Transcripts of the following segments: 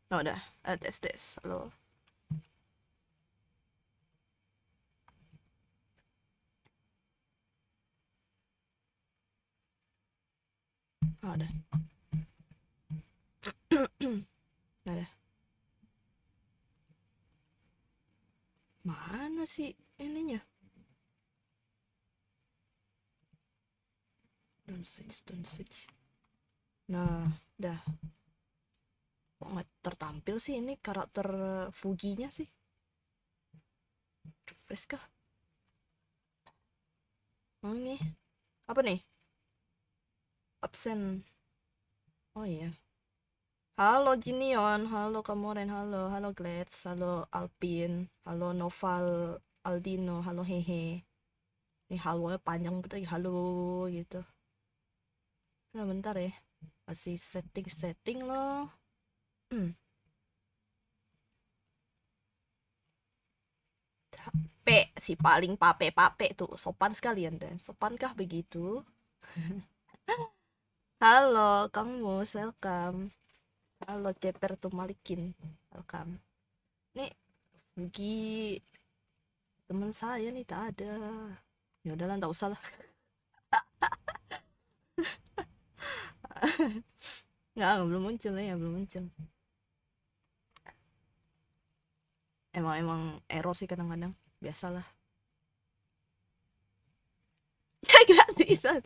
Oh, udah. Tes. Halo. Oh, udah. Udah. Mana sih ininya? Don't switch. Nah, udah. Kok nggak tertampil sih ini karakter Fuginya sih? Refresh kah? Oh, ini. Apa nih? Absen. Oh iya. Halo Jinion, halo Kamoren, halo Glets, halo Alpin, halo Noval, Aldino, halo Hehe. Ini halonya panjang banget, halo gitu. Nah, bentar ya. Masih setting loh. P, si paling pape tuh. Sopan sekali Anda. Sopankah begitu? Halo, Kang Mus, welcome. Halo, Ceper tuh Malikin, welcome. Nih, Fugi teman saya nih tak ada. Ya udahlah, nggak usah lah. Nggak, belum muncul ya, belum muncul. Emang error sih kadang-kadang. Biasalah. Ya gratisan.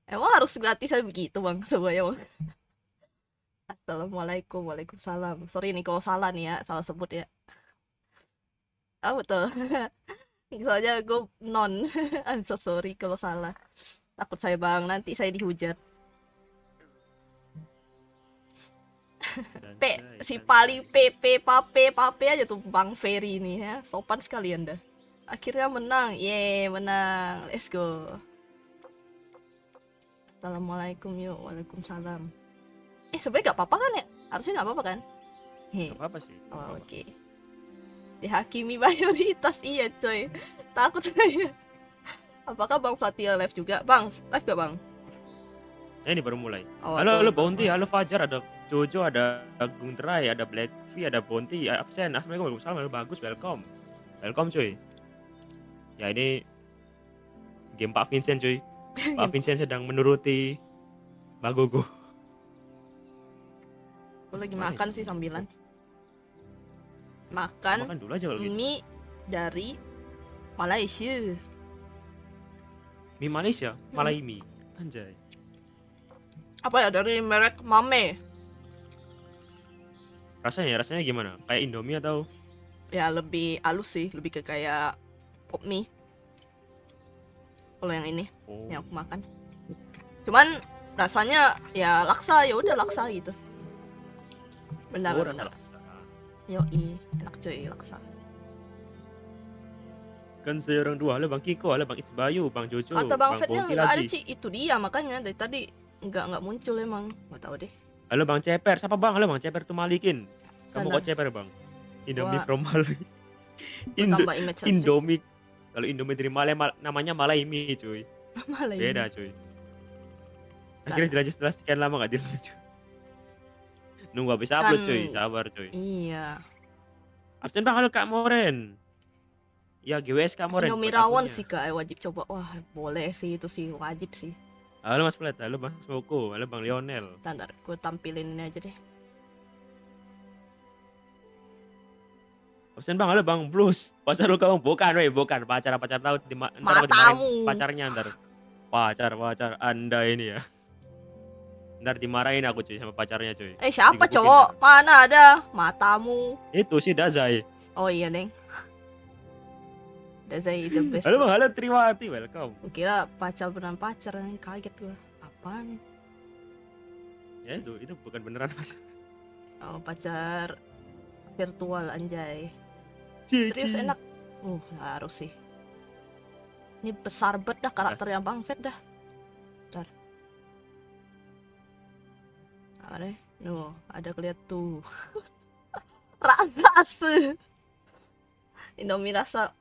Emang harus gratisan begitu bang? Coba ya bang. Assalamualaikum, waalaikumsalam. Sorry nih kalau salah nih ya, salah sebut ya. Ah betul. Soalnya gue non. I'm so sorry kalau salah. Takut saya bang, nanti saya dihujat. P, si paling pape aja tuh Bang Ferry ini ya. Sopan sekali Anda. Akhirnya menang. Yeay, menang. Let's go. Assalamualaikum yuk. Waalaikumsalam. Sebenarnya gak apa-apa kan ya? Harusnya gak apa-apa kan? Gak apa-apa sih. Oh, oke. Dihakimi mayoritas, iya coy. Takut saya. Apakah Bang Fatia live juga? Bang, live gak bang? Ini baru mulai. Oh, Halo Bounty, halo Fajar, ada Jojo, ada Agung Terai, ada Black V, ada Bounty, absen. Assalamualaikum, waalaikumsalam, halo bagus, welcome. Welcome cuy. Ya ini game Pak Vincent cuy. Pak Vincent sedang menuruti Bagogo. Gue lagi Mana makan ini? sih sambilan. Makan Dulu aja kalau gitu. mie dari Malaysia. Mie Malaysia, Malai mie. Anjay. Apa ya, dari merek Mame. Rasanya gimana? Kayak Indomie atau? Ya lebih halus sih, lebih ke kayak pop mie. Kalau yang ini, yang aku makan. Cuman rasanya ya laksa, ya udah laksa gitu. Benar. Rasa laksa. Yoi, enak cuy laksa. Kan saya orang dua, halo Bang Kiko, halo Bang Itzbayu, Bang Jojo, Kata Bang Bang Fednya Bounty nggak ada lagi. sih, itu dia makanya dari tadi nggak muncul emang, nggak tahu deh. Halo Bang Ceper, siapa Bang? Halo Bang Ceper tuh Malikin. Kamu Bentar, kok Ceper Bang? Indomie gua, from Malai. gua tambah image aja deh. Indomie. Kalau Indomie dari Malai namanya Malai mie cuy. Malah ini. Beda cuy. Akhirnya jelas setelah sekian lama gak jelas cuy. Nunggu habis upload cuy, sabar cuy. Iya. Absen Bang, halo Kak Moren. Ya GWS Kak Moren. Indomie rawon sih kak, wajib coba. Wah boleh sih, itu sih wajib sih. Halo Mas Plet, halo Bang Smoko, halo Bang Lionel. Ntar gue tampilin ini aja deh. Absen Bang, halo Bang Blues. Pacar lu kamu bukan, weh, bukan pacar tahu ntar mau dimarahin Matamu. pacarnya ntar. Pacar Anda ini ya. Ntar dimarahin aku cuy sama pacarnya cuy. Siapa Digebukin cowok? ntar. Mana ada matamu? Itu si Dazai. Oh iya neng. Dazai the best. Halo Bang, halo Triwati, welcome. Gue kira pacar beneran pacar, kaget gue. Apaan? Ya itu bukan beneran Mas. Oh pacar virtual anjay. Ciki. Serius enak. Harus sih. Ini besar banget dah karakternya Bang Fed dah. Bentar. Ada, ada kelihatan tuh. Rasa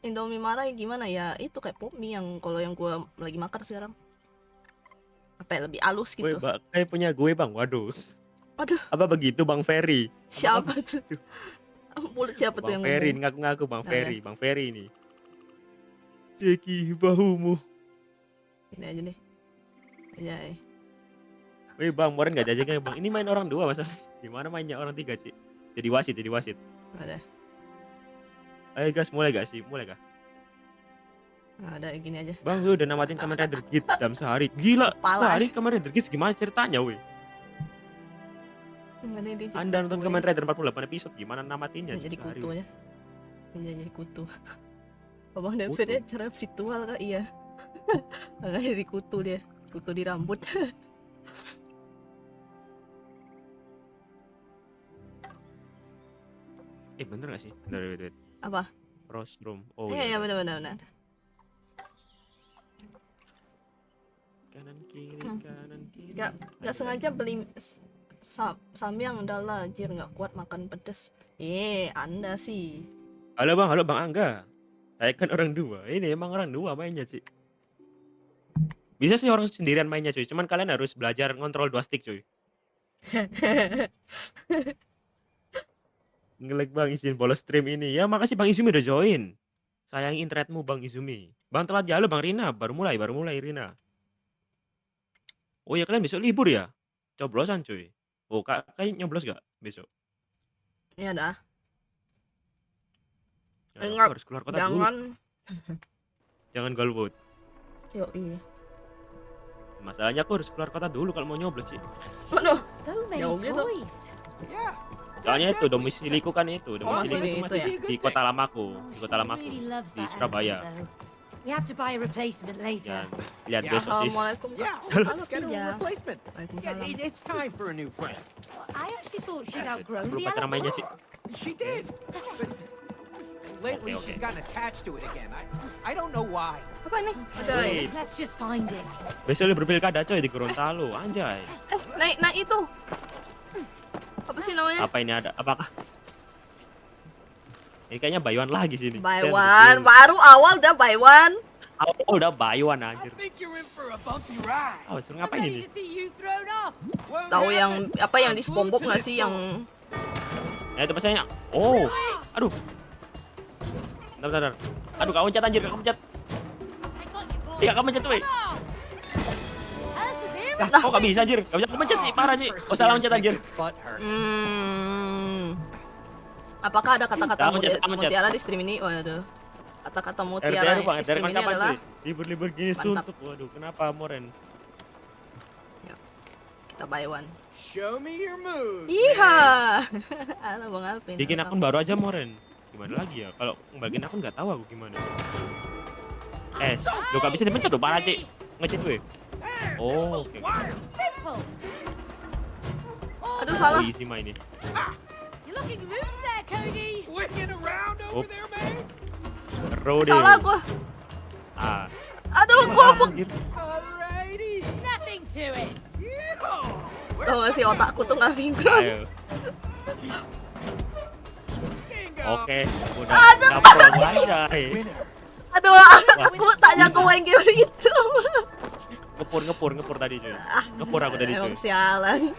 Indomie marah gimana ya? Itu kayak pop mie yang kalau yang gue lagi makan sekarang. apa ya, lebih halus Woi, gitu. kayak punya gue bang. Waduh. Aduh, Apa begitu Bang Ferry? siapa tuh? Mulut siapa tuh Bang yang Ferry ngomong? ngaku-ngaku Bang Nah, Ferry. Bang Ferry ini. Ceki bahumu. Ini aja nih. Anjay. Wih bang, kemarin gak jajannya bang. Ini main orang 2 masa? Gimana mainnya orang 3 Ci? Jadi wasit, jadi wasit. Ada. Ayo guys, mulai gak sih? Mulai gak? Nah, ada gini aja. Bang, lu udah namatin Kamen Rider Kids dalam sehari. Gila, Kepala. sehari Kamen Rider Kids gimana ceritanya weh? Nggak ada yang di- Anda nonton Kamen Rider 48 episode, gimana namatinnya? Jadi sehari, kutu weh? aja. Ini jadi kutu. Abang David cara virtual kak, iya. Nggak jadi kutu dia. Kutu di rambut. Bener gak sih? Bentar, wait. Apa? Rostrum. Oh Iya, iya. benar. Kanan kiri, kanan kiri. Nggak sengaja beli samyang udahlah, anjir nggak kuat makan pedes. Anda sih. Halo bang Angga. Saya kan orang 2. Ini emang orang 2 mainnya sih. Bisa sih orang sendirian mainnya cuy. Cuman kalian harus belajar ngontrol 2 stick cuy. Nge-lag bang, izin bolos stream ini. Ya makasih bang Izumi udah join. Sayang internetmu bang Izumi. Bang telat jalo bang Rina. Baru mulai Rina. Oh ya kalian besok libur ya? Coblosan cuy. Oh kayak nyoblos gak besok? Ya dah. Ya, aku Ingat, harus keluar kota dulu. Jangan golput. Yo iya. Masalahnya aku harus keluar kota dulu kalau mau nyoblos sih. Aduh, So many jauh gitu. toys. Soalnya itu domisiliku kan itu. masih di Domisiliku itu masih ya? di kota lamaku. Di kota She lamaku. really loves Di that Surabaya. elephant, though. We have to buy a replacement later. Dan lihat Ya, besok sih. Assalamualaikum. Yeah, Halo, let's get her Pija. a replacement. Waalaikumsalam. It's time for a new friend. I actually thought she'd outgrown Belum the pacaran mainnya sih. elephant. She did. But lately, Okay. she's gotten attached to it again. I don't know why. Apa ini? Ada Wait. Let's just find it. Besok libur pilkada coy di Gorontalo. Anjay. naik itu. Apa sih namanya? Apa ini ada? Apakah? Ini kayaknya Bayuan lagi sini. Buy one. Baru awal udah buy one. Oh, udah Bayuan I anjir. think you're in for a bumpy ride. Oh, suruh I'm ngapain ready ini? to see you thrown off. Well, Tahu yeah, yang apa yang di I'm SpongeBob glued to nggak this sih phone. yang Ya itu pasanya. Oh. Aduh. Bentar. Aduh, kau pencet anjir, kau pencet. I got you, boy. Iya, kau pencet tuh. Perseverance. Lah, kok gak bisa anjir? Gak bisa pencet sih, parah sih. Oh, salah pencet anjir. Butt hurt. Apakah ada kata-kata Jangan pencet, pencet. mutiara di stream ini? Waduh. Kata-kata mutiara RDR bang, di RDR stream kan ini kapan adalah sih? Libur-libur gini Mantap. suntuk. Waduh, kenapa Moren? kita buy one. Show me your moves. Iha. Halo Bang Alvin. Bikin halo, akun baru aja Moren. Gimana lagi ya? Kalau ngebagiin akun nggak tahu aku gimana. Lu gak bisa dipencet tuh, parah Ci. Ngecit gue. Oh, oke. Simple. Aduh salah. Oh, easy main ini. You're looking loose there, Cody. Swinging around over Oh. there, man. Seru deh. Salah gua. Ah. Aduh gua Anjir. Alrighty. Nothing to it. Yeah. Tau gak sih otakku tuh gak sinkron. Ayo. Bingo. Oke, udah. Ngapur aku aja. Winner. Aduh aku tak jago main game itu. Ngepur tadi cuy. Ngepur aku tadi cuy. Emang sialan.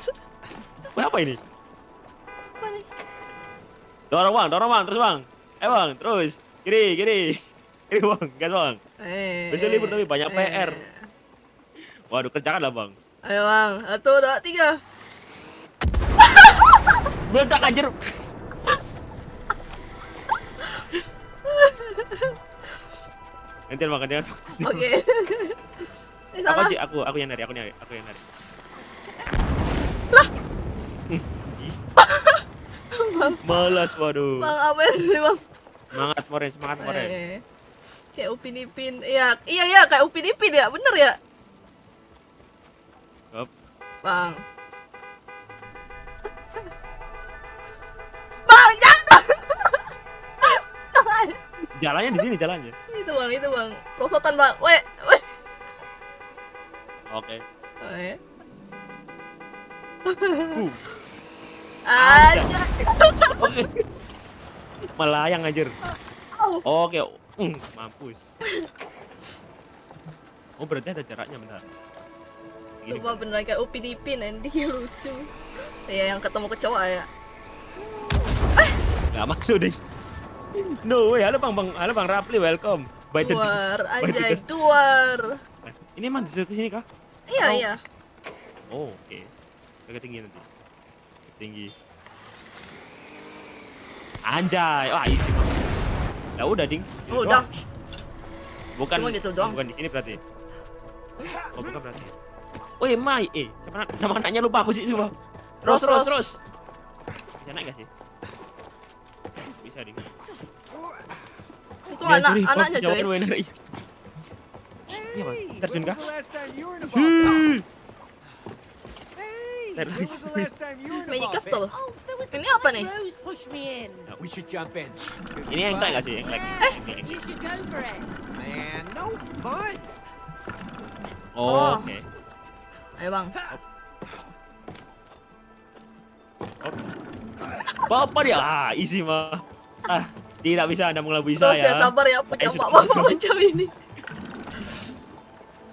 Wah, apa ini? Apa nih? Dorong bang, terus bang. Bang, terus. Kiri. Kiri bang, gas bang. Besok libur tapi banyak PR. Waduh, kerjakan lah bang. Ayo Bang, 1, 2, 3. Meledak anjir. Gantian bang, gantian. Oke. Ini Apa salah. sih? Aku yang nari. Malas, waduh. Bang apa ini Bang? Semangat Moren. Kayak Upin Ipin. Iya kayak Upin Ipin ya, bener ya? Hop. Bang. Bang, jangan. Jalannya di sini jalannya. Itu bang. Prosotan Bang. Weh. Oke. Aja. Oke. Melayang anjir. Oke. Mampus. Oh, berarti ada jaraknya bentar. Ini Sumpah beneran kayak Upin Ipin endingnya lucu. Ya yang ketemu kecoa ya. nggak masuk deh. No way, halo bang Rapli, welcome. By the Duar, by the anjay, duar. Ini emang disuruh ke sini kah? Iya, iya. Oh, oke. Agak tinggi nanti. Tinggi. Anjay, wah ini. Ya udah ding. Gitu Oh, udah. doang. Bukan. Cuma gitu doang. Bukan di sini berarti. Oh, bukan berarti. Woi, Mai, siapa nama anaknya lupa aku sih semua. Ros. Bisa naik gak sih? Bisa ding. Itu anaknya coy. Iya, Bang. Hey, Terjun when kah? was the last time you were in a ball pit? Hey, Terjun. when was the last time you were in a Magic ball pit? Castle. Oh, there was Ini the apa time nih? Rose pushed me in. We should jump in. Ini yang gak sih? Yang You should go for it. Man, no fun. Oh. Oke. Ayo bang. Bapak dia, easy mah. Tidak bisa Anda mengelabui Terus saya. ya sabar ya punya Ayo, bapak macam ini.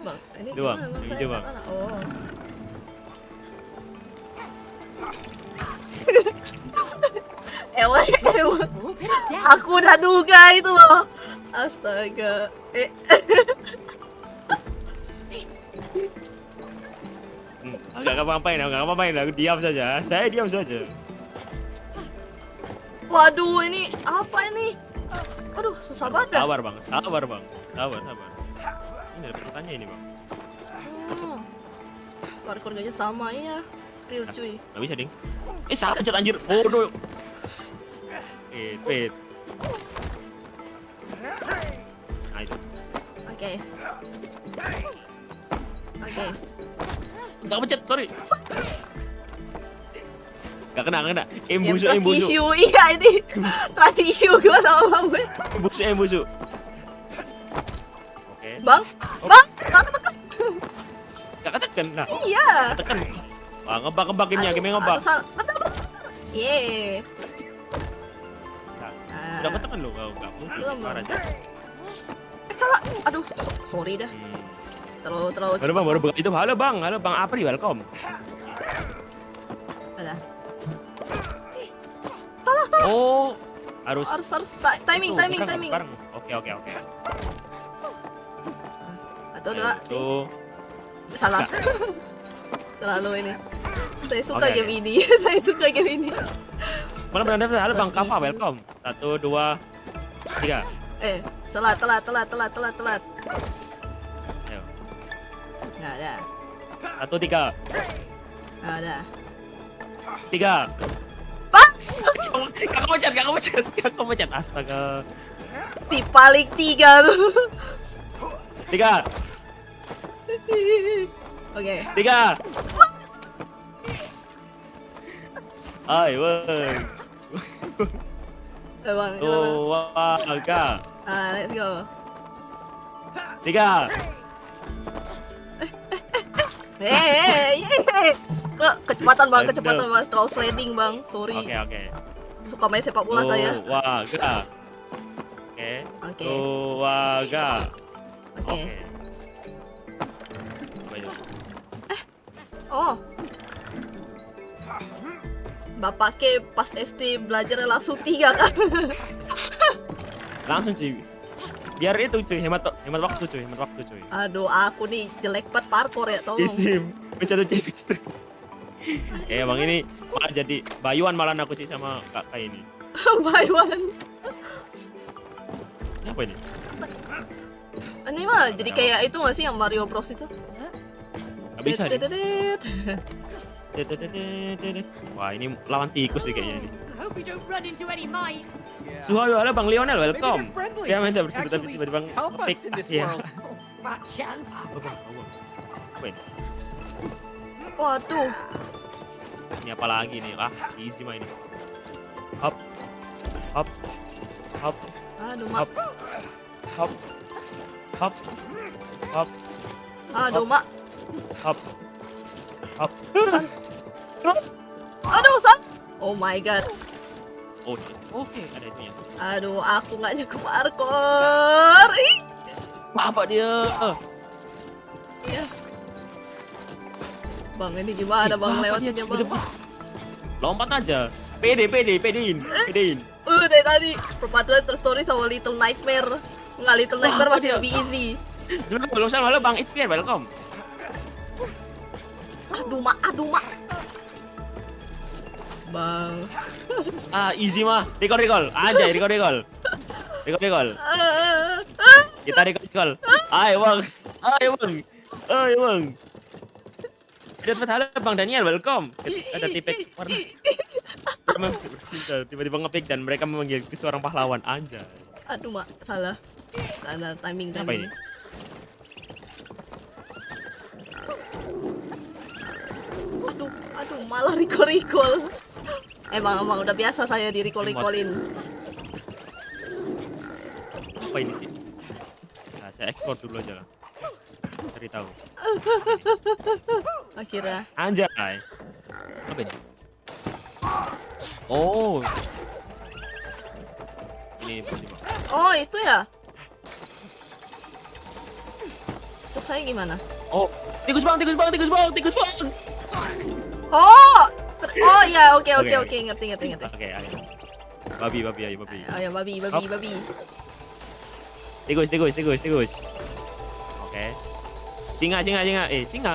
Bang, ini Itu, Bang. gimana, Yang Saya hijau, Bang. mana? Oh. Ewan. Oh, bit of death. Aku udah duga itu loh. Astaga. Enggak ngapa-ngapain, enggak ngapa-ngapain, aku diam saja. Saya diam saja. Waduh, ini apa ini? Aduh, susah banget dah. Sabar, Bang. Sabar. Ini ada pertanyaannya ini, Bang. Oh. Parkour gajah sama ya. Real cuy. Enggak bisa, Ding. Salah pencet anjir. Bodoh. Wait. Nah, itu. Oke. Oke. Enggak pencet, sorry. Enggak kena. Game Embusu. trust issue. Iya ini. Trust issue gua sama banget. Embusu. Oke. Bang, tekan. Enggak ketekan. Nah, Iya. ketekan. Wah, ngebak gamenya, game ngebak. Betul. Ye. Nah, udah ketekan lo, enggak mungkin. Belum, Parah. Salah. Aduh, sorry dah. Terlalu. Baru bang, itu halo bang Apri, welcome. Alah. Oh, harus timing. bareng. Oke. Satu, dua, Tuh. salah. Terlalu ini. Saya suka Oke. game ini. Saya suka game ini. Mana beranda halo bang Terus Kava, isi. welcome. 1, 2, 3. Telat. Ayo. Nggak ada. 1, 3. Nggak ada. 3. Pak! Kakak mencet. Astaga. Di paling 3 tuh. 3. Oke. 3. Ayo, bang. Bang. Warga. Let's go. 3. Kecepatan bang, Random. bang. Terlalu sliding bang. Sorry. Oke. Suka main sepak bola saya. Warga. Oke. Oke. Warga. Oke. Apa itu? Oh. Bapak ke pas SD belajarnya langsung 3 kan? Langsung cuy. Biar itu cuy, hemat waktu cuy. Aduh, aku nih jelek banget parkour ya, tolong. Isim, satu chemistry. Emang ini malah jadi bayuan malah aku sih sama kakak ini. By one. Ini apa ini? Ini mah jadi kayak itu nggak sih yang Mario Bros itu? Gak bisa nih. Wah ini lawan tikus sih kayaknya ini. I hope you don't run into any mice. Yeah. Suhayo, halo Bang Lionel, Maybe welcome. they're friendly. Dia main tapi Actually, tiba-tiba help us ngetik. in this Ya. world. Oh, fat chance. Apa bang? Apa ini? Waduh. Ini apa lagi nih? Easy mah ini. Hop. Aduh, mak. Hop. Aduh, mak. Hop. Aduh, san. Oh my god. Oh, shit. Oke, ada itunya. Aduh, aku nggak jago parkour. Ih. Apa dia? Ya. Bang, ini gimana bang lewatnya bang? Lompat aja. Pedein. Dari tadi perpaduan True Story sama Little Nightmare. Enggak, Little Nightmare masih dia. lebih easy. Belum sama halo Bang Itpian, welcome. Aduh mak. Bang. Easy mah. Recall. Anjay, recall. Kita recall. Ayo Bang. Dapat halo Bang Daniel, welcome. Ada tipek warna. Tiba-tiba ngepick dan mereka memanggil seorang pahlawan. Anjay. Aduh mak, salah timing. Apa ini? Aduh malah recall. Emang udah biasa saya di recallin. Apa ini sih? Nah, saya ekspor dulu aja lah. Cari tahu. Akhirnya. Anjay. Apa ini? Oh. Ini Bang. Oh itu ya. Terus saya gimana? Oh, tikus bang. Oh ya, oke, ngerti. Oke, ayo. Babi. Ayo babi. Tikus. Oke. Singa.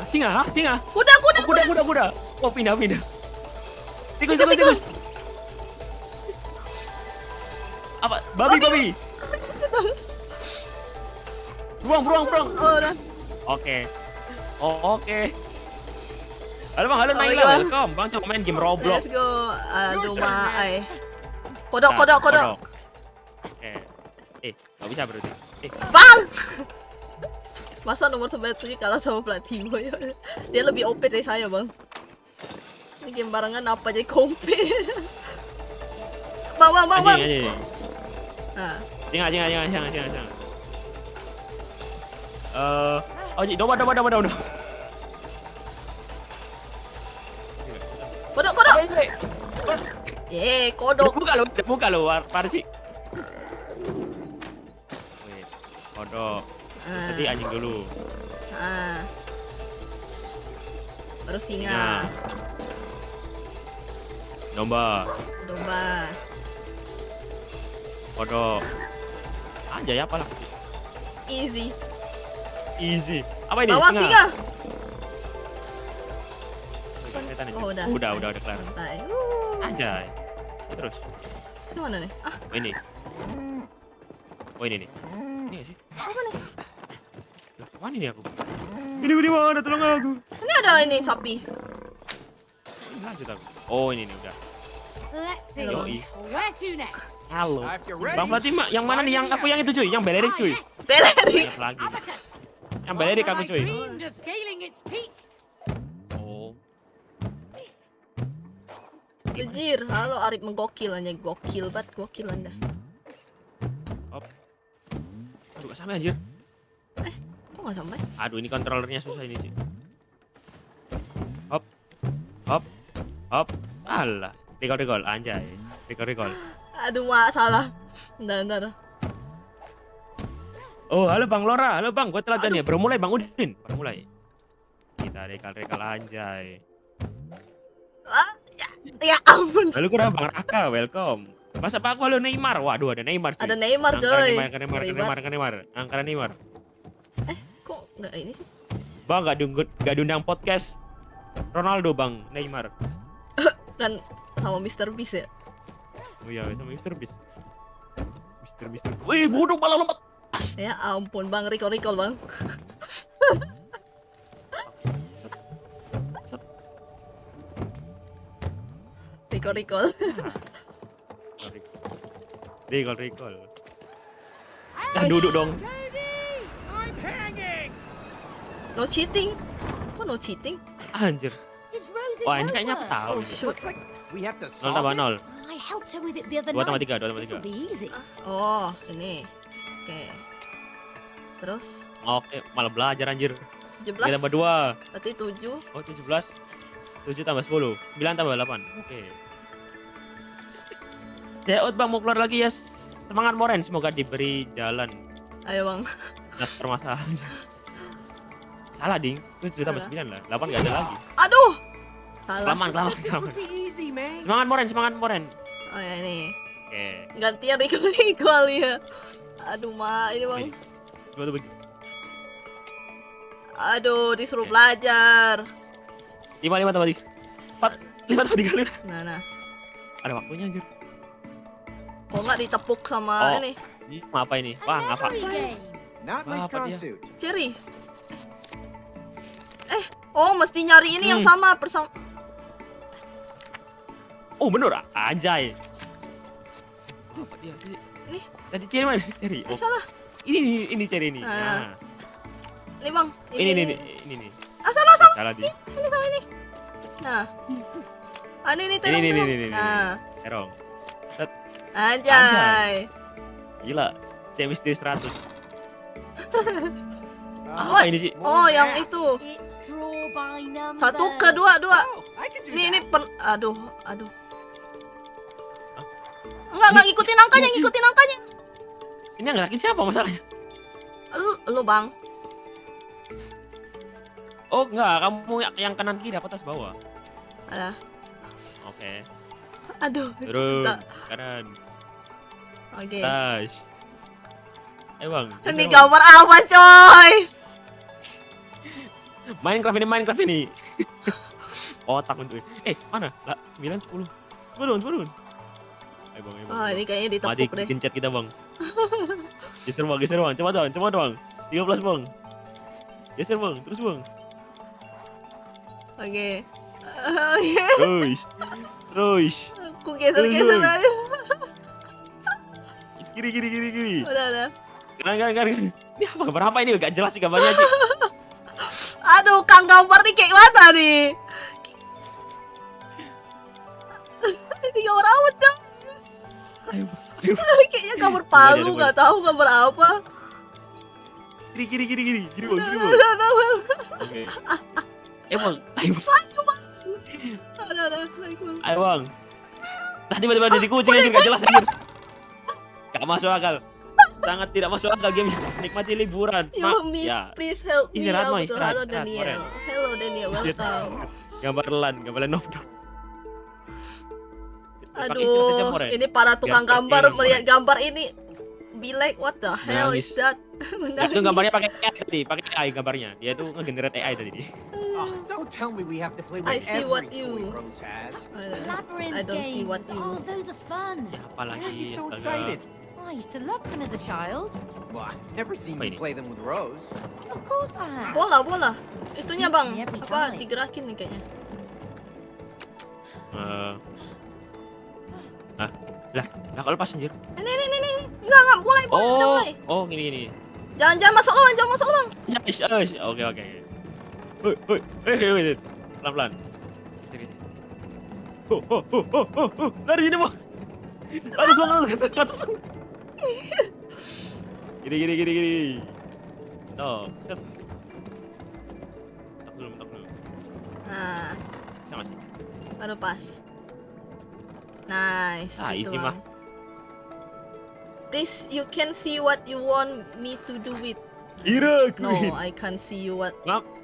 Singa. Kuda. Oh, pindah. Tikus. Apa? Babi. Beruang. Oh udah. Oke. Halo Bang, Oh, naik iya. lah, welcome. Bang coba main game Roblox. Let's go. Aduh Your turn, mak. man. Kodok. Oke. Gak bisa berarti. Bang. Masa nomor 97 kalah sama Platimo ya? Dia lebih OP dari saya bang. Ini game barengan apa jadi kompe? Bang. Anjing. Nah, Singa. Domba. kodok. Kodok. Buka lo, Parsi. Wait, kodok. Tadi anjing dulu. Baru singa. Domba, kodok. Anjay, apalah. Easy. Apa ini? Bawa singa. Setan ini. Oh udah. Udah kelar. Santai. Anjay. Terus. Terus kemana nih? Oh ini. Ini nggak sih? Apa nih? Lah, mana ini aku? Ini mana? Tolong aku. Ini ada ini sapi. Lanjut aku. Oh ini nih udah. Let's see. Yoi. Where to next? Halo. If you're ready. Bang Fatima, yang mana nih? Yang aku yang itu cuy, yang belerik cuy. Yes. Belerik. Banyak lagi. Abacus. Yang belerik Long aku have I cuy. dreamed of scaling its peaks. Oh. Bejir. Halo Arif menggokil aja. Gokil anda. Hop. Aduh, gak sampai anjir. Kok nggak sampai? Aduh, ini kontrolernya susah ini sih. Hop. Alah. Recall, anjay. Recall. Aduh mak salah. Bentar. Oh, halo Bang Lora. Halo Bang, gua telat ya. Baru mulai Bang Udin. Baru mulai. Kita recall anjay. Ya ampun. Halo kurang Bang Raka, welcome. Masa Pak aku halo Neymar? Waduh, ada Neymar cuy. Ada Neymar coy. Angkara Neymar. Kok nggak ini sih? Bang gak diundang podcast Ronaldo Bang, Neymar. Kan sama Mr. Beast ya. Oh iya, sama Mr. Beast. Wih, bodoh malah lompat. Ya ampun bang, recall bang. Recall. Recall. Dah duduk dong. I'm hanging. No cheating. Kok no cheating? Anjir. It's Rose's Wah, ini kayaknya aku homework. tahu. Oh ini. shoot. Looks like we have to 0 solve tambah it. 0. I helped her with it the other 2 tambah night. 3, 2 tambah 3. This'll be easy. Oh sini. Oke. Terus Oke, malah belajar anjir. 17. 3 tambah 2. Berarti 7. Oh, 17. 7 tambah 10. 9 tambah 8. Oke. Seot Bang, mau keluar lagi ya. Semangat Moren, semoga diberi jalan Ayo bang. atas permasalahan. Salah ding. Itu tambah Salah. 9 lah. 8 enggak ada lagi. Aduh. Salah. Kelamaan. This would be easy, man. Semangat Moren. Oh ya ini. Oke. Gantian Rico ya. Aduh, Ma, ini Bang. Coba tuh bagi. Aduh, disuruh Oke. belajar. 5 tambah 3. 4 5 tambah 3 5. Nah. Ada waktunya anjir. Kok nggak ditepuk sama Oh. ini? Ini apa ini? Wah, ngapa? Memory game. Not my Apa strong dia? suit. Cherry. Oh, mesti nyari ini yang sama bersama. Oh, bener anjay. Apa dia? Nih. Tadi ceri mana? Ceri. Oh, Salah. ini ceri ini. Nah. Nah. Ini Bang. Ini nih. Ah, salah. Salah dia. Ini sama ini. Nah. Ah, ini Ini, terong. ini. Nah, Terong. anjay. Gila. Chemistry 100. Uh, Apa ini sih? Oh, yang itu. It's draw by number. 1 ke 2. oh, I can do Ini that. aduh. Enggak ngikutin angkanya. Ini yang ngelakin siapa masalahnya? Lu Bang. Oh, enggak. Kamu yang kanan kiri apa atas bawah? Ada. Oke. Aduh. Turun. Tak. Kanan. Oke. Tas. Ayo Bang. Ini geser, Bang. gambar apa, coy? Minecraft ini. Otak untuk. Mana? Lah, 9 10. Turun. Ayo Bang. Oh, ini kayaknya Mati ditepuk deh. gencet kita, Bang. Geser Bang. Coba dong. 13, Bang. Geser, Bang. Terus, Bang. Oke. Terus. Aku geser aja. Kiri. Udah. Kanan. Ini apa gambar apa ini? Gak jelas sih gambarnya sih. Aduh, Kang gambar nih kayak mana nih? Ini gambar apa, Cang? Ayo. Kayaknya gambar palu, Coba. nggak tahu gambar apa. Kiri, Bang. Udah. Oke. Bang. Ayo, Udah, naik, Bang. Ayo, Bang. Tadi tiba-tiba jadi kucing anjir, gak jelas anjir. Gak masuk akal. Sangat tidak masuk akal game. Nikmati liburan. Me, Ya. please help me. Istirahat, Ya, Ma, betul. istirahat, Halo istirahat, Daniel. Moren. Hello Daniel, welcome. Gambar lan off down. Aduh, ini para tukang Biar gambar seperti melihat gambar ini be like, what the hell Nangis. is that? Nah, itu gambarnya pakai AI tadi, pakai AI gambarnya. Dia tuh ngegenerate AI tadi. Oh, don't tell me we have to play I with see every what toy you- Rose has. Labyrinth I don't see games. what you. Oh, those are fun. Ya apa Why lagi? are you so astaga. excited? Oh, I used to love them as a child. Well, I've never seen Apa you ini? play them with Rose. Of course I have. Bola. Itunya Bang, Every apa time. digerakin nih kayaknya. Lah kalau pas anjir. Ini. Enggak, mulai, udah Oh, mulai. oh gini. Jangan masuk lo, Bang. Oke. Hei. Pelan-pelan. Geser. Lari ini, Bang. Atas, Bang. Gini. Tuh, set. Tak dulu. Nah, Bisa nggak sih? baru pas. Nice. Ah, gitu, easy, Bang. Please, you can see what you want me to do with. Kira, No, I can't see you what.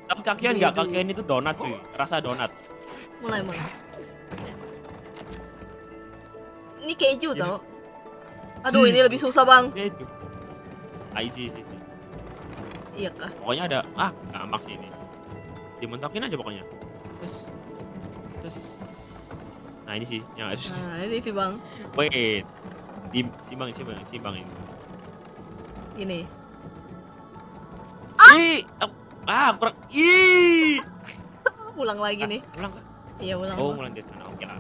Tapi kakian enggak, kakian itu donat cuy. Rasa donat. Mulai. Ini keju Ini. tau. Aduh, ini lebih susah, Bang. Ya itu. Sih. Iya kah? Pokoknya ada gampang sih ini. Dimentokin aja pokoknya. Terus. Nah, ini sih yang harus. Nah, ini sih, Bang. Wait. Simbang ini. Ini. Kurang. Ih. Ulang lagi nih. Ulang kah? Iya, ulang. Oh, Bang. ulang dari sana. Oke lah.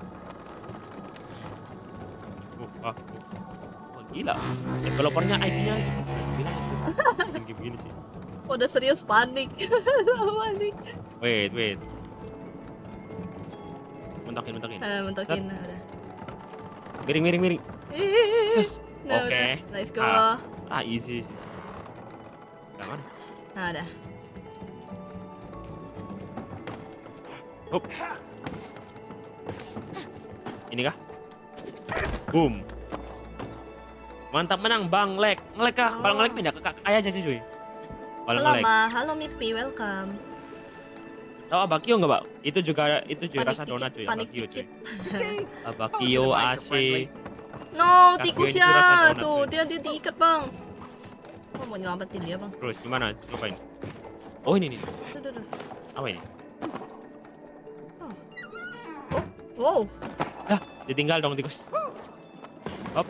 Wah, gila. Developernya ID-nya begini sih. Oh, udah serius panik. Panik. Wait. Mentokin. Mentokin. Nah, udah. Miring. Terus. Nah, Oke. udah. Let's go. Easy sih. Jangan. Nah, udah. Hop. Ini kah? Boom. Mantap menang Bang Lek. Ngelek kah? Bang Lek pindah ke ayah aja sih cuy. Kalau Halo nge-lag. Ma, halo Mipi, welcome. Tahu Abakio nggak, Pak? Itu juga cuy Panik rasa dikit, donat cuy, panik Abakio cuy. dikit. Abakio Oh, the device are AC. friendly. No, Kakek tikusnya itu rasa donat, tuh, cuy. dia diikat bang. Oh, mau nyelamatin dia bang. Terus gimana? Cobain. Oh ini nih. Duh, duh, duh. Apa ini? Wow, Dah, ditinggal dong tikus. Hop.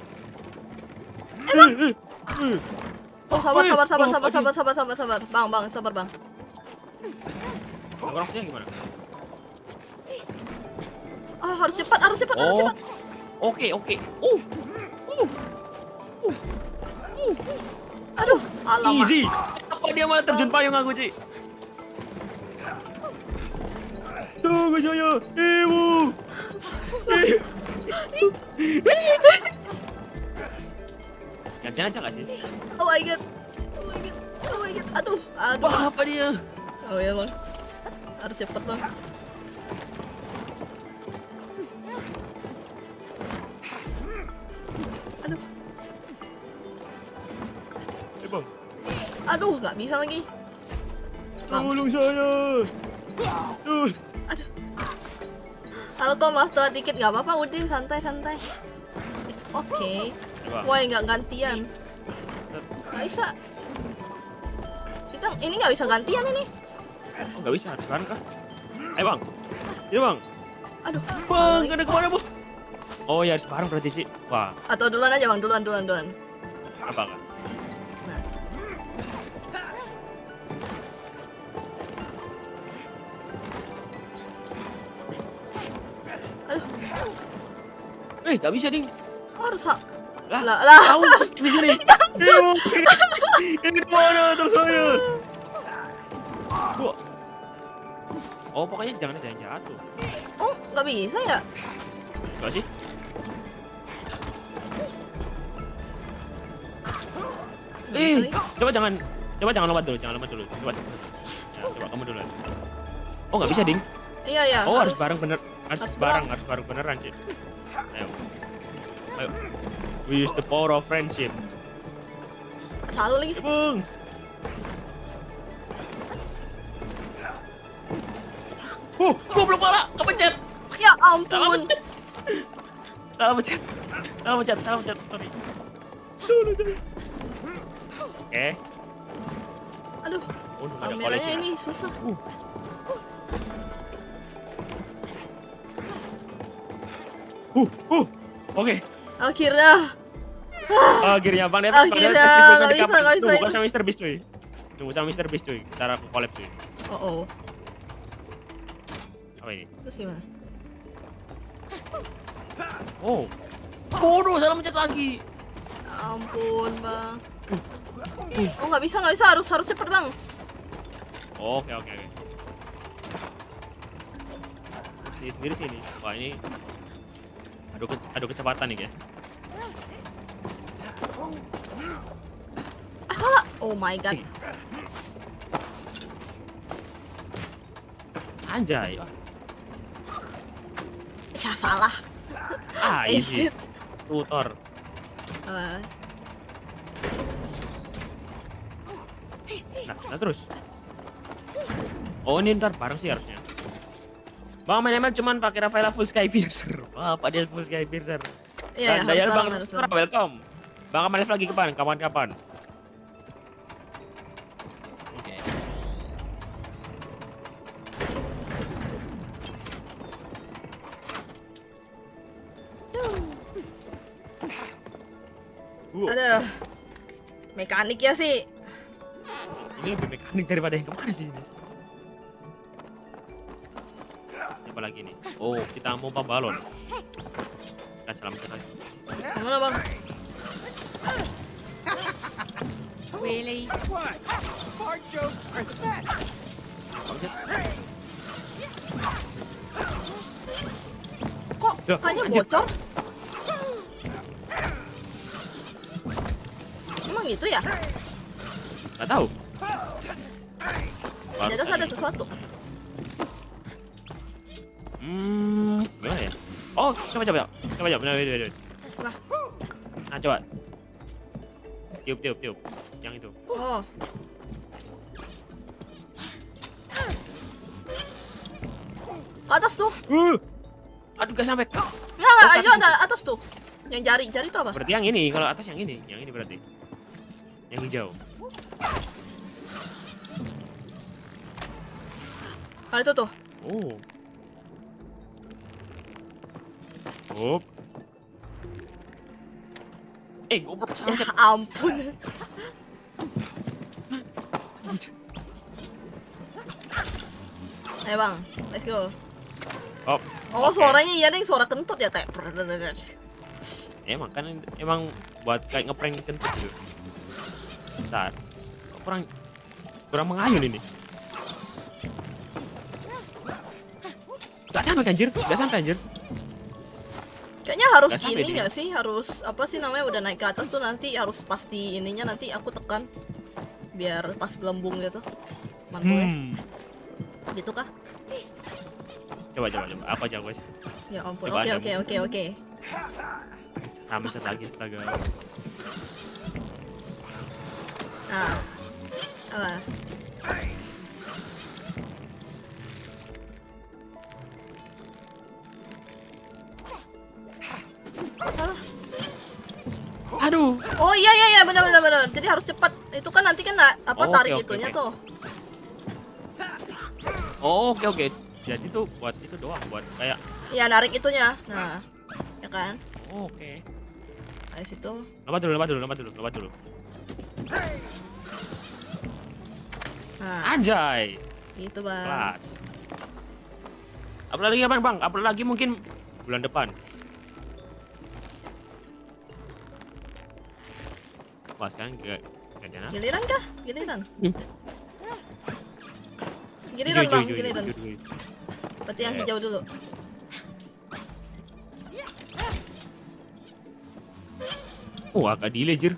oh sabar, Wih, sabar, sabar, oh, sabar, tadi. sabar, sabar, sabar, sabar, bang, bang, sabar bang. Nongkrongnya gimana? Ah, harus cepat, harus cepat, harus Oh. cepat. Oke. Aduh, alamak. Easy. Apa dia malah terjun payung aku, Ci? Tunggu saya, ibu. Gantian aja nggak sih? Oh my god, oh my god, oh my god. Aduh, aduh. Wah, apa dia? Oh ya bang, harus cepat bang. Aduh, Bang, aduh, nggak bisa lagi. Bang, tolong saya. Tuh. halo Thomas, telat dikit nggak apa-apa, Udin, santai, santai. It's okay. Coba. Wah, nggak gantian. Nggak bisa. Kita ini nggak bisa gantian ini. Oh, nggak bisa, kan kah? Ayo, Bang. Iya, Bang. Aduh, Bang, lagi. ada kemana, Bu? Oh, ya harus bareng berarti sih. Wah, Atau duluan aja bang, duluan. apa enggak? Nah, Nggak bisa, Ding. harus Lah, lah. tahu pasti di sini. Ibu, ini kemana terus saya? Bu. Oh, pokoknya jangan jatuh. Oh, nggak bisa ya? Enggak sih? Nggak bisa lagi. Coba jangan lompat dulu. Coba. Ya, coba kamu dulu. Oh, nggak bisa, Ding. Iya ya. Oh, harus bareng bener. harus Harus bareng beneran, Cik. Ayo. We use the power of friendship. Salah lagi. Ya, Bung. Goblok pala, kepencet. Ya ampun. Salah pencet. Sorry. Oke. Aduh, Oh, ada kameranya koleksi. ini susah. Oke. Akhirnya. Akhirnya Bang Dev. Akhirnya, nggak bisa Tunggu itu. bukan sama Mr. Beast, cuy. Tunggu sama Mr. Beast, cuy. Cara aku collab, cuy. Oh. Apa ini? Terus gimana? Oh. Bodoh, salah mencet lagi. Ya ampun, Bang. Oh, nggak bisa, harus cepet, Bang. Oke. Ini sendiri sini. Wah, ini adu kecepatan nih, ya. Ah, salah. Oh my god. Anjay. Ya salah. Easy. Tutor. Eh, Nah, terus. Oh, ini ntar bareng sih harusnya. Bang main ML cuman pakai Rafaela full sky piercer. Wah, Pak dia full sky piercer. Iya, Dan harus Dayal bareng, Bang harus Nusra, bareng. welcome. Bang akan live lagi kapan? Oke. Aduh. Mekanik ya sih. Ini lebih mekanik daripada yang kemarin sih ini. Siapa lagi nih? Oh, kita mau balon. Kita selamatkan lagi. Mana, Bang? Really? What? Fart jokes are the best. Kok Duh, kayaknya anjir. bocor? Emang gitu ya? Nggak tahu. Di atas ada sesuatu. Gimana ya? Oh, coba. Wait. Lah. Nah, coba. Tiup. Yang itu. Oh, Ke atas tuh. Aduh, gak sampai. Nggak, ke ayo atas ada atas tuh. Yang jari itu apa? Berarti yang ini, kalau atas yang ini berarti. Yang hijau. Ah, itu tuh. Oh. Hop. Goblok Ya sangat. ampun. Ayo bang, let's go. Hop. Oh, Oke. suaranya iya deh, suara kentut ya kayak. Emang buat kayak ngeprank kentut gitu. Bentar. Kok kurang mengayun ini. Gak sampai anjir, gak sampai anjir. Kayaknya harus Nggak sampai ini dia. nggak sih? Harus apa sih namanya udah naik ke atas tuh nanti harus pasti ininya nanti aku tekan biar pas gelembung gitu. Mantul ya. Gitu kah? Coba. Apa aja guys? Ya ampun. Coba Oke aja. oke. Sampai lagi astaga. Nah. Apa? Alah. Aduh. Oh iya benar. Jadi harus cepat. Itu kan nanti kan apa Oh, tarik oke, itunya oke. tuh. Oh, oke. Jadi tuh buat itu doang, buat kayak Ya narik itunya. Nah, ya kan? oke. Dari situ. Lompat dulu. Nah, Anjay. gitu bang. Kelas. Apalagi apa bang? Apalagi mungkin bulan depan. Wah, sekarang gak jalan. Giliran kah? Giliran. Hmm. Giliran bang, Hijau. giliran. Berarti yang Yes. hijau dulu. Oh, agak delay jir.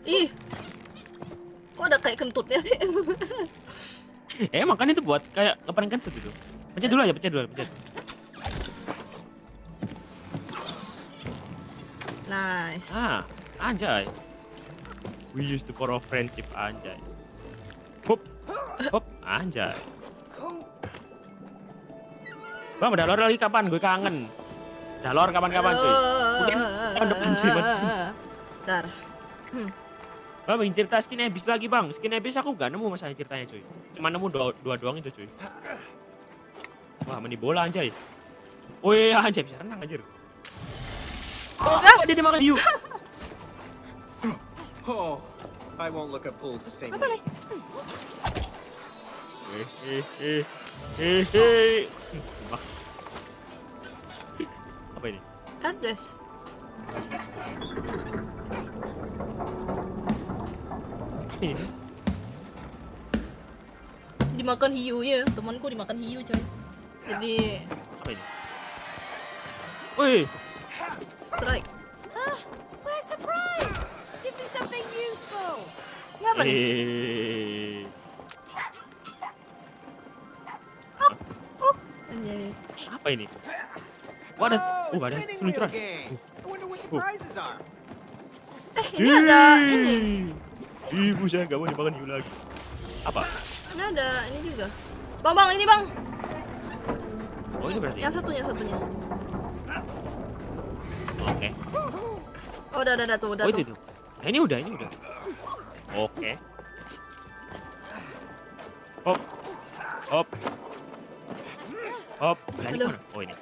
Ih, kok ada kayak kentutnya sih? Makanya itu buat kayak ngeprank kentut gitu. Pencet dulu. Nice. Anjay. We use the power of friendship, anjay. Hop, anjay. Bang, udah lor lagi kapan? Gue kangen. Udah lor kapan-kapan cuy. Mungkin tahun depan sih, Bang. Bentar. Bang, bikin cerita skin habis lagi bang. Skin habis aku gak nemu masalah ceritanya cuy. Cuma nemu dua doang itu cuy. Wah, meni bola anjay. Wih, anjay bisa renang anjir. Oh, dia dimakan hiu. Oh, I won't look at pools the same Apa way. nih? Wah. Apa ini? Herdes. Ini. Dimakan hiu ya, temanku dimakan hiu coy. Jadi Apa ini? Wih, strike. Where's the prize? Give me something useful. Ini apa nih? Oh, anjay. Apa ini? Wah, ada, Oh, ada spinning wheel seluncuran. game. I wonder what the Oh. prizes are. Ini ada ini. Ibu saya gak mau dimakan hiu lagi. Apa? Ini ada ini juga. Bang, ini bang. Oh, ini berarti. Yang satunya. Oke. Oh, udah tuh, udah Oh, tuh. itu. Nah, ini udah. Oke. Hop. Nah, ini Aduh. mana? Oh, ini.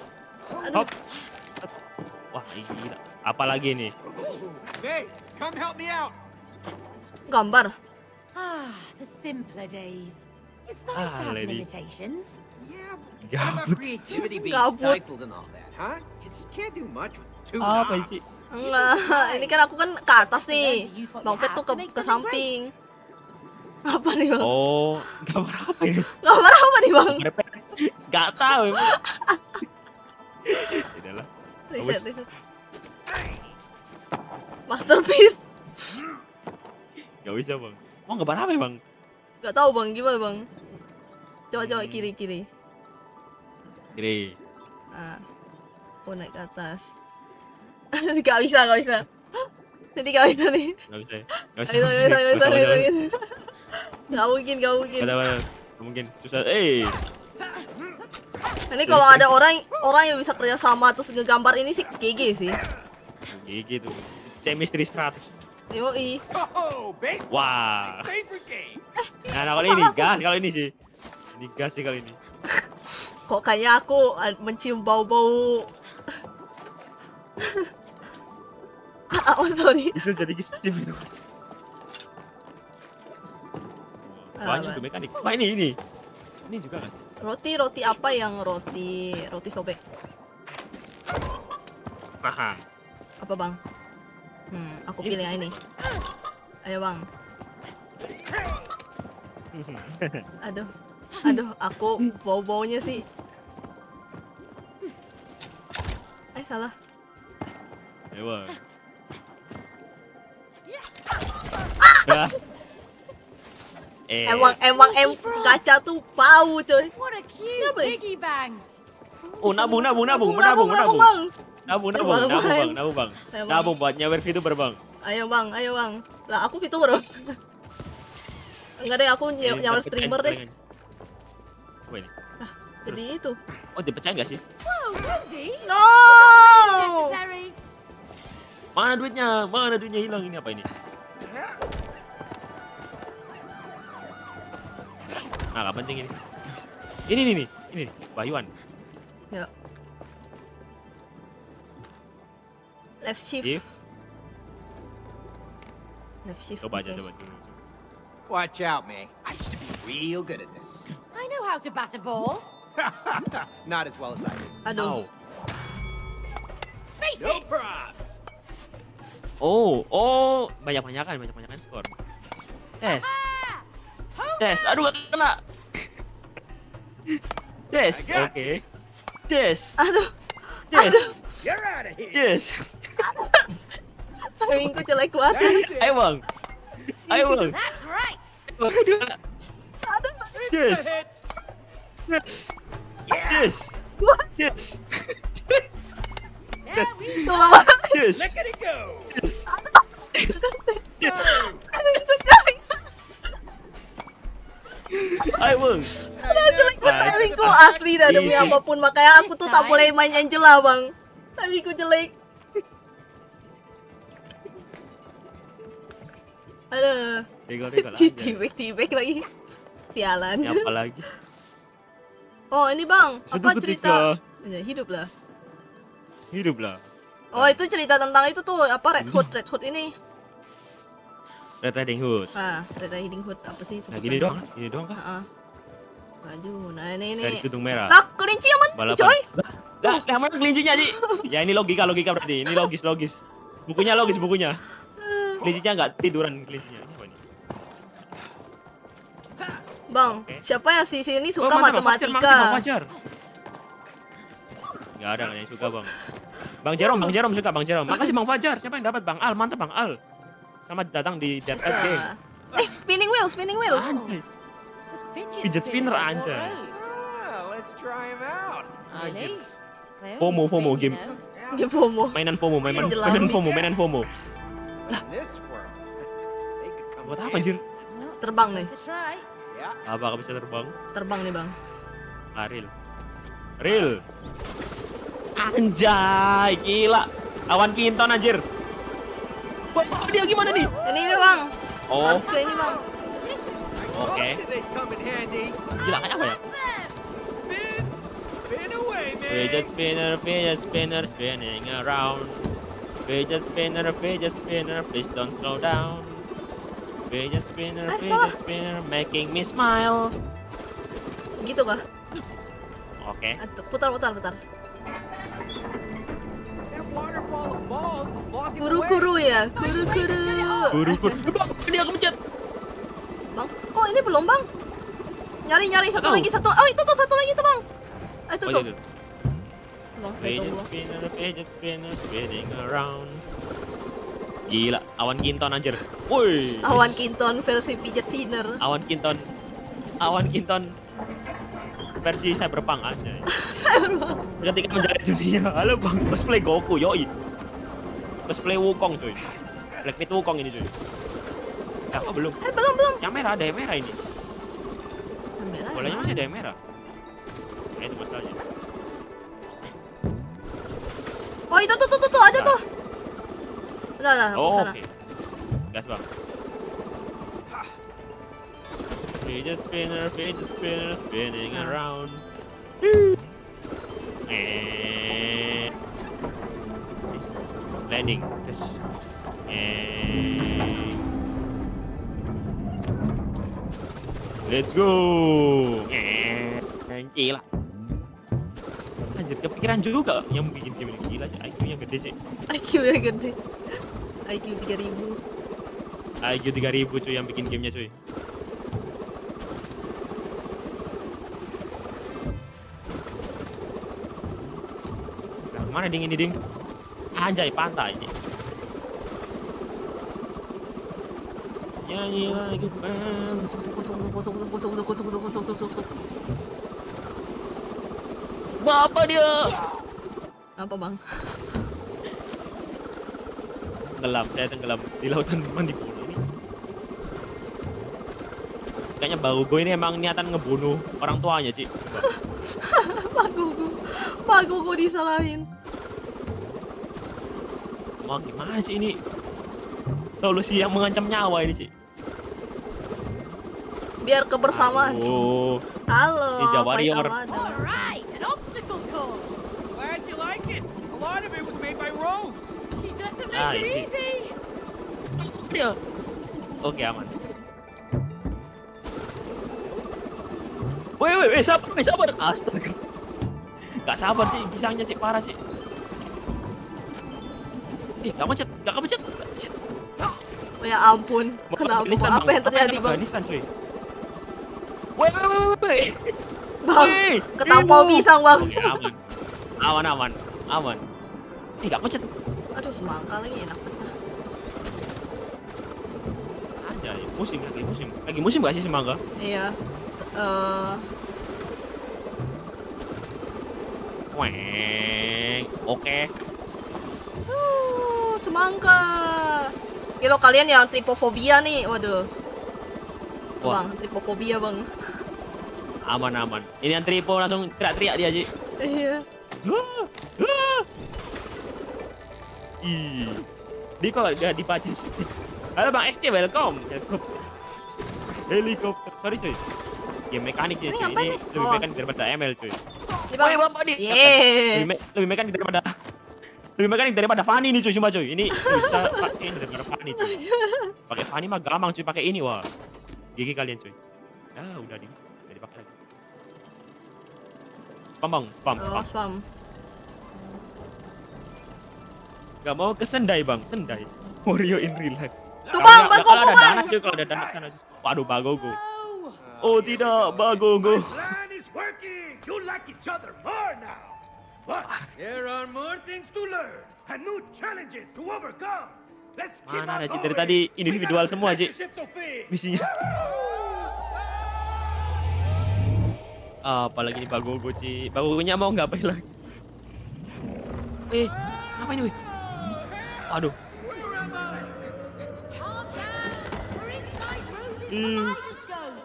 Aduh. Hop. Wah, gila. Apa lagi nih? Hey, come help me out. Gambar. Ah, the simpler days. It's nice to have lady. limitations. Yeah, but what Gabut. about creativity being Gabut. stifled and all that, huh? You just can't do much with two Apa knobs. sih? Enggak, ini kan aku kan ke atas nih. Bang Fet tuh ke samping. Apa nih bang? Oh, gambar apa ini? Gambar apa nih bang? Gak tahu emang. Tidaklah. Reset. Masterpiece. Gak bisa bang. Mau gambar apa ya bang? Gak tahu bang, gimana bang? Coba kiri. Kiri. Nah, aku naik ke atas. Gak bisa. Jadi gak bisa nih. Gak bisa. Gak bisa. Gak mungkin. Gak Mungkin susah. Ini kalau ada orang yang bisa kerja sama terus ngegambar ini sih GG sih. Gigi tuh. Chemistry 100. Yoi. Oh, baseball. Wah. Favorite game. Nah, kalau ini gas kalau ini sih. Ini gas sih kali ini. Kok kayaknya aku mencium bau-bau. Sorry. Bisa jadi Steve itu. Banyak Apa? tuh mekanik. Wah, ini. Ini juga kan. Roti apa yang roti sobek? Paham. Apa bang? Aku pilih yang ini. Ayo bang. Aduh, aku bau-baunya sih. Salah. Ewa. Emang kaca tuh bau coy. What a cute Kenapa? piggy bank. Oh, nabung. Bang. Nabung, Terbalik, bang. Ayo, Bang. Nabung buat nyawer VTuber, Bang. Ayo bang. Lah aku VTuber bro. Enggak deh, aku nyawar streamer deh. Apa ini? Jadi itu. Oh, dipecahin gak sih? Oh, Wendy. No. Necessary. Mana duitnya hilang ini apa ini? Nah, gak penting ini. Ini Bayuan. Ya. Left shift. If Left shift. coba aja oke. coba dulu. Watch out, May. I used to be real good at this. I know how to bat a ball. Not as well as I do. Aduh. Face No it. props. Oh, banyak-banyakan skor. Tes, aduh gak kena. Tes, I got oke. this. Tes, Aduh. You're out of here. Tes. Timingku jelek banget. That's it. Ayo bang. That's right. Aduh. It's Yes. a hit. Yes. Yeah. Yes. What? Yes. There we go. Tolong. Yes. Look at it go. Yes. Yes. Ayo bang. Timingku asli dah demi Iya. apapun, makanya aku tuh tak boleh main Angela bang. Timingku jelek. Aduh. Tinggal aja. Tibek lagi. Sialan. Apa lagi? Oh ini bang, apa Suatu cerita? ketika Ya, hidup lah. hidup lah. Oh itu cerita tentang itu tuh apa Red Hood ini. Red Riding Hood. Red Riding Hood apa sih Nah gini doang kah? Heeh. Baju. Nah ini. Dari tudung merah. Lah kelinci yang mana Balapan. coy? Lah mana kelincinya, Ji? Ya ini logika berarti. Ini logis. Bukunya. Kelincinya enggak tiduran kelincinya. Apa ini? Bang, Oke. siapa yang sini suka Oh, mana Bang Fajar? matematika? Bang Fajar. Enggak ada yang suka, Bang. Bang Jerome suka Bang Jerome. Makasih Bang Fajar. Siapa yang dapat Bang Al? Mantap Bang Al. Selamat datang di Dead Red Game. Spinning wheel. Anjay. It's the Fidget spinner, for anjay. Rose. Let's try him out. Really? They FOMO, only spin, you game. know. Dia FOMO. Mainan FOMO. Jelas. Mainan FOMO. In this world, they could come Buat in apa anjir? Well, Terbang nih. worth a try. Yeah. Apa bisa terbang? Terbang nih, Bang. Real. Anjay, gila. Lawan Kinton anjir. Wah, dia gimana nih? Ini Bang. Oh, Harus ke ini, Bang. oke. They come in handy. Gila kayak apa ya? Spin away, man. Fidget spinner, spinning around. Fidget spinner, please don't slow down. Fidget spinner, making me smile. Gitu kah? Oke. Putar. That waterfall of balls is blocking the way. Kuru-kuru ya, kuru. Guru. Bang, dia kepencet. Bang, kok ini belum, Bang? Nyari satu Tahu. lagi, satu. Oh, itu tuh satu lagi tuh, Bang. Itu Oh, tuh. itu. Bang, saya tunggu. Fidget spinner, spinning around. Gila, awan Kinton anjir. Woi. Awan Kinton versi fidget spinner. Awan Kinton versi Cyberpunk aja. Ketika menjadi dunia. Halo Bang, cosplay Goku yoi. Cosplay Wukong cuy. Black Myth Wukong ini cuy. Siapa belum? Belum. Yang merah ada yang merah ini. Merah Bolanya masih ada yang merah. Nah, itu masalahnya. Oh itu tuh ada tuh. Nah, Oh, sana. oke. Gas bang. Fidget spinner, spinning around. And landing. Yes. And let's go. And gila. Anjir, kepikiran juga yang bikin game ini gila. IQ-nya gede sih. IQ-nya gede. IQ 3000. IQ 3000 cuy yang bikin gamenya cuy. Nah, kemana ding ini ding? Anjay pantai ini. Nyanyi lagi bang. Bapak dia. Apa bang? Tenggelam, saya tenggelam di lautan mandi bola ini. Kayaknya Bagogo ini emang niatan ngebunuh orang tuanya sih. Pak Gogo disalahin. Mau gimana sih ini? Solusi yang mengancam nyawa ini sih. Biar kebersamaan. Oh, Halo. Ninja Faiz Warrior. Ahmad. Alright, an obstacle course. Glad you like it. A lot of it was made by Rose. She doesn't Ah, make it ini. easy. dia. Oke aman. Woi, sabar. Astaga. Gak sabar sih, pisangnya sih parah sih. Gak macet. Oh, ya ampun. Kenapa? Afghanistan, Apa yang terjadi bang? Afghanistan cuy. Woi. Bang, Woi, ketampol ibu. pisang bang. Oke, aman. Gak macet. Aduh semangka lagi enak banget. Aja, musim. Lagi musim gak sih semangka? Iya. Weng. Oke. Semangka. Gitu kalian yang tripofobia nih, waduh. Wah. Bang, tripofobia bang. Aman. Ini yang tripo langsung teriak-teriak dia, Ji. Iya. Ih. Di kok gak dibaca sih. Halo Bang XC, welcome. Helikopter. Sorry cuy. Game mekanik ya Ini cuy. ngapain Ini nih? lebih Oh. mekanik daripada ML cuy. Ini bang. Woi bapak nih. Yeay. Lebih mekanik daripada Fanny nih cuy, sumpah cuy. Ini bisa pakai ini daripada Fanny cuy. Pakai Fanny mah gampang cuy, pakai ini wah. Gigi kalian cuy. Ah, udah dipakai lagi. Spam. Oh, spam. Gak mau ke Sendai bang, Sendai. Wario in real life. Tuh bang, bang kalau Gogo ada bang. dana cuy, kalau ada dana sana. Waduh, Bagogo. Oh tidak, Bagogo. Plan is working. You like each other more now. But there are more things to learn and new challenges to overcome. Let's keep Mana on ada Ci? going. Dari tadi We individual got a semua, Ci. relationship to fix. Misinya. Apalagi nih Bagogo Ci. Bagogonya mau ngapain lagi? Ngapain nih? Waduh. Where am I? Calm down. We're inside Rose's Hmm. kaleidoscope.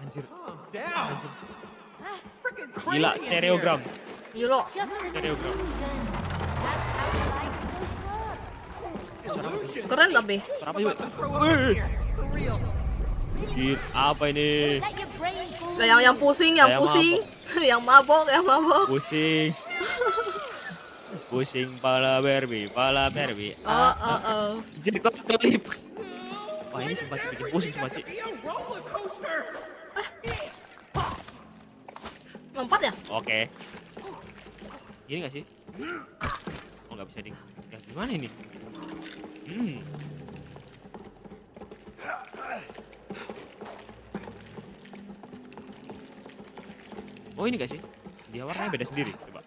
Anjir. Down. Freaking crazy. Gila, in stereogram. Yolo. Just an Stereogram. illusion. That's how kaleidoscopes work. here. Illusion. Keren tapi. Suara apa I'm yuk? about to throw up in here. For real. Anjir, apa ini? Let your brain fool Nah, yang you. pusing, Saya yang mabok. Pusing. Pusing pala Barbie. Oh. Jadi kok kelip. Wah, ini sumpah Ci, bikin pusing sumpah Ci. Be a roller coaster. Lompat ya? Oke. Gini gak sih? Oh nggak bisa ding. Ya gimana ini? Oh ini gak sih? Dia warnanya beda sendiri. Coba.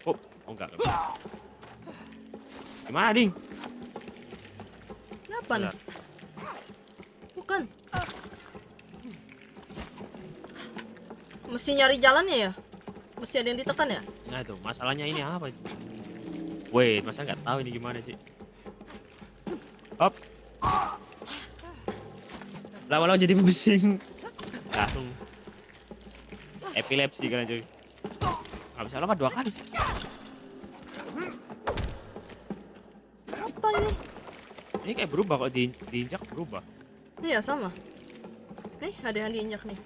Oh enggak. Gimana ding? Kenapa nih? Bentar. Bukan. Mesti nyari jalannya ya? Mesti ada yang ditekan ya? Nah itu masalahnya ini apa sih? Wait, masa nggak tahu ini gimana sih? Hop. Lama-lama jadi pusing. Langsung Epilepsi kalian cuy. Gak bisa lompat 2 kali sih. Apa ini? Ini kayak berubah kok diinjak berubah. Iya sama. Nih ada yang diinjak nih.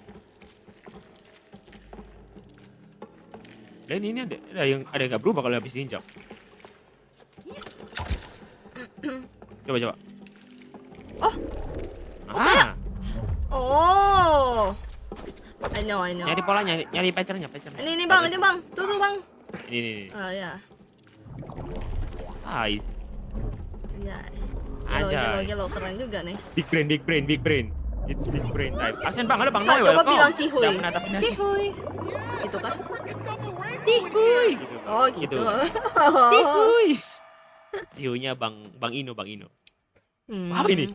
Dan ini ada yang nggak berubah kalau habis diinjak. Coba. Oh. Ah, Oh. I know. nyari polanya, nyari patternnya. Ini bang, tuh bang. Ini. Ah ya. Ais. Ya. Aja. Yellow keren juga nih. Big brain. It's big brain time. Absen bang, ada bang Kak, Noel. coba welcome. bilang cihuy. Nggak pernah tapi Cihuy. Gitu kah? cihuy. Gitu. Oh gitu. Cihuy. Cihuйnya bang Ino. Hmm. Apa ini?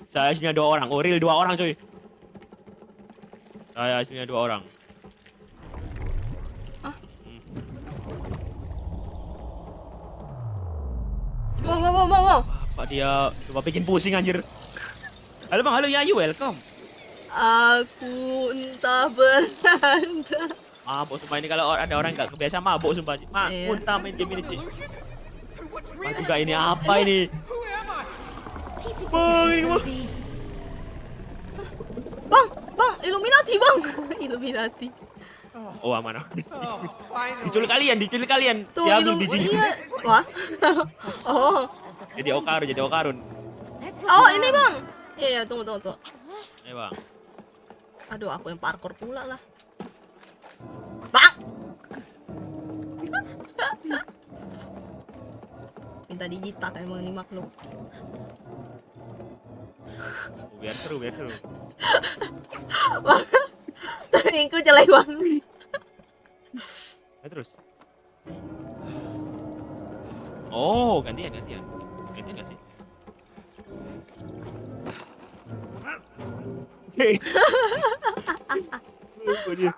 Saya aslinya 2 orang. Oh real 2 orang coy. Saya aslinya 2 orang. Wow. Apa dia coba bikin pusing anjir. Halo Yayu, welcome. Aku entah beranda. Mabuk sumpah ini kalau ada orang nggak kebiasa mabuk sumpah. Iya. Muntah main game ini sih. Wah juga ini apa ini? Keep it Bang, together, ini mah. Cody. Bang, Illuminati bang. Illuminati. Oh aman. Oh, finally. Diculik kalian. Tuh Diambil bijinya. iya. Wah. Oh. Jadi Okarun. Let's Oh look ini around. bang. Iya tunggu. Ayo bang. Aduh aku yang parkour pula lah. Bang. Minta dijitak emang ini makhluk. Oh, biar seru. Timingku jelek banget. Ayo terus. Oh gantian. Gantian nggak sih? Hei. Kok dia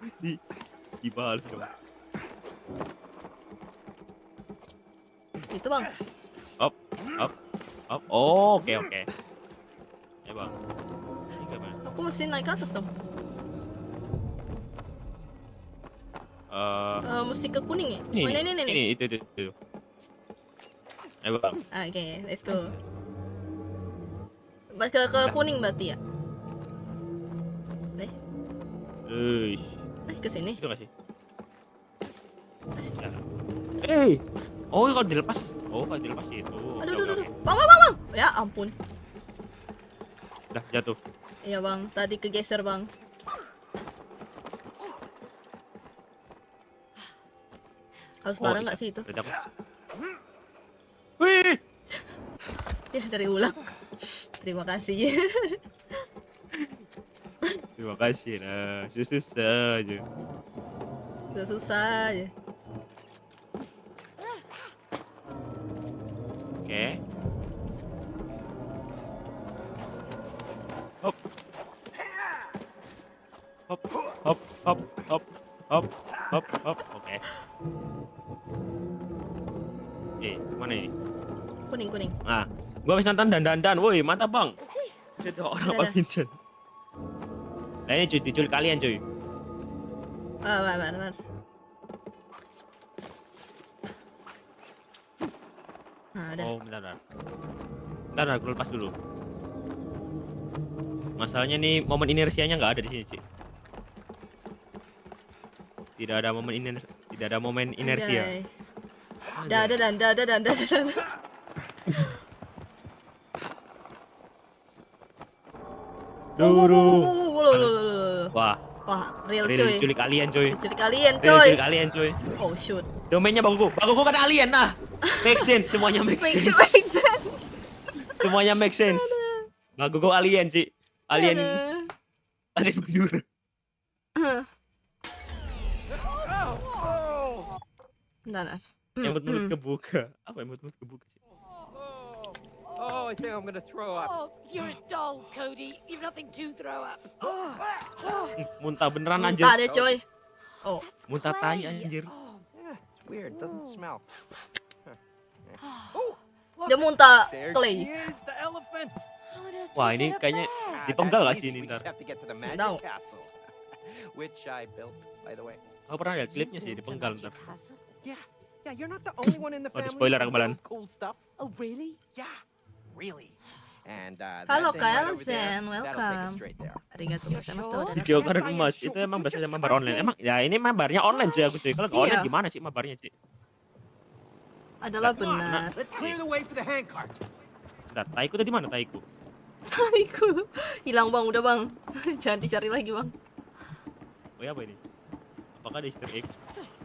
dibalas dong. Itu bang. Up. Oh, oke. Ya bang. Ini gimana? Aku mesti naik ke atas dong. Mesti ke kuning ya? Oh ini. Itu. Ayo bang. Oke, let's go. Ke kuning berarti ya? Ke sini. Itu nggak sih? Ya. Eh. Oh kalau dilepas. Kalau dilepas itu. Aduh. Bang. Ya ampun. Udah jatuh. Iya bang, tadi kegeser bang. Harus bareng nggak sih itu? Udah dapat. Wih. Ya dari ulang. Terima kasih. Terima kasih. Nah, susah aja. Susah ya. Oke. Hop. Oke. Mana ini? Kuning. Nah, gua habis nonton dandan. Woi, mantap, Bang. Itu orang Dadah. apa pincen. Nah, ini cuy, diculik kalian, cuy. Bar. Nah, udah. Oh, bentar. Bentar, gue lepas dulu. Masalahnya nih momen inersianya nggak ada di sini, Ci. Tidak ada momen inersia. Anjay. Dan. Duru. Wah, Real real cuy. diculik alien, cuy. Diculik kalian Real coy. diculik alien, cuy. Oh shoot. Domainnya baguku kan alien nah. Make sense, semuanya make sense. Semuanya make sense. Baguku alien, Ci. Alien bener. Bentar. Emot-emot kebuka. Apa emot-emot kebuka sih? Oh, I think I'm gonna throw up. Oh, you're a doll, Cody. You've nothing to throw up. Muntah beneran anjir. Muntah deh coy. Oh, Muntah tai anjir. Yeah, it's weird. It doesn't smell. dia muntah There clay. he is, the elephant. How on earth do Wah, we ini get up kayaknya there? dipenggal That's gak sih easy. ini We ntar? just have to get to the magic No. castle. which I built, by the way. Aku pernah lihat klipnya sih You built a dipenggal magic ntar. castle? Yeah, you're not the only one in the Waduh, family spoiler who aku balan. built cool stuff. Oh, really? Yeah, really. And Halo, that thing Kyle right over there, Zen, that'll take us welcome. straight there. Arigato gozaimasu. sure? Dadah. Video Yes, karun I am emas sure. itu emang You biasanya just mabar trust online. me. Emang ya ini mabarnya online cuy aku cuy. Kalau nggak online Iya. gimana sih mabarnya cuy? Adalah Come on, benar. let's clear the way for the handcart. Bentar, taiku tadi mana taiku? Taiku hilang bang, udah bang. Jangan dicari lagi bang. Oh ya apa ini? Apakah ada Easter egg?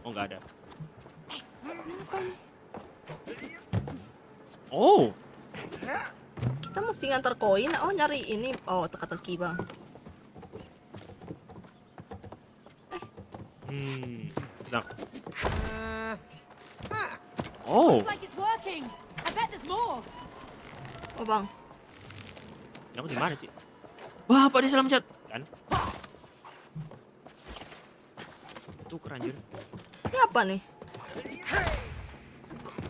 Oh nggak ada. Oh, Kita mesti ngantar koin. Oh nyari ini. Oh teka-teki bang. bentar. Huh. Oh, Looks like it's working. I bet there's more. Oh bang. ini aku di mana sih? Wah, apa dia salah mencet? Kan? Tuker anjir. Ini apa nih?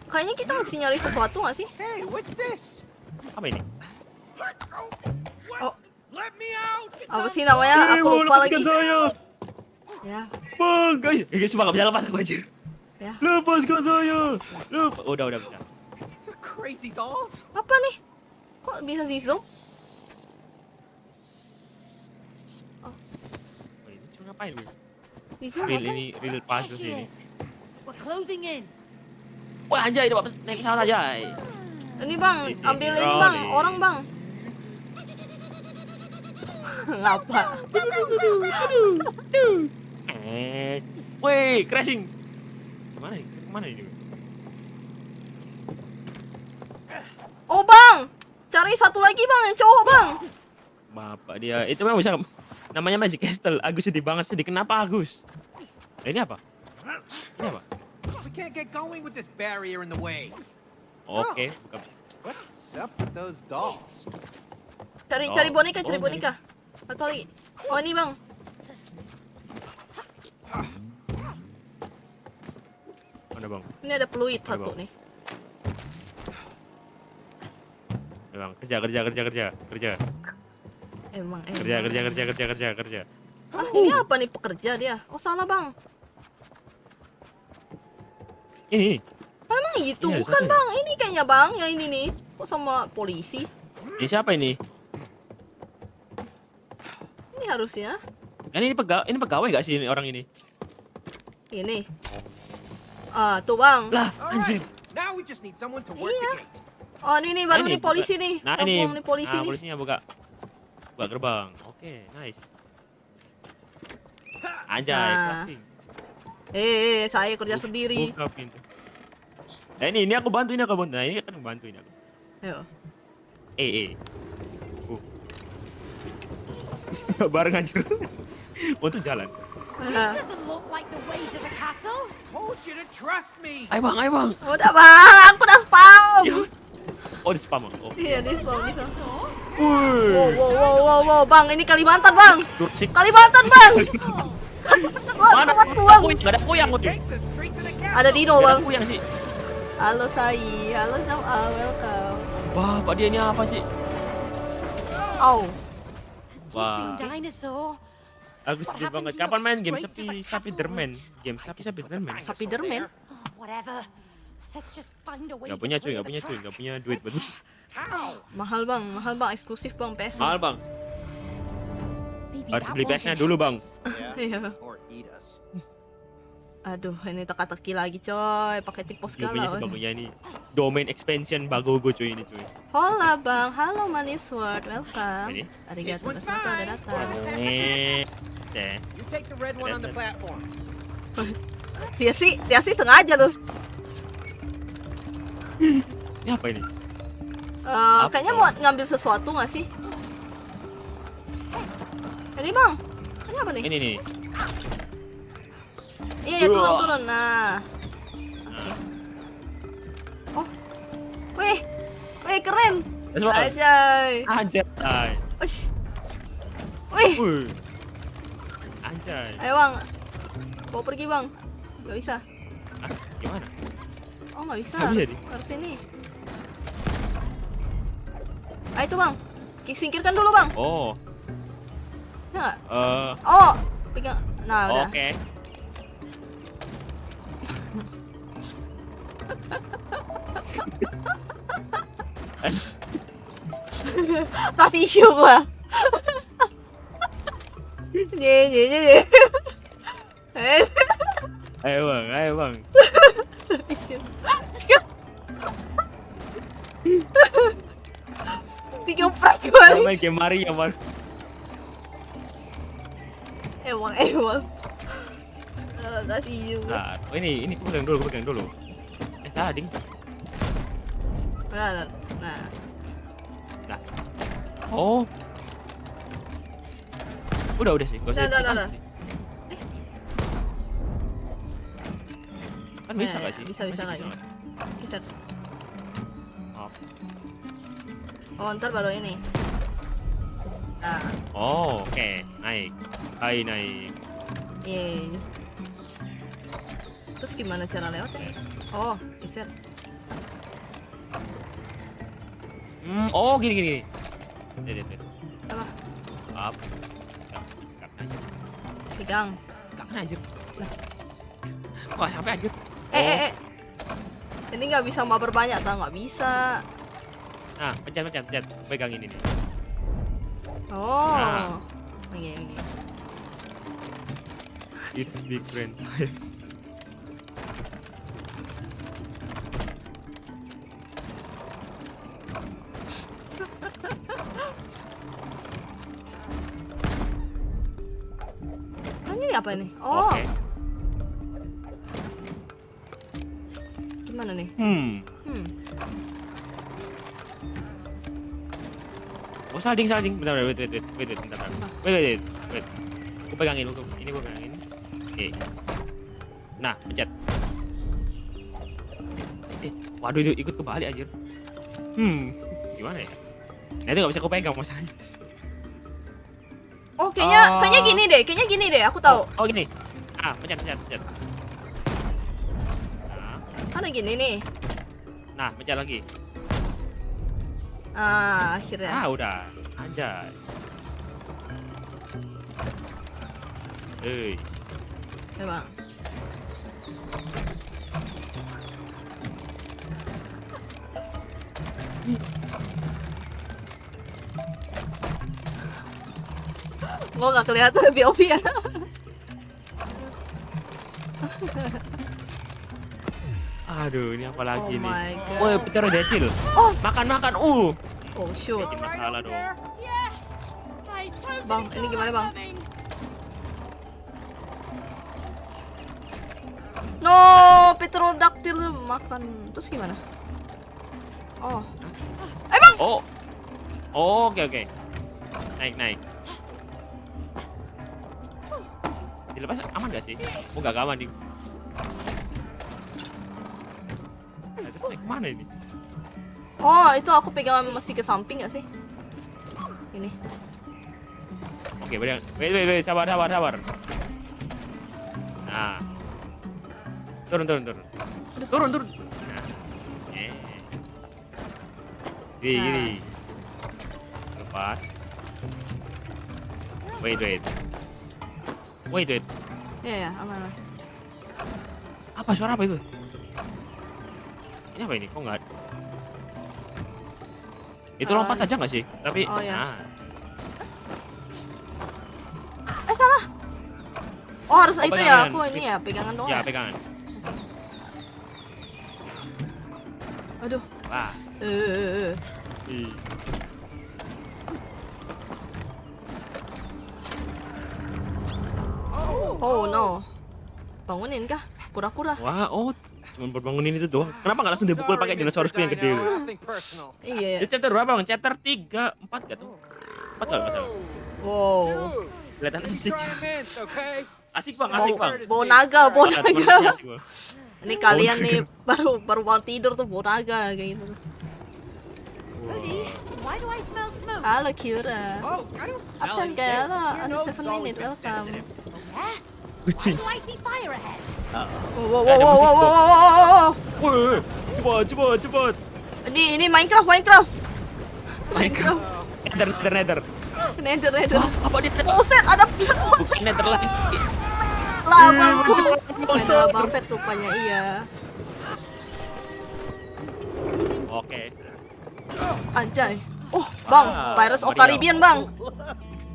Kayaknya kita mesti nyari sesuatu nggak sih? Hey, what's this? Apa ini? Oh, Let me out! apa sih namanya? Aku lupa lagi. saya. Ya, Bang, guys. Guys, sumpah nggak bisa lepas aku aja. ya. Lepaskan saya. Udah bisa. You're crazy dolls. Apa nih? Kok bisa di zoom? Oh, ini cuma ngapain nih? Di zoom Real apa? ini real There puzzle she sih ini. is. We're closing in. Wah, anjay, dia naik pesawat aja. Ini bang, ambil ini bang, orang bang. Ngapa? Wih, crashing. Kemana ini? Kemana ini? Oh bang, cari satu lagi bang yang cowok bang. Bapak dia, itu memang bisa namanya Magic Castle. Agus sedih banget, sedih. Kenapa Agus? Ini apa? Ini apa? We can't get going with this barrier in the way. Oke, buka. What's up with those dolls? Cari Oh, cari boneka, cari oh, boneka. Satu lagi. Oh ini bang. Mana bang? Ini ada peluit Ada, satu Bang. nih. Ya, bang, kerja. Emang. Kerja. Ah ini apa nih pekerja dia? Oh salah bang. Ini. Emang itu Iya, bukan satu ya? bang. Ini kayaknya bang yang ini nih. Kok sama polisi? Ini siapa ini? Ini harusnya. Ini pegawai gak sih ini orang ini? Ini. Ah tuh bang. Lah, All anjir. right, now we just need someone to work Iya. the gate. Oh ini baru Nah, ini nih polisi buka. nih. Nah, ini. Sambung nih polisi nih. Polisinya buka gerbang. Oke, nice. Anjay, Nah. crafting. Saya kerja sendiri. Buka pintu. Nah, ini aku bantu. Nah, ini kan bantu ini aku. Ayo. Bareng anjir. Untuk jalan. Ah. Doesn't look like the way to the castle. Told you to trust me. Ayo bang. Udah bang, aku udah spam. Ya. Oh, di spam. Oh. Iya di spam. Dinosaur? Wow, bang, ini Kalimantan bang. Tursik. Kalimantan bang. Oh, Mana? Tempat buang. Gak ada kuyang tuh. Takes us straight to the castle. Ada Dino Gak ada bang. kuyang sih. Halo Sai, halo Sama, welcome. Wah, Pak dia ini apa sih? Oh, sleeping Wah. dinosaur. Aku sedih banget. Kapan main game sapi derman? Game sapi derman. Spiderman. Oh, whatever. Let's just find a way Gak to punya clear cuy, the track. gak punya duit buat How? Mahal bang, eksklusif bang PS. mahal bang. Maybe Harus that beli one PS-nya can dulu help bang. us. Iya. Or eat us. Aduh, ini teka-teki lagi coy, pakai tipe Gak punya skala. sih bang, ya ini domain expansion bagogo cuy ini cuy. Hola bang, halo Manis World, welcome. Ini? Arigato This one's gozaimasu, fine. udah datang. Eh, You take the red one on the platform. Dia sih sengaja tuh. ini apa ini? Kayaknya mau ngambil sesuatu nggak sih? Ini bang, ini apa nih? Ini nih. Iya, turun. Nah. Oke. Oh. Wih, keren. Let's go. Anjay. Anjay. Ush. Wih, Wih. Anjay. ayo bang. Bawa pergi bang. Gak bisa. Ah, gimana? Oh nggak bisa, Nggak bisa, harus ini. Ayo itu bang. Singkirkan dulu bang. Oh, Ya nggak? eh, Oh, Pegang. Nah, udah. Oke. Tak tisu gua. Nye. Ayo bang. Tak tisu. Digemprak gua Saya nih. main game Mario bang. Emang. Tak tisu. Nah, ini aku pegang dulu. Salah ding. Nah. Nah. Oh. Udah sih. Gak usah. Nah. Kan bisa nggak sih? Bisa kayaknya. Bisa. Oh. Oh, ntar baru ini. Nah, Oh, oke. Naik. Naik. yeay. Terus gimana cara lewatnya? Oh, bisa. Oh gini. Lihat. Apa? Up. Gak aja. Pegang. Gak kena aja. Lah. Wah, sampai aja. Eh. Ini nggak bisa mabar banyak, tau? Nggak bisa. Nah, pencet. Pegang ini nih. Oh. Nah. Oke. It's big brain time. Ini apa ini? Oh, Oke. gimana nih? Oh, salting. Bentar, wait. Bentar. Wait. Aku pegangin, ini gua pegangin. Oke. Nah, pencet. Waduh, itu ikut kebalik anjir. Gimana ya? Nah, itu gak bisa aku pegang masalahnya. Oh, kayaknya gini deh. Aku tahu. Oh, gini. Pencet. Ada gini nih. Nah, pencet lagi. Akhirnya. Udah. Anjay. Emang. Gua nggak kelihatan POV ya. Aduh, ini apa lagi Oh nih? my God. Woi, Peter Decil. Oh. Makan. Oh shoot. Bikin masalah dong. Yeah. I totally Bang, saw ini gimana, that Bang? coming. No, Petrodactyl makan. Terus gimana? Oh. Emang? Oh, oke. Naik. Dilepas aman gak sih? Oh, gak aman nih. Nah, terus naik kemana ini? Oh, itu aku pegang masih ke samping gak sih? Ini. Oke, wait, sabar. Nah. Turun. Turun. Nah. Gini. Lepas. Wait. Ya, aman. Apa suara apa itu? Ini apa ini? Kok nggak? Itu lompat aja nggak sih? Tapi. Oh, ya. Nah. Salah. Oh, harus Oh, itu ya. pegangan. Aku ini ya, pegangan doang. Ya, Ya? pegangan. Aduh. Wah. Ih. Oh no. Bangunin kah? Kura-kura. Wah, cuma buat bangunin itu doang. Kenapa nggak langsung dipukul pakai dinosaurusku yang gede? Nothing personal. Iya. Itu chapter berapa bang? Chapter 3, 4 gak tuh? 4 kalau nggak salah. Wow. Kelihatan asik. Environment, okay? Asik bang. Bau naga. Asik, Bang. Ini kalian nih baru mau tidur tuh bau naga kayak gitu. Goody, why do I smell smoke? Halo Kyura. Oh, I don't smell Absen anything. kayak lo, Your ada nose 7 has always minute, been welcome. sensitive. Yeah? Kucing. Why do I see fire ahead? Wow. Woi, cepet. Ini Minecraft. Nether. Nether. Apa dia? Buset, ada Bukan nether lagi. lavaku. Ada Buffett rupanya iya. Oke. Anjay. Oh, Bang, Pirates of Mario. Caribbean, Bang.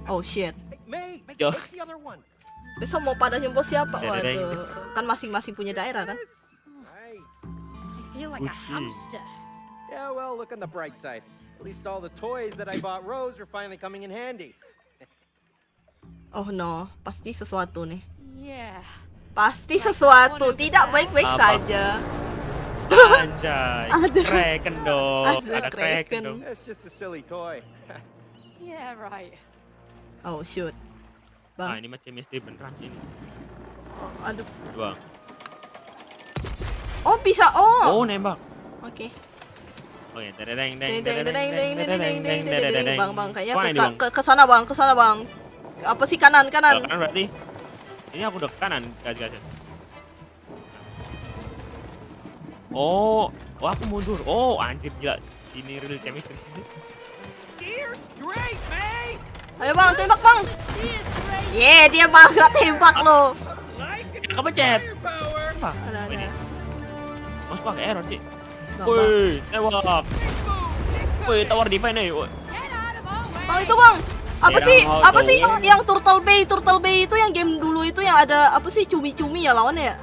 Oh shit. May, Yo. take the other one. Besok mau pada nyemprot siapa? Dereng. Waduh, kan masing-masing punya daerah kan? Nice. I feel like a Gucci. hamster. Yeah, well, look on the bright side. At least all the toys that I bought Rose are finally coming in handy. Oh no, pasti sesuatu nih. Yeah. Pasti sesuatu, tidak baik-baik Apa? saja. Anjay. Ada. Kraken dong. Ada Ada Kraken Kraken. dong. That's just a silly toy. Yeah, right. Oh shoot. Nah, Bang, ini macam mesti beneran sih ini. oh, aduh. Bang. Oh bisa, Oh, oh. nembak. Oke. Oke, dereng Bang, kayaknya Wah, ini, Bang. ke sana bang. Apa sih kanan? Kanan berarti. Ini aku udah ke kanan, gas. Oh, aku mundur. Oh, anjir gila. Ini real chemistry. Gear straight, May! Ayo bang, tembak bang. Spear straight. Yeah, dia banget tembak lo. Like it, Kepencet. firepower! Apa? Ada. Oh, ini. Mas pakai error sih. Bang, Woi, tembak. Woi, tower defense nih. Woi. Get out of our way. Bang itu bang. Apa Ya, sih? mau Apa sih dong. yang Turtle Bay itu yang game dulu itu yang ada apa sih cumi-cumi ya lawannya ya?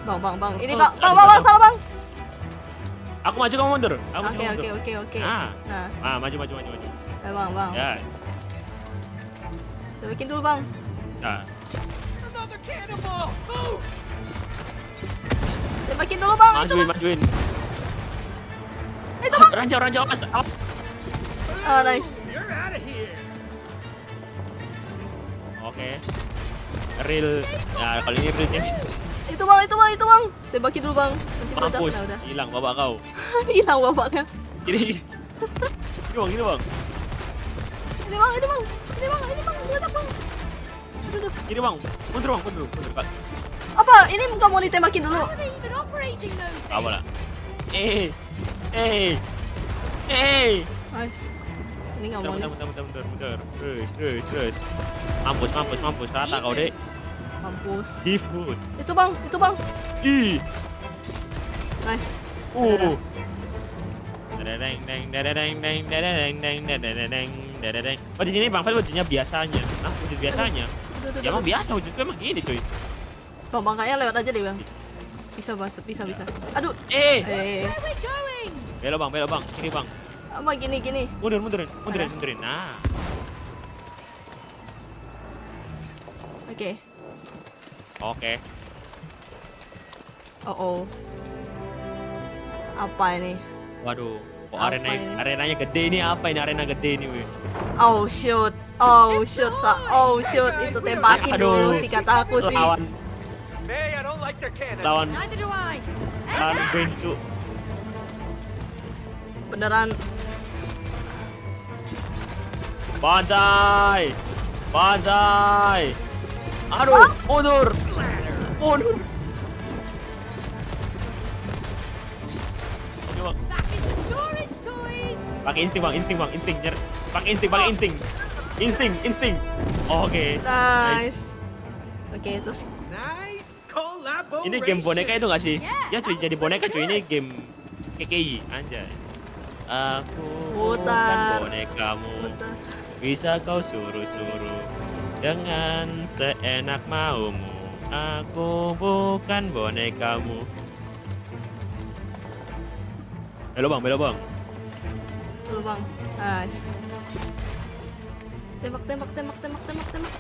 Bang. Ini Oh, bang, ada. salah bang. Aku maju kamu mundur. Aku maju, kamu mundur. Oke. Nah. Nah, Maju. ayo bang. Yes. Kita bikin dulu bang. Nah. Another cannonball! Move! Kita bikin dulu bang. Itu bang. Majuin. Itu bang. Rancau, awas. Ah nice. You're out of here! Oke. Real. Nah, kalau ini real chemistry. Itu bang. Tembakin dulu bang. Nanti meledak. Mampus. Nah, udah. Hilang bapak kau. Hilang bapaknya. Ini. Gini bang. Ini bang. Meledak bang. Aduh. Gini bang. Mundur. Kak. Apa? Ini nggak mau ditembakin dulu? How are they even operating those Apa things? lah? Nice. Ini nggak mau nih. Mundur. Terus. Mampus. Rata kau dek. Mampus. Seafood. Itu bang. Ih. Nice. Oh di sini Bang Fat wujudnya biasanya. Nah wujud biasanya. Aduh. Ya emang biasa wujudnya emang gini cuy. Bang, kayaknya lewat aja deh bang. Bisa. Aduh. Eh. Where are we going? Belok bang. Kiri bang. Apa gini? Mundurin. Mana? Nah. Oke. Oke. Oh. Apa ini? Waduh. Kok Apa ini? arenanya gede ini apa ini arena gede ini weh. Oh shoot. Itu tembakin Aduh. dulu sih kataku sih. Lawan May, I don't like their cannons. lawan Neither do I. bencu. Beneran. Banzai. Aduh, mundur. Coba Back into storage toys. pakai insting bang. Insting. Oke. Nice. Oke, terus Nice collaboration! Ini game boneka itu nggak sih? Yeah. Ya cuy, jadi boneka cuy ini game KKI anjay. Aku Putar. bukan bonekamu, betul. bisa kau suruh-suruh dengan seenak maumu. Aku bukan bonekamu. Belok bang. Dulu bang. Nice. Tembak.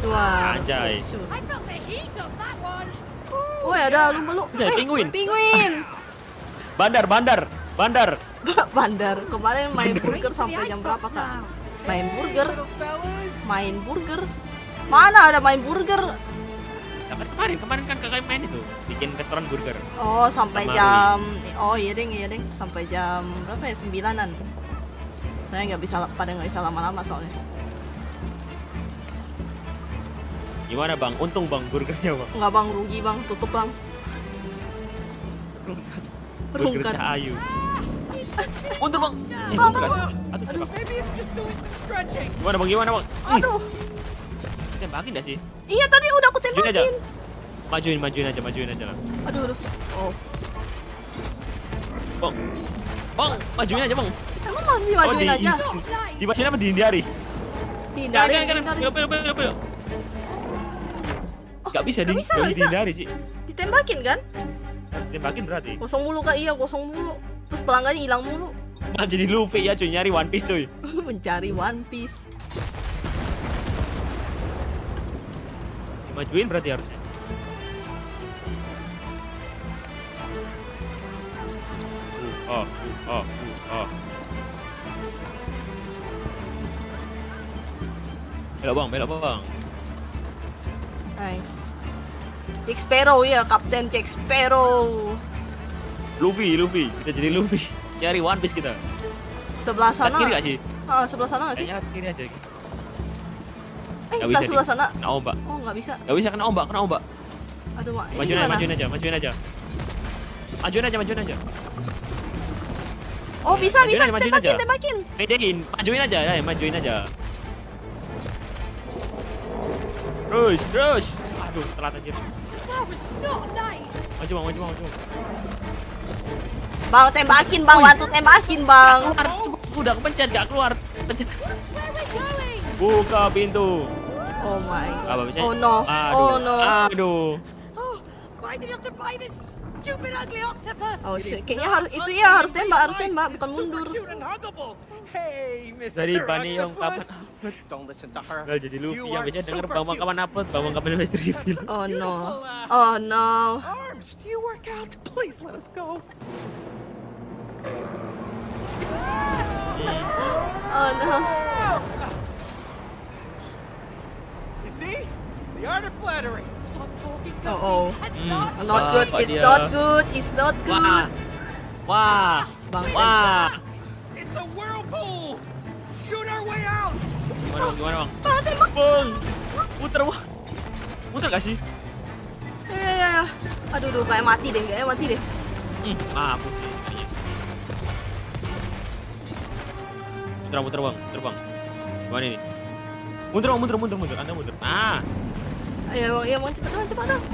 Wah. Anjay. Shoot. I felt the heat of that one. Woi, ada lumba-lumba. Ada penguin. Penguin. Bandar. Bandar. Kemarin main burger Bring sampai the jam icebox berapa kak? now. Main burger. Mana ada main burger? Ya kan kemarin kan kakak main itu bikin restoran burger. Oh, sampai Sama jam. Oh iya deng. Sampai jam berapa ya? 9-an. Saya nggak bisa lama-lama soalnya. Gimana bang? Untung bang burgernya bang. Nggak bang, rugi bang, tutup bang. Burger Rungkat. Cahayu. Mundur bang. Bang, bukan. bang. Aduh, tembak. Maybe it's just doing some stretching. Gimana bang? Gimana bang? Aduh. Tembakin dah sih. Iya tadi udah aku Majuin aja. tembakin. Majuin aja. Aduh, aduh. Oh. Bang. Bang, majuin aja bang. Emang masih majuin aja. Dimajuin apa dihindari? Hindari, Kanan. hindari. Belok. Gak bisa Nggak bisa, nggak nggak bisa. dihindari sih. Ditembakin kan? Harus tembakin berarti. Kosong mulu kak, iya kosong mulu. Terus pelanggannya hilang mulu. Malah jadi Luffy ya cuy, nyari One Piece cuy. Mencari One Piece. Dimajuin berarti harusnya. Oh. Belok bang. Nice. Jack Sparrow ya, Kapten Jack Sparrow. Luffy. Kita jadi Luffy. Nyari One Piece kita. Sebelah Lihat sana. kiri gak sih? Sebelah sana nggak sih? Kayaknya kiri aja. Nggak Nggak bisa, sebelah Dik. sana. Kena ombak. Oh nggak bisa. Gak bisa kena ombak. Aduh mak. Ini Majuin gimana? aja. Majuin aja. Oh bisa Majuin aja, majuin aja. tembakin. Bedain, majuin aja. Terus. Aduh, telat anjir. That was not nice. Maju bang. Bang tembakin bang, bantu tembakin bang. Udah kepencet gak keluar. Pencet. Where are we going? Buka pintu. Oh my Apa god. bisa? Oh no. Oh no. Aduh. Oh, why did you have to buy this stupid ugly octopus? Oh shit, kayaknya harus tembak, bukan mundur. Cute and huggable. Hey, Mr. Dari Bunny yang kapan Octopus. Don't listen to her. Gak jadi Luffy You yang are biasanya denger super bang cute. kapan upload, bang kapan West reveal. Oh no. Beautiful, Oh no. Arms, do you work out? Please let us go. Oh no. You see? The art of flattery. Stop talking Oh, and start. Not Wah, good. Pak It's dia. not good. It's not good. Wah. Bang. It's a whirlpool! Shoot our way out! Gimana bang? Ah, tembak. Bang. Muter gak sih? Ya. Aduh, kayak mati deh. Mampus sih. Muter bang. Gimana ini? Mundur. Anda mundur. Nah. Ayo bang, cepat dong.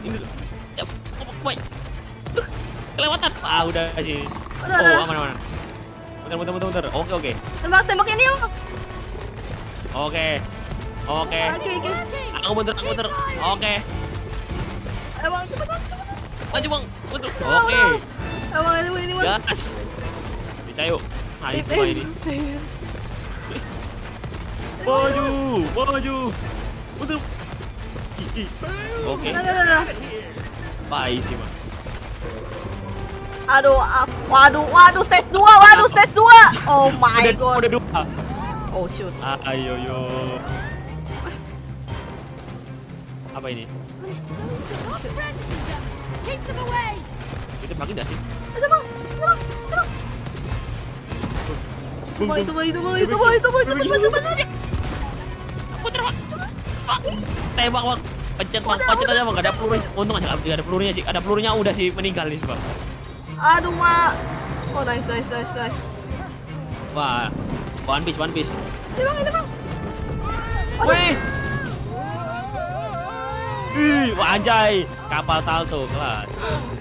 Ini tuh. Ya, baik. Kelewatan. Udah sih. Udah. Aman. Muter. Oke. Tembak ini bang. Oke. Oke. Aku muter. Oke. Ayo bang, cepat. Maju bang. Muter. Oke. Ayo bang, ini bang. Gas. Bisa yuk. Hari semua ini. Maju. Muter. Oke. Nah. Baik sih bang. Waduh, stage 2. Oh my god. Udah 2. Oh shoot. Ayo. Apa ini? Not friends. Keep them away. Kita bagi nggak sih? Itu bang. Bang, itu bang. Puter bang. Tembak bang. Pencet aja bang. Gak ada pelurunya. Untung aja gak ada pelurunya sih. Ada pelurunya udah sih meninggal nih bang. Aduh mak. Oh nice. Wah. One Piece. Ini bang. Wih. Wah anjay. Kapal salto kelas.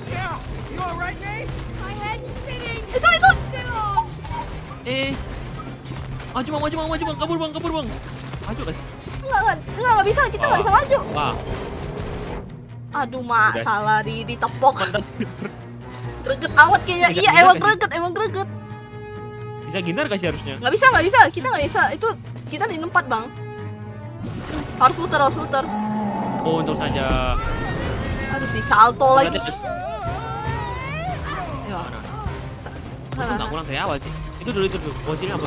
Yeah! You alright, mate? My head's spinning. Itu. Maju bang. Kabur bang. Maju guys. Nggak bisa. Kita nggak bisa maju. Wah. Aduh mak, Udah. salah ditepok. Mantap. Greget awet kayaknya. Bisa Iya, gimana emang greget. Bisa gindar gak sih harusnya? Nggak bisa. Kita nggak bisa. Itu kita di tempat bang. Harus muter. Oh untung saja. Aduh si salto lagi. Berarti- Ayo. Untung nggak pulang dari awal sih. Itu dulu. Bocilnya.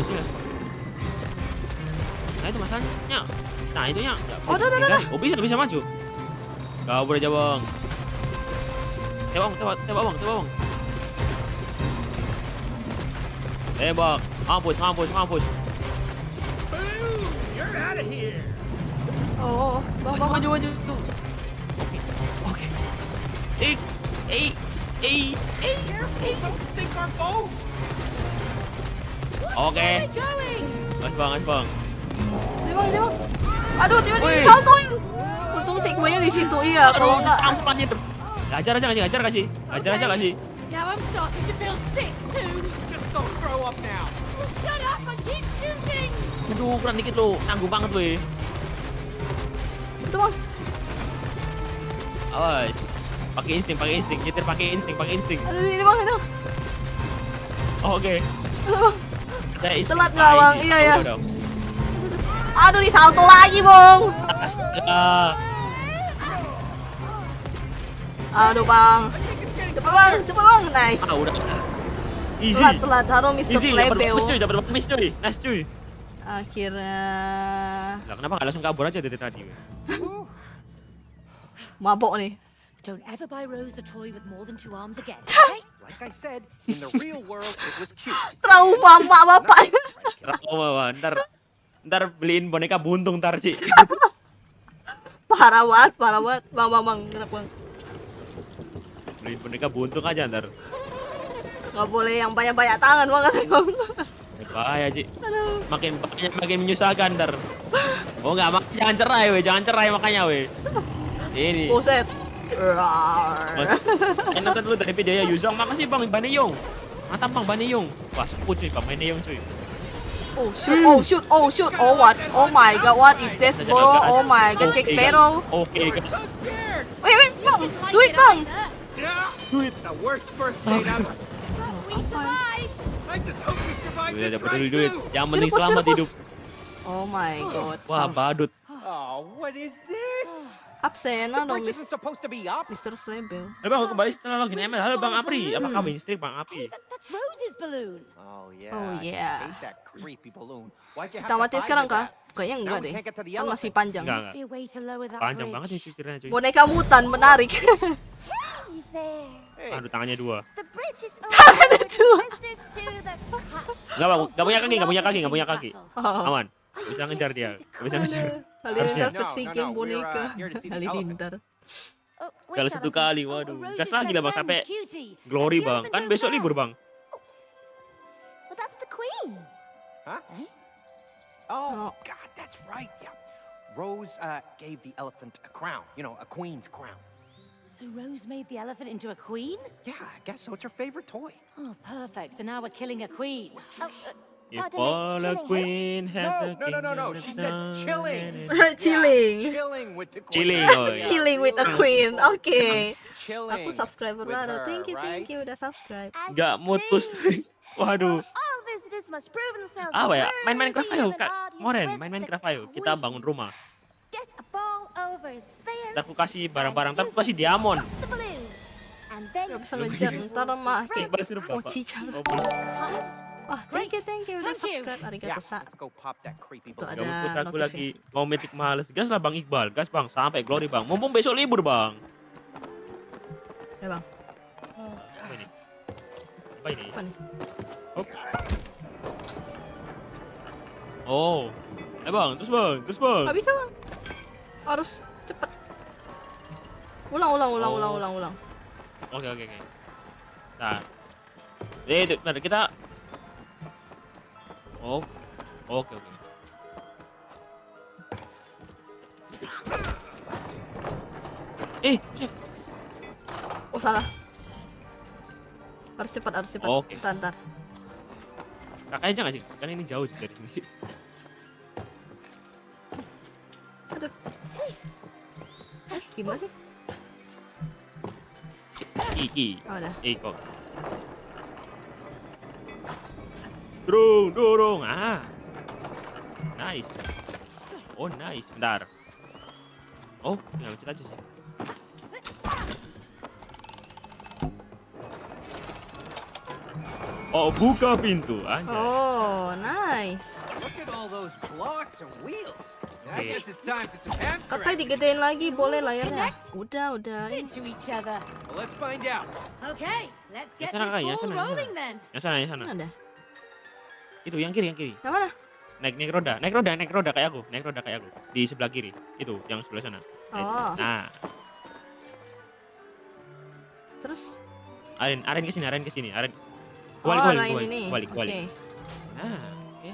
Nah itu masalahnya. Nah itunya. Oh, udah. Oh bisa maju. Kabur aja bang. Tembak bang. Tembak. Mampus. Boom! You're out of here! Oh, bang. Maju. Oke. Don't sink our boat! Oke. Where are we going? Gas bang. Ini bang. Aduh, tiba-tiba Wih. saltoin. Untung checkpointnya di situ iya. Kalau enggak, Tampaknya tuh. Ngajar kasih. Ngajar aja kasih. Now I'm starting to feel sick too. Just don't throw up now. Shut up and keep shooting. Aduh, kurang dikit lu. Tangguh banget lu. itu bang. Awas. Pakai insting. Nyetir pakai insting. Aduh, ini bang itu. Oh, oke. Ada insting. Telat nggak, Bang? Ini. Iya, ya. Udah. Aduh, di salto lagi bang. Astaga. Aduh bang. Cepet bang. Nice. Udah. Easy. Telat. Harus Mr. Easy, dapat Slebeo. miss cuy. Nice cuy. Akhirnya Lah, kenapa nggak langsung kabur aja dari tadi? mabok nih. Don't ever buy Rose a toy with more than 2 arms again, okay? Like I said, in the real world, it was cute. Trauma mak bapak. Oh, ntar beliin boneka buntung ntar, Ci. Parah banget. Bang, gerak bang. Beliin boneka buntung aja ntar. Nggak boleh yang banyak tangan banget bang. Bahaya, Ci. Aduh. Makin menyusahkan ntar. Oh, enggak, jangan cerai makanya, we. Ini. Buset. Nonton dulu dari video ya Yuzong. Makasih Bang Baneyong. Mantap Bang Baneyong. Wah, sebut cuy Bang Baneyong cuy. Oh shoot. Oh what? Oh my god, what is this bro? Oh my god, Jack Sparrow. Oke, guys. Wait, bang. Do it bang. Do it. The worst first date ever. We survived. I just hope we survive Udah this peduli ride duit. too. Yang penting Sirkus, selamat sirkus. hidup. Oh my god. Wah, badut. Oh, what is this? Absen The dong bridge isn't supposed to be up. Mr. Slebel. Halo Bang, aku kembali setelah login email. Halo Bang Apri, apa kabar istri Bang Apri? That's Rose's balloon. Oh, Oh, yeah. I hate that creepy balloon. Why'd you have Kita to matiin hide sekarang with kah? that? Kayaknya enggak Now we deh. can't get to the Kan masih elephant. panjang. Enggak. Must be a way to lower that Panjang banget bridge. nih ceritanya cuy. Boneka mutan menarik. He's there. Hey, Aduh, tangannya dua. The bridge is Tangan open. itu. Sisters to the crush. Enggak Bang, enggak punya kaki. Oh. Aman. Nggak bisa ngejar dia. Nggak bisa ngejar. Halilintar No, versi no, game no, we're, boneka. here to see the Halilintar. Oh, which Kalau satu elephant? kali, waduh. Rose's Gas lagi lah Bang best sampai friend, Cutie. glory And the Bang. elephant Kan don't besok count. libur Bang. Well, that's the queen. Huh? Eh? Oh, Oh. God, that's right. Yeah. Rose gave the elephant a crown. You know, a queen's crown. So Rose made the elephant into a queen? Yeah, I guess so. It's her favorite toy. Oh, perfect. So now we're killing a queen. Oh, If pardon me, all a killing queen had the No. She said chilling. Chilling. Yeah, chilling with the queen. Chilling, oh, yeah. Chilling with the queen. Oke. Chilling Aku subscriber with baru. her, Thank right? you udah subscribe. I Enggak mutus. see. Waduh. All visitors must prove themselves Apa ya? Main worthy Minecraft of ayo, an Kak. audience Moren, with main the Minecraft ayo. Kita queen. bangun rumah. Get a ball over there. Ntar aku kasih barang-barang, ntar and aku kasih use it to diamond. pop the balloon. And then Gak bisa ngejar, ntar mah kayak Bebas hidup Bapak. Mochi-chan. Oh, belum. cut. Wah, thank you udah Thank you. subscribe. Yeah, Arigato sa. let's go pop that creepy Tuh, balloon. ada Gak mutus aku notif lagi mau metik males. Gas lah Bang Iqbal. Gas Bang, sampai glory Bang. Mumpung besok libur Bang. Ya bang, Apa ini? Apa ini? apa nih? Hop. Oh. Bang, terus Bang. Gak bisa bang. Harus cepet. Ulang. Oke. Nah. Bentar, kita. Oh. Oke. Shit. Oh salah. Harus cepat. Oke. Ntar. Kakaknya jangan sih. Kan ini jauh sih dari sini. Aduh. Gimana sih? Iki. Oh udah. Kok. Dorong. Ah. Nice. Oh, nice. Bentar. Oh, tinggal pencet aja sih. Oh, buka pintu. Anjay. Oh, nice. Look at all those blocks and wheels. I Okay. guess it's time for some hamster Katanya action. digedein lagi, boleh layarnya. Udah. Into each other. Well, let's find out. Okay, let's get sana, this Kak, ya, ball sana. rolling then. Yang sana. Ada. Itu yang kiri. Yang mana? Naik roda kayak aku. Di sebelah kiri. Itu yang sebelah sana. Oh. Nah, Terus Aren ke sini. Aren. Oh, Kebalik. lain ini. Kebalik. Oke. Nah, oke.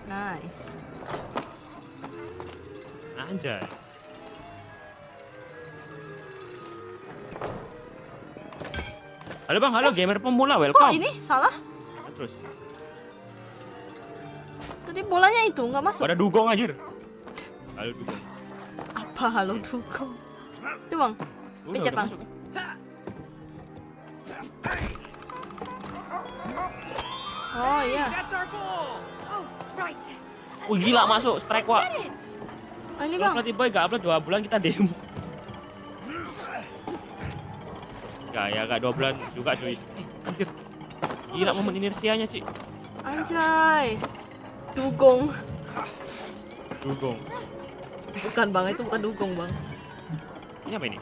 Nice. Anjay. Halo gamer pemula, Kok welcome. ini salah? Terus. Tadi bolanya itu nggak masuk. Ada dugong anjir. Halo dugong. Apa halo dukung? Itu bang. Pencet, Bang. Masuk. Oh iya. That's our goal. Oh, right. Wih gila masuk strike wah. Get it. Oh, ini Kalau bang. Flappy Boy gak upload 2 bulan kita demo. Gak 2 bulan juga cuy. Anjir. Gila momen inersianya sih. Anjay. Dugong. Dugong. Bukan bang, itu bukan dugong bang. Ini apa ini?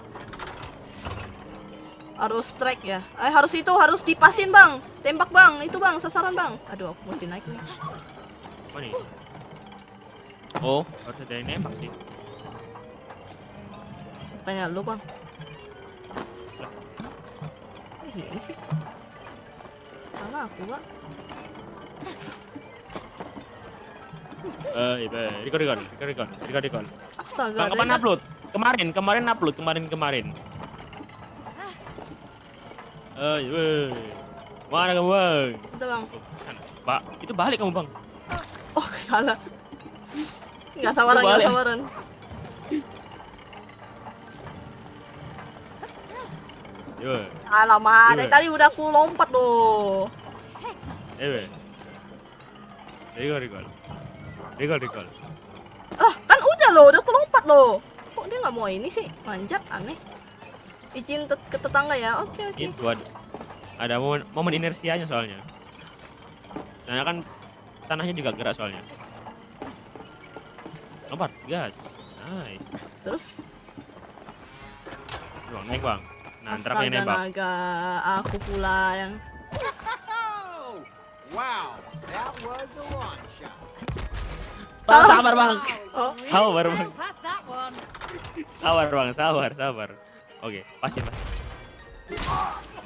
Harus strike ya. Harus dipasin bang. Tembak bang, itu bang, sasaran bang. Aduh, aku mesti naik nih. Mana ini? Oh, harus ada yang nembak sih. Tanya lu bang. Lah. Kok gini sih? Salah aku bang. Record. Astaga. Bang, kapan dari- upload? Kemarin upload. Woi. Mana kamu bang? Bentar, bang. Pak, itu balik kamu bang. Oh salah. Nggak sabaran, Lu nggak balik. sabaran. Yo, Alamak, dari Iya. tadi udah aku lompat loh. Record. Kan udah loh, udah aku lompat loh. Kok dia nggak mau ini sih? Manjat, aneh. Izin ke tetangga ya. Oke. Itu ada momen inersianya soalnya. Soalnya kan tanahnya juga gerak soalnya. Lompat, gas. Nice. Terus Bang, naik bang. Nah, ntar aku yang astaga nembak. naga, aku pula yang Oh, wow. That was a long shot. Bang, sabar bang. oh Sabar bang. Pass that one. Sabar. Oke, pasin.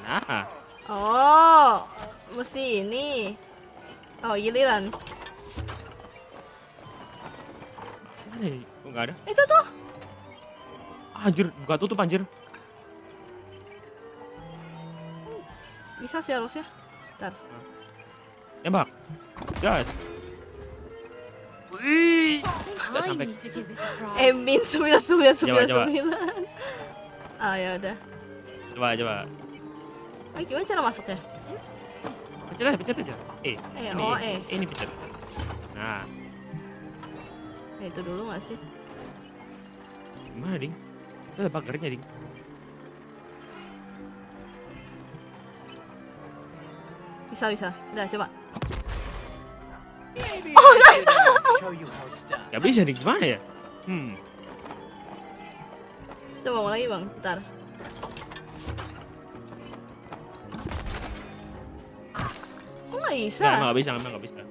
Nah, oh mesti ini. Oh giliran. mana ini? Kok nggak ada? Itu tuh. Anjir, nggak tutup anjir. Bisa sih harusnya. Ntar. Tembak. Gas. Wih. Nggak I sampai. need to give this a try. Emin 9999. Coba. Ah ya udah. Coba. Ah, gimana cara masuknya? Pencet aja. Ini pencet. Nah, Itu dulu nggak sih? gimana ding? Itu ada pagarnya ding. Bisa. Udah coba. Maybe I should show you how it's done. Gak bisa ding, gimana ya? Coba mau lagi bang. Ntar. Kok nggak bisa? Nggak bisa.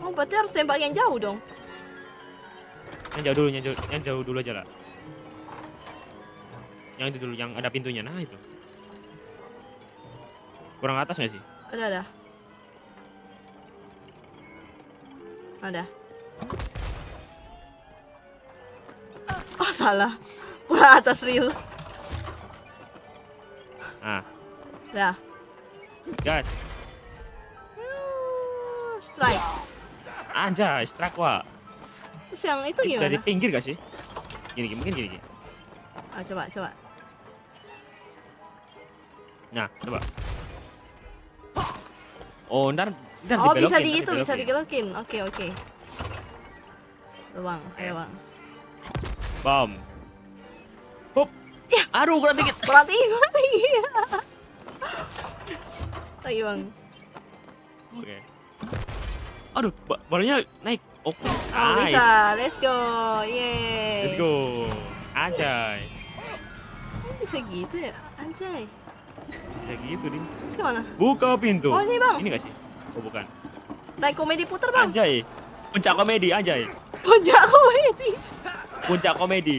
Oh berarti harus tembak yang jauh dong. Yang jauh dulu aja lah. Yang itu dulu, yang ada pintunya. Nah itu. Kurang atas nggak sih? Ada. Oh salah. Kurang atas real. Nah, Dah. gas. Strike. Anjay, strike wah. Terus yang itu Dari gimana? pinggir gak sih? Mungkin gini. Ah, coba. Nah, coba. Oh, ntar Oh bisa dibelokin, di ntar itu, bisa dibelokin. digelokin. Oke. Tuh, Bang, ayo bang. Bam. Hup. Ya. Aduh, kurang dikit. Berarti. Lagi bang. Oke. Aduh, bolanya naik. Oke. Oh bisa, let's go, yeay. Let's go. Anjay. Bisa gitu ya, anjay. Bisa gitu, Ding. Terus kemana? Buka pintu. Oh, ini, Bang. Ini gak sih? Oh, bukan. Naik komedi puter bang. Anjay. Puncak komedi, anjay. Puncak komedi. Puncak komedi.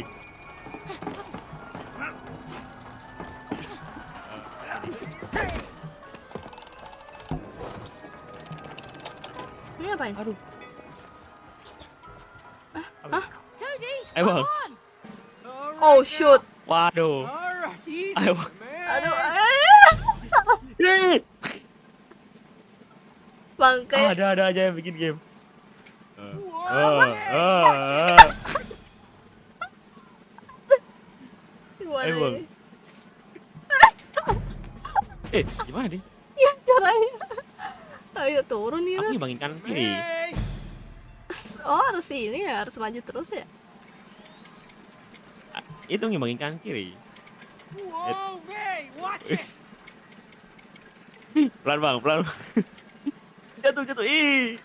ngapain? Aduh. Cody, Ayo, come Bang. on. Oh shoot. Waduh. All right, easy, Ayo. man. Aduh. Ih, Bangke. ada aja yang bikin game. Gimana Ayo, Bang. ini? Gimana nih? Ya caranya. Ayo turun nih. Aku Ran. ngimbangin kanan kiri. Hey, Oh harus ini ya, harus maju terus ya. Itu ngimbangin kanan kiri. whoa, hey, watch it. Pelan bang, pelan. Jatuh. Ih.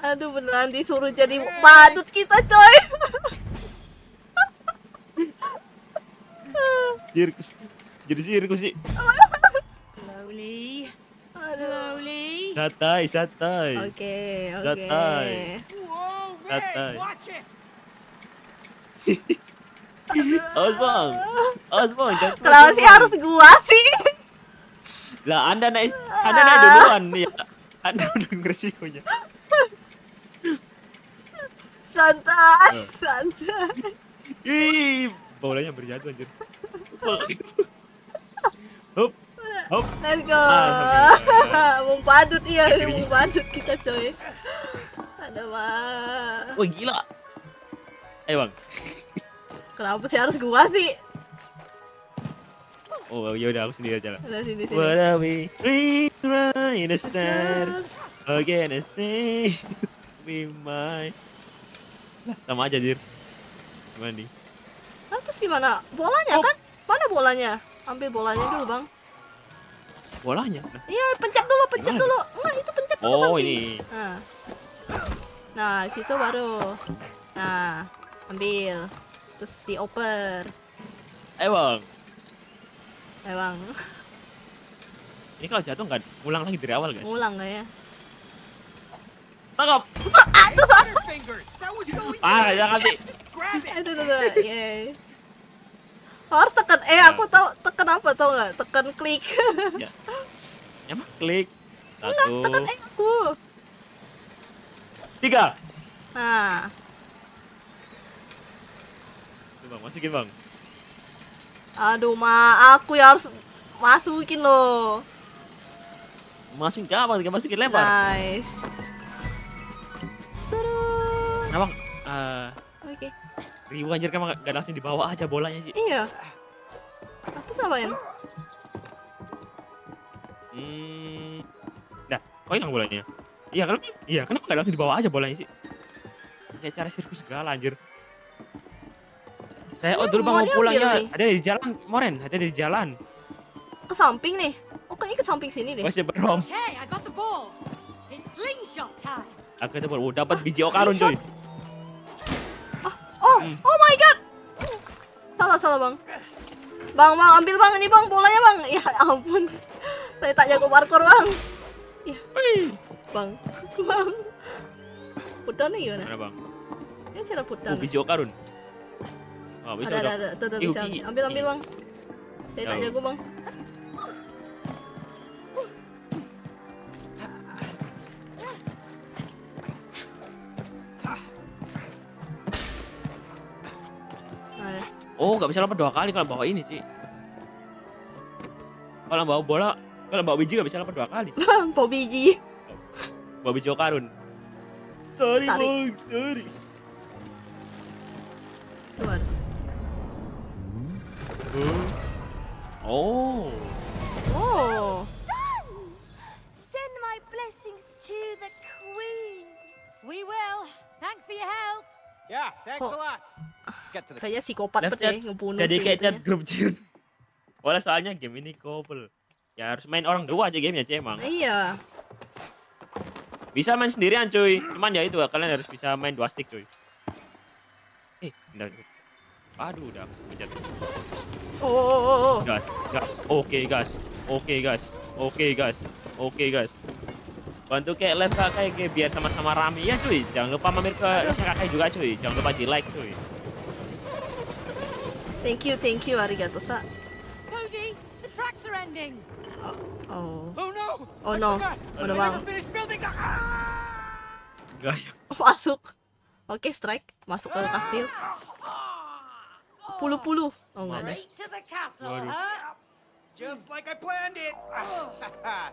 Aduh beneran disuruh jadi badut kita coy. Sirkus. Jadi sirkus sih. Slowly. Aduh. Slowly. Santai. Oke. Santai. Whoa, Santai. hey, watch it. Awas bang, jangan Kenapa sih bang. harus gua sih? Lah anda naik duluan nih. Anda udah resikonya. Santai. Ih, bolanya berjatuh anjir. Hop. Let's go. Alhamdulillah. Mau badut iya, Akhirnya. mau badut kita coy. Ada mah. Wah gila. Ayo bang. Kenapa sih harus gua sih? Oh ya udah aku sendiri aja lah. Udah sini. What are we in the stand again and say we might. Lah, sama aja jir. Gimana nih? Nah, terus gimana? Bolanya Oh. kan? Mana bolanya? Ambil bolanya dulu, Bang. Bolanya. Nah, Iya, pencet dulu. Gimana? Enggak, itu pencet dulu oh samping. ini. Nah, situ baru. Nah, ambil. Terus dioper. Ayo bang. Bang. Ini kalau jatuh nggak ngulang lagi dari awal guys. Ngulang nggak ya? Tangkap. Fingers. That was going. Jangan sih. Grab it. Itu. Yeay. Harus tekan. Aku tahu tekan apa tau nggak? Tekan klik. Ya. Emang klik. Enggak, tekan 1, aku. 3. Nah, Tuh bang, masukin bang. aduh aku yang harus masukin loh. Masukin ke apa? Masukin lempar. Nice. Turun. Nah bang. Oke. Ribu anjir kan gak langsung dibawa aja bolanya sih. Iya. Terus ngapain? Dah, kok hilang bolanya? Iya, kenapa gak langsung dibawa aja bolanya sih? Kayak cara sirkus segala anjir. Saya dulu bang mau mau pulang diambil ya. nih. Ada di jalan, Moren. Ada di jalan. Ke samping nih. Oh, kayaknya ke samping sini deh. Masih berom. Okay, I got the ball. It's slingshot time. Aku itu baru dapat biji okarun cuy. Oh my god. Salah bang. Bang, ambil bang, ini bang bolanya bang. Ya ampun. Saya tak jago parkour bang. Ya, Wih. bang. Pudannya gimana? Mana bang? Ini cara pudan. Biji okarun. Oh, bisa udah. Ada, tuh, Ih, bisa. ih, Ambil ih. bang. Saya tak Ya. jago bang. Nah, Oh, nggak bisa lompat 2 kali kalau bawa ini sih. Kalau bawa bola, kalau bawa biji nggak bisa lompat 2 kali. po biji. Bawa biji okarun. Tarik Tarik. bang, tarik. Keluar. Oh. Oh. Send my blessings to the queen. We will. Thanks for your help. Yeah, thanks Kok- a lot. Get to the. Kayaknya psikopat Left banget ya chat. ngebunuh Jadi si kayak chat itunya. grup chat. Wala soalnya game ini couple. Ya harus main orang dua aja gamenya cuy emang. Iya. Bisa main sendirian cuy. Cuman ya itu kalian harus bisa main 2 stick cuy. Bentar. Aduh udah pencet. Oh. Gas. Oke guys. Bantu kayak live kakak biar sama-sama rame ya cuy. Jangan lupa mampir ke kakak juga cuy. Jangan lupa di like cuy. Thank you, arigato sa. Cody, the tracks are ending. Oh. Oh no! Oh I no. forgot. Udah I bang. never finished building the. Enggak ya. Masuk. Oke, strike. Masuk ke kastil. Puluh. Oh enggak ada. Straight to the castle, Waduh. huh? Just like I planned it.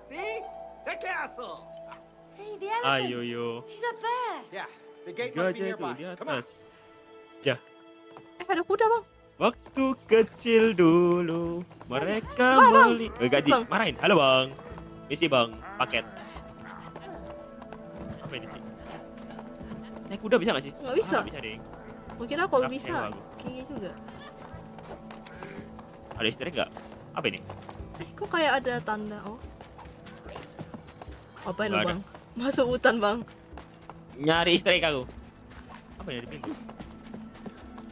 See? The castle. Hey, the elephant. Ayo yo. She's up there. Yeah, the gate Tiga must be aja itu nearby. di Come on. atas. Jah. Ada kuda bang. Waktu kecil dulu mereka enggak Bang. marahin. Halo bang. Misi bang, paket. Apa ini sih? Naik kuda bisa nggak sih? Nggak bisa. Nggak bisa deh. Gua kira kalau Nggak bisa. nyewa aku. Kayaknya juga. Ada istri nggak? Apa ini? Kok kayak ada tanda? Oh. Apain lo Nggak ada. bang? Masuk hutan bang. Nyari istri aku. Apa ya di pintu?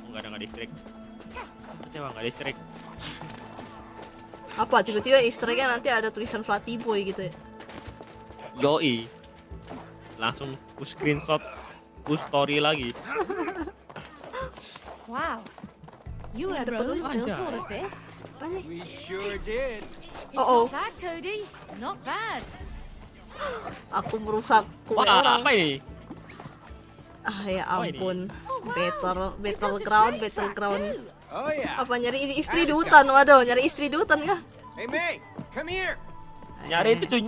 Oh nggak ada istri. Kecewa nggak ada istri. Apa tiba-tiba easter egg-nya nanti ada tulisan Flatty Boy gitu ya? Yoi. Langsung ku screenshot, ku story lagi. Wow. You and ada Rose penulis built aja. all of this. Apa nih? We sure did. It's Uh-oh. not bad, Cody. Not bad. Aku merusak kue Wah, orang. apa ini? Ah ya Apa ini? ampun. Oh, wow. Battleground. Oh yeah. Apa nyari istri di hutan? Waduh, nyari istri di hutan kah? Hey May, come here. Nyari itu cuy,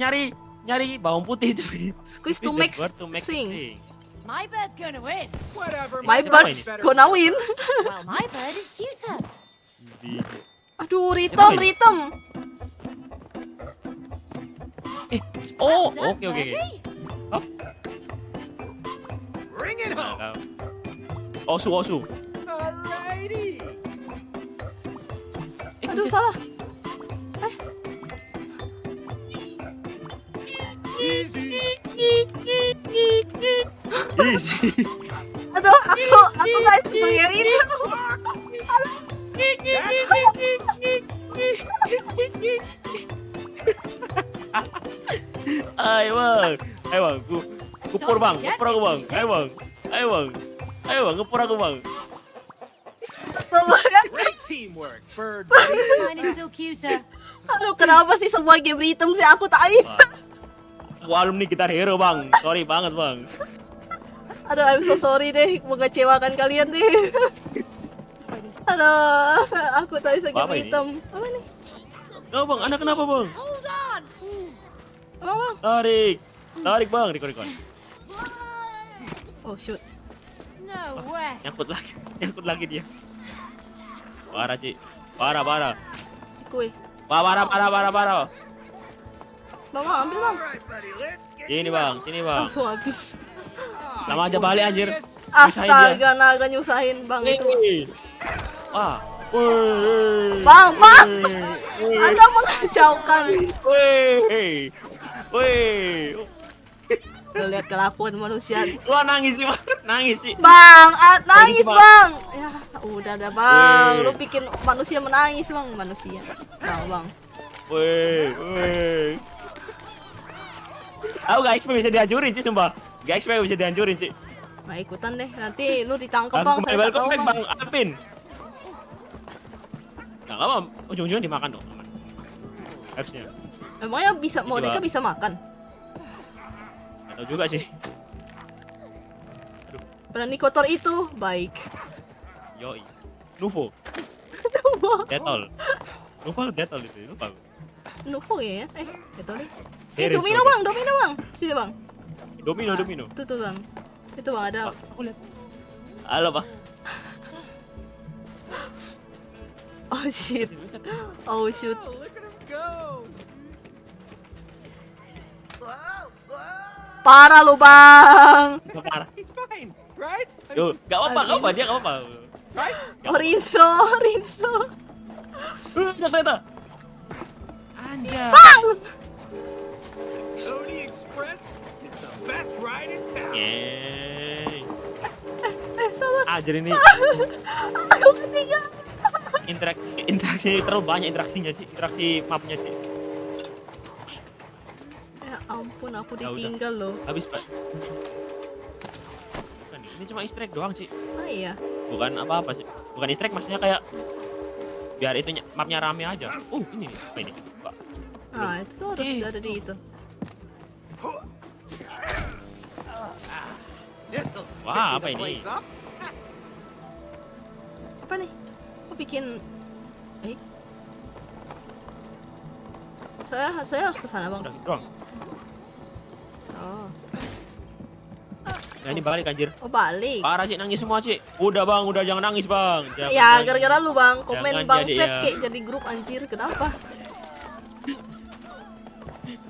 nyari bawang putih cuy. Squeeze to Use the make bird to make sing. My bird's gonna win. Whatever. My Siapa bird ini? gonna win. Well, my bird is cuter. Di- Aduh, Siapa ini? ritem. Oh, That's oke. Birdie. Bring it home. Nah, Osu. Alrighty. Aduh, salah. Easy. Easy. Aduh, aku nggak seneng yang itu. Ayo bang, ngepur bang, ngepur aku bang, ayo bang, ngepur aku bang. Great teamwork, bird buddy. Mine is still cuter. Aduh, kenapa sih semua game ritem sih aku tak bisa? Aku alumni Guitar Hero bang, sorry banget bang. Aduh, I'm so sorry deh, mengecewakan kalian deh. Aduh, aku tak bisa game Apa ini? ritem. Apa nih? Oh bang, anak kenapa bang? Hold on. Apa bang? Tarik bang, Rikon. Oh shoot. No way. Nyangkut lagi dia. Parah Ci, parah. Kue. Parah. Bang, ambil bang. Alright, buddy, let's get Sini bang. Langsung habis. Sama aja balik anjir. Astaga, naga nyusahin bang itu. Wah. Wih. Bang. Anda mengacaukan. Wih. Lo lihat kelakuan manusia. Wah nangis sih. Bang, nangis Bang. bang. Ya, udah dah bang. Weh. Lu bikin manusia menangis bang, manusia. Bang. Wih. Aku gak expect bisa dihancurin sih sumpah. Gak expect bisa dihancurin sih. Nah ikutan deh, nanti lu ditangkap Aku bang. kembali Saya tak welcome tahu back bang. bang Alvin. Nah, nggak apa, ujung-ujungnya dimakan dong. Aman. Harusnya. Emangnya bisa Itu, mereka Bang. bisa makan? Gak tau juga sih. Berani kotor itu baik. Yoi. Nuvo. Detol. Nuvo atau Detol itu? Lupa aku. Nuvo ya? Itu deh. Beres, Domino sorry. bang, domino bang. Sini bang. Domino. Tuh bang. Itu bang ada. Ah, aku lihat. Halo, Pak. Oh shit. Oh shoot. Oh, look at him go. Parah lu bang. Parah. He's fine, right? Yo, gak apa-apa, dia gak apa-apa. Right? Oh Rinso. Ternyata. Anjay. Cody Express is the best ride in town. Yeay. Sabar. Ajar ini Aku ketinggalan. interaksi terlalu banyak interaksinya sih, interaksi mapnya sih. Ya ampun, aku Ya udah. ditinggal loh. Habis Pak. Bukan, ini cuma easter egg doang sih. Ah iya. Bukan apa-apa sih. Bukan easter egg maksudnya kayak biar itu mapnya rame aja. Ini apa ini? Pak. belum. itu tuh harus ada di itu. This'll Wah, stiffen apa the ini? place up. Apa nih? Kok bikin saya harus ke sana, Bang. Udah gitu doang. Oh. Nah, ini balik anjir. Oh, balik. Parah Cik, nangis semua Cik. Udah Bang, udah jangan nangis Bang. Jangan Ya, nangis. gara-gara lu, Bang. Komen Jangan Bang jadi, Fed ya. kayak jadi grup anjir. Kenapa?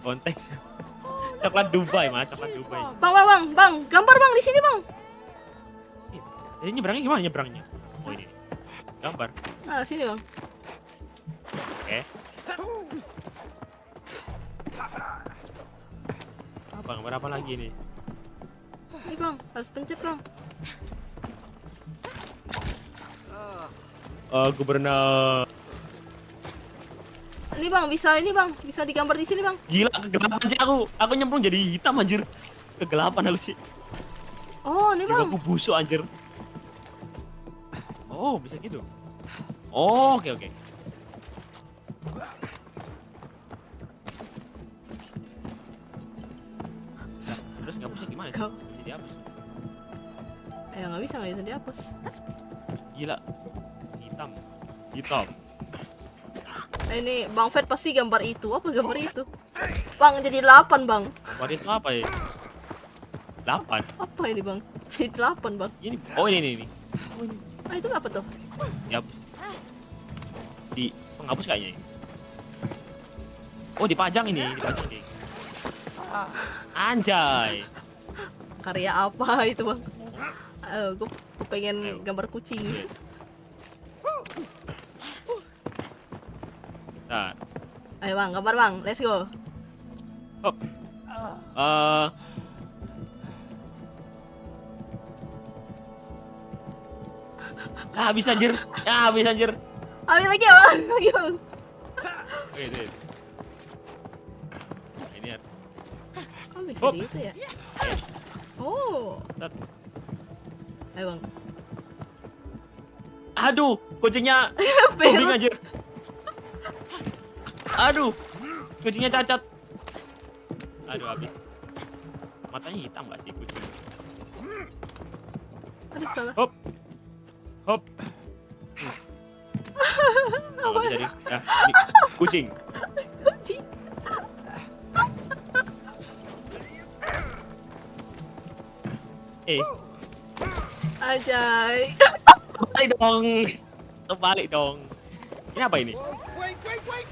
Konteks. Coklat Dubai, Mas, coklat Dubai. Bang, gambar Bang di sini, Bang. Jadi nyebrangnya gimana nyebrangnya? Oh ini. Gambar. Nah, sini, Bang. Oke. Apa gambar apa lagi nih? Ini, Bang, harus pencet, Bang. Gubernur. Ini, Bang, bisa digambar di sini, Bang. Gila, kegelapan Cik aku. Aku nyemplung jadi hitam anjir. Kegelapan aku Cik. Oh, ini, Bang. Jiwaku busuk anjir. Oh, bisa gitu. Oh, oke. Terus ngapusnya gimana sih? Kau- Bisa dihapus. Nggak bisa dihapus. Gila. Hitam. Ini Bang Fed pasti gambar itu. Apa gambar itu? Bang, jadi 8, Bang. Waduh itu apa ya? 8. Apa ini, Bang? Jadi 8, Bang. Ini. Oh ini. Oh, ini. Ah, itu apa tuh? Dihapus. Di penghapus kayaknya. Oh, dipajang ini. Anjay. Karya apa itu, Bang? Gue pengen Ayo. gambar kucing. Nah, Ayo, Bang, gambar, Bang. Let's go. hop. Habis anjir. Ambil lagi, Bang. Lagi, Bang. Oke. Ini harus. Kok bisa Hop. di itu ya? Oh. Set. Ayo, Bang. Aduh, kucingnya Berat. bombing anjir. Aduh, kucingnya cacat. Aduh, habis. Matanya hitam gak sih kucing? Aduh, salah. Hop. Oh, gak bisa ding. Ya, ini kucing. Ajay. Terbalik dong. Ini apa ini? Wait.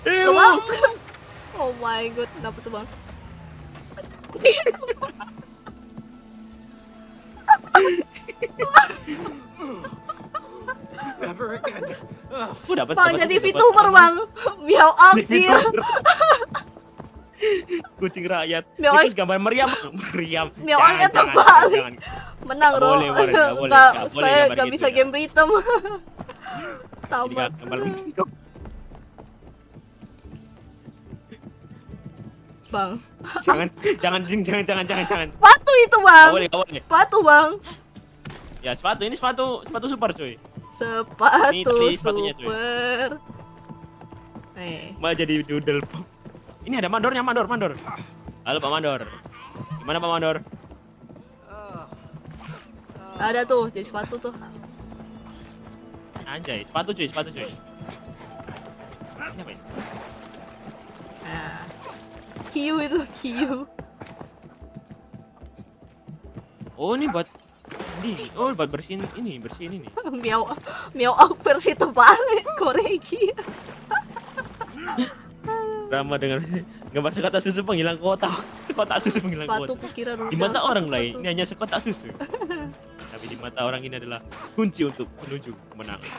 Tuh, Bang. Oh my god, dapet tuh, Bang. Never again. Aku dapat. Bang, jadi VTuber, Bang. Miau aktir. Kucing rakyat. Miau Terus gambar meriam. Miau Jangan, ayat jangan, terbalik. jangan. Menang, Nggak Bro. boleh, Bang. Nggak boleh. Nggak, Nggak boleh saya gambar nggak gitu, bisa ya. game hitam. Jadi Tamat. gambar Bang. jangan. Sepatu itu, Bang. Nggak boleh. Sepatu, Bang. Ya sepatu super cuy. Sepatu Ini tadi sepatunya, cuy. super. Malah jadi doodle pop. Ini ada mandornya, mandor. Halo Pak Mandor. Gimana Pak Mandor? Ada tuh, jadi sepatu tuh. Anjay, sepatu cuy. Ini apa ini? Nah. Kiu itu, Kiu. Oh, ini buat buat bersihin ini. Miau Ak versi terbalik, Koreki. Drama dengan gambar sekotak susu penghilang kotak. Sekotak susu penghilang Sepatu kotak. kukira rudal. Di mata orang lain sepatu. ini hanya sekotak susu. Tapi di mata orang ini adalah kunci untuk menuju kemenangan.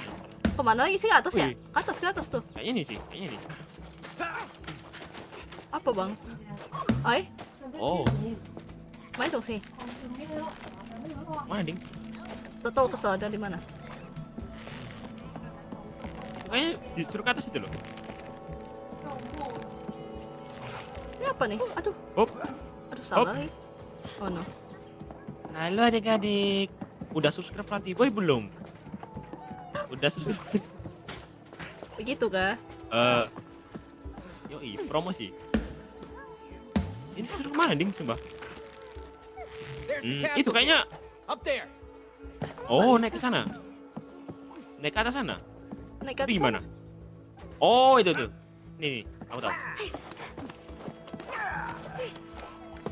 Kemana lagi sih, ke atas ya? Wih. Ke atas tuh. Kayaknya nih. Apa, Bang? Ay, Oh, main dong sih. mana ding? Tahu kesel ada di mana? Kayaknya disuruh ke atas itu loh. Ini apa nih? Aduh, Hop. salah lagi. Oh no. Halo adik-adik. Udah subscribe Rati Boy belum? Udah subscribe. Begitu kah? Yoi, promosi. Ini susur kemana ding coba? There's the Itu castle. kayaknya. Up there. Oh, naik ke sana. Naik ke atas sana. Naik ke Itu atas gimana? sana. Oh, itu tuh. Nih, aku tahu.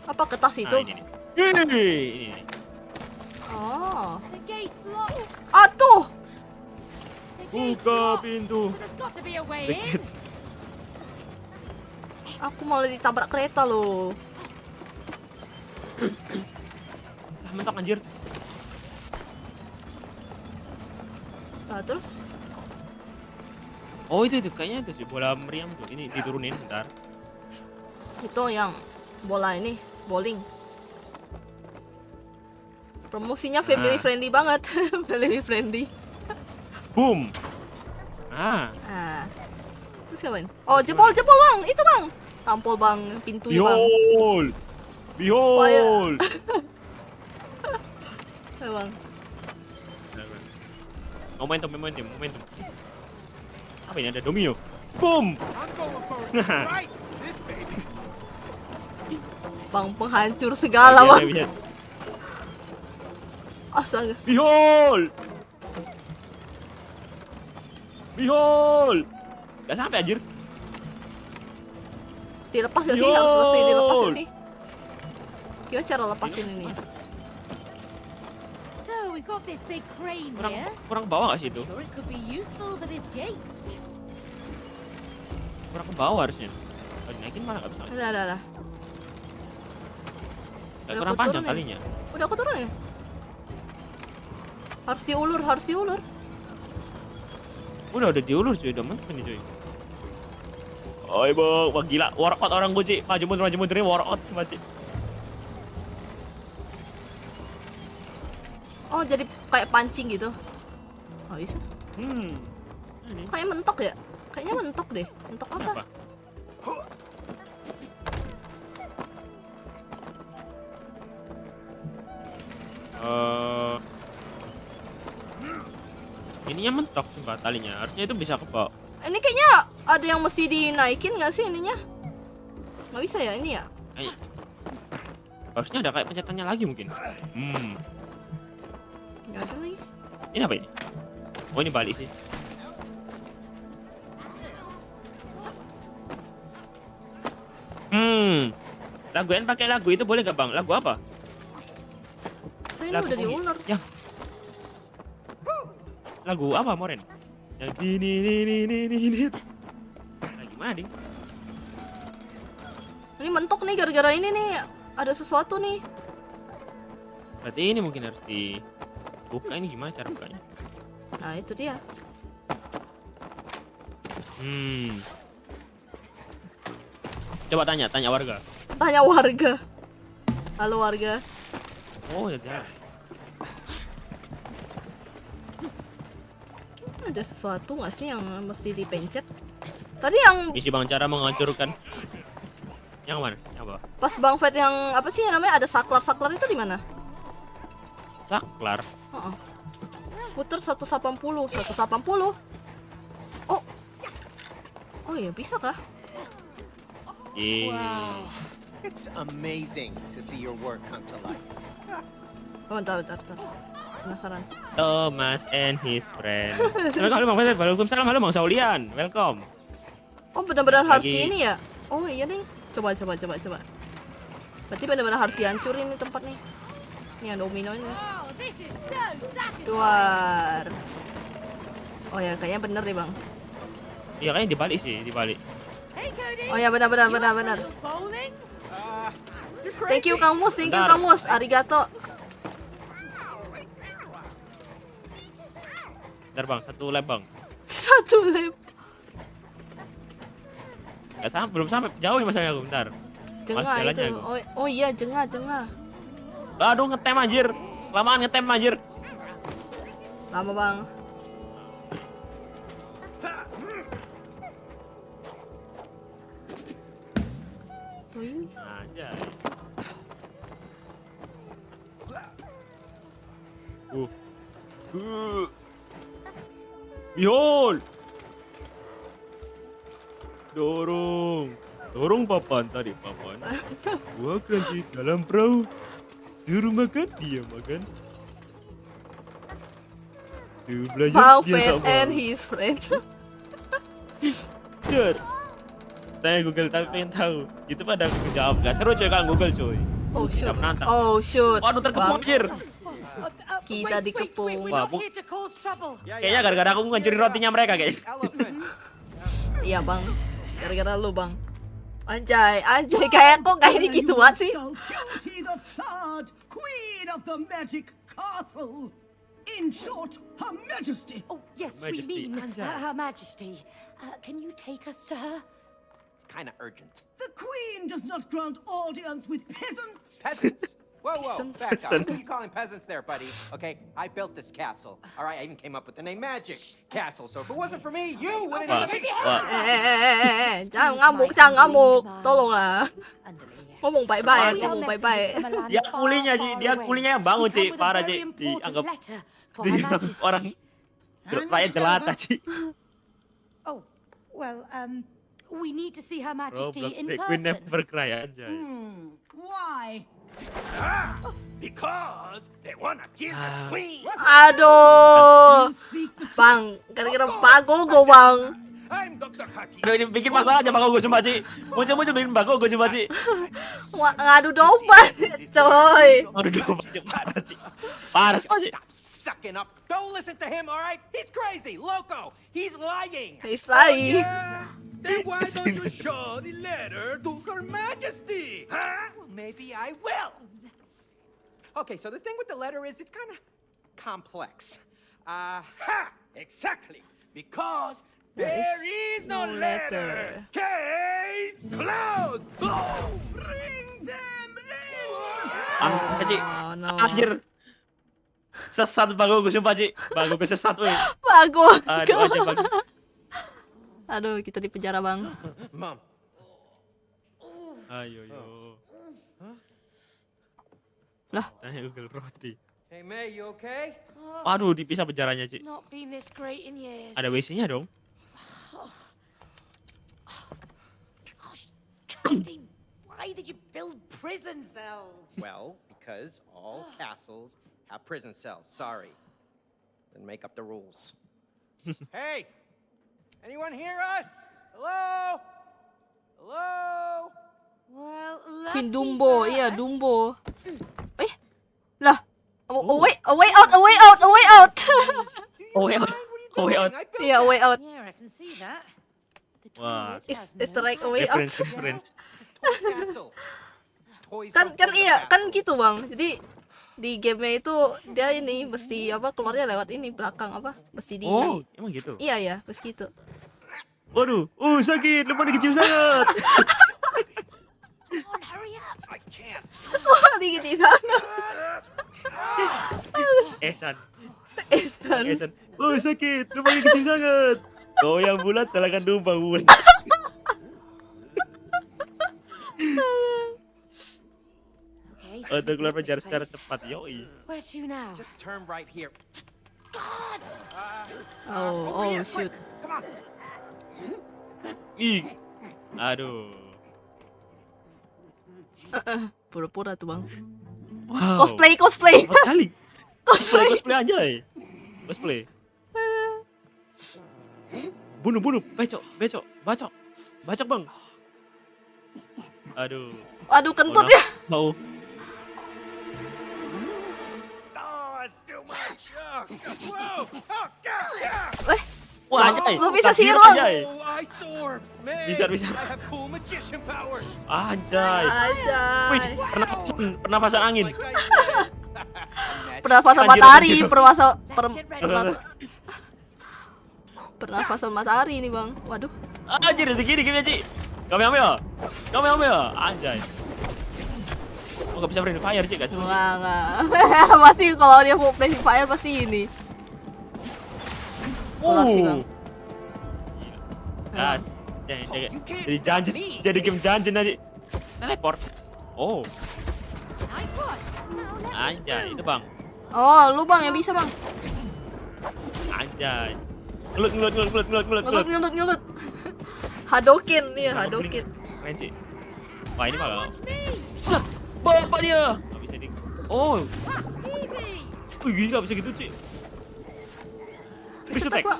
Apa ke tas itu? Nah, ini. Oh. The gate's locked. Ah, tuh. The gate's Buka locked. pintu. There's got to be a way in. Dikit. Aku malah ditabrak kereta loh. Lah, mentok anjir. Nah, terus Oh, itu kayaknya itu sih bola meriam tuh. Ini diturunin bentar. itu yang bola ini, bowling. Promosinya family Nah. friendly banget. Family friendly. Boom. Ah, Nah. Terus ngapain? Oh, jebol bang, itu bang. Tampol bang, pintunya bang. behold. Behold. Ayo, bang. Momentum. Apa ini ada domino? Boom. I'm going for it right this baby. Bang penghancur segala bang. Lihat. Astaga. Behold. Gak sampai anjir. Dilepas gak sih? Harus selesai dilepas gak sih? Gimana cara lepasin ini? So we've got this big crane here. Kurang bawah gak sih itu? Sure, it could be useful for this gate. Kurang ke bawah harusnya. Kalau dinaikin malah gak bisa. Ada. Kayak Udah kurang aku panjang turunin. talinya. Udah aku turun ya? Harus diulur. Udah diulur cuy, udah mantap ini cuy. Oi bang, wah gila, workout orang gue sih, maju mundur ini workout masih. Oh, jadi kayak pancing gitu. Oh, bisa. Ini Kayak mentok ya? Kayaknya mentok deh. Mentok apa? kenapa? Ininya mentok sumpah talinya, harusnya itu bisa ke bawah. Ini kayaknya ada yang mesti dinaikin nggak sih ininya? Nggak bisa ya ini ya? Harusnya ada kayak pencetannya lagi mungkin. Nggak ada lagi. Ini apa ini? Oh ini balik sih. Lagu yang pakai lagu itu boleh gak bang? Lagu apa? Saya ini Lagu udah diulur. Yang lagu apa Moren? Yang ini. Nah, gimana ding? Ini mentok nih gara-gara ini nih. Ada sesuatu nih. Berarti ini mungkin harus dibuka, ini gimana cara bukanya? Nah, itu dia. Coba tanya warga. Tanya warga. Halo warga. Oh ya jalan. Ada sesuatu nggak sih yang mesti dipencet? Tadi yang Misi bang cara menghancurkan. Yang mana? Yang apa? pas Bang Fed yang apa sih namanya ada saklar itu di mana? Saklar. Heeh. Puter 180. Oh. Oh ya bisa kah? Wow. It's amazing to see your work come to life. Oh, bentar. Penasaran. Thomas and his friend. Welcome Bang Faisal. Waalaikumsalam. Halo Bang Saulian. Welcome. Oh, benar-benar harus Lagi- di ini ya? Oh iya nih. Coba. Berarti benar-benar harus dihancurin nih tempat nih. Ini ada domino ini. Oh, this is so satisfying. Keluar. Oh ya, kayaknya bener deh bang. Iya kayaknya dibalik sih, dibalik. Hey, Cody. Oh ya benar. You up for a little bowling? You're crazy. Thank you Kang Mus, Bentar. Arigato. Bentar bang, satu lap bang. Satu lap. Nggak sampai, belum sampai jauh nih masalahnya aku. Bentar. Jengah jalannya itu. aku. Oh iya, jengah. Aduh ngetem anjir. Lamaan ngetem anjir. Lama bang. Oh ini. Aja. Behold. Dorong. Dorong papan, tarik papan. Gua keranjang dalam perahu. Suruh makan, dia makan. Tuh belajar Pang dia Fat tak mau. and his friends. Jujur. Saya Google tapi pengen tahu. Itu pada aku jawab gak seru coy kalau Google coy. Oh shoot. Nggak menantang. Oh shoot. Waduh terkepung Bang, anjir. kita Wait, dikepung. we're Wah, not here to cause trouble. Yeah, Kayaknya gara-gara aku ngancurin rotinya mereka kayaknya. Elephant. Iya bang. Gara-gara lu bang. Anjay, anjay kayak kok kayaknya gitu banget sih. Cutie the Third, Queen of the Magic Castle. In short, Her Majesty. Oh, yes, Majesty, we mean Anja. Her Majesty. Can you take us to her? It's kind of urgent. The Queen does not grant audience with peasants. Peasants. Whoa, Peasants. back up. Peasant. Who are you calling peasants there, buddy? Okay, I built this castle. All right, I even came up with the name Magic Castle. So if it wasn't for me, you wouldn't Wah, even be. wah. Jangan ngamuk, jangan ngamuk. Tolonglah. Underling, yes. Ngomong baik-baik, We are ngomong messengers baik-baik. from a land Dia far, kulinya Ci, far dia away. kulinya yang bangun We Ci, come with a parah very Ci. important Dianggap letter for Her dianggap Majesty. orang rakyat jelata Ci. Oh, well, we need to see Her Majesty Roblox, in the Queen person. never cry anjay. Why? Because they want to kill the Queen. Aduh. Speak the Bang, gara-gara bagogo bang. I'm Dr. Haki. Aduh ini bikin masalah aja Bang Ogo sumpah Ci. Muncul-muncul bikin Bang Ogo sumpah Ci. Ngadu domba, coy. Aduh Ci, parah Ci. Parah Ci. Stop sucking up. Don't listen to him, all right? He's crazy, loco. He's lying. He's lying. Yeah? Then why don't you show the letter to Her Majesty? Huh? Well, maybe I will. Okay, so the thing with the letter is it's kind of complex. Ha! Exactly. Because There there is is no no letter. letter. Case closed. Oh, bring them in. Ci. Oh, no. Anjir. Sesat Bang Ogo sumpah Ci. Bang Ogo sesat weh. Bagus. Aduh aja Bang. Aduh, kita di penjara bang. Mom. Ayo yo. Lah. Tanya Google roti. Hey, May, you okay? Aduh dipisah penjaranya Ci. Not been this great in years. Ada WC-nya dong. Gosh, Cody, why did you build prison cells? Well, because all castles have prison cells. Sorry. Then make up the rules. Hey! Anyone hear us? Hello? Hello? Well, Queen lucky Dumbo, for iya us. Dumbo. Lah. A way out, a way out, a way out. Oh ya. What are you Oh, doing? out. I built Iya, a way out. Yeah, I can see that. The Wah. toilet has Is the no right way out? Reference. toy castle. Toys Kan don't kan go to iya, the kan bathroom. gitu bang. Jadi di gamenya itu dia ini mesti apa keluarnya lewat ini belakang apa? Mesti di. Oh, emang gitu. Iya ya, mesti gitu. Waduh, sakit, lemah kecil sangat. Come on, hurry up. I can't. Wah, dikit banget. Esan, Esan. Esan. Sakit, lemah kecil sangat. Kau yang bulat salahkan domba bulat. Okay, so Untuk we keluar built penjara this secara place. cepat, yoi. Where to now? Just turn right here. God! Oh, Here, shoot. quick, come on. Ih. Aduh. Pura-pura tuh bang. Wow. Cosplay. Cepat kali. Cosplay anjay. Cosplay. Bunuh, becok, bacok bang. Aduh. Aduh kentut Oh, no. ya. Mau. Oh, it's too much. Whoa. Oh, yeah. Wah, anjay. Lu bisa Sirup, sirup. anjay. Oh, ice orbs, man. Bisa. I have cool magician powers. Anjay. Wih, Anjay. pernafasan angin. Like I said. Pernafasan Anjir, matahari, anjir. pernafasan matahari ini bang. Waduh. Anjir, segini gimana, Ci? Kami ambil. Anjay. Oh, gak bisa friendly fire sih, gak sih? Enggak. Pasti kalau dia mau play fire pasti ini. Kolap sih, Bang. Gas. Jadi dungeon, jadi game dungeon aja. Teleport. Oh, Nice one. Now let me anjay, through. itu bang. Oh, lu bang yang bisa bang. Anjay. Ngelut. Ngelut. Hadoken nih, Hadoken. keren sih. Wah ini malah. Set, bapak dia. Nggak bisa di. Oh, wih gila bisa gitu sih. Bisa tek. Pak.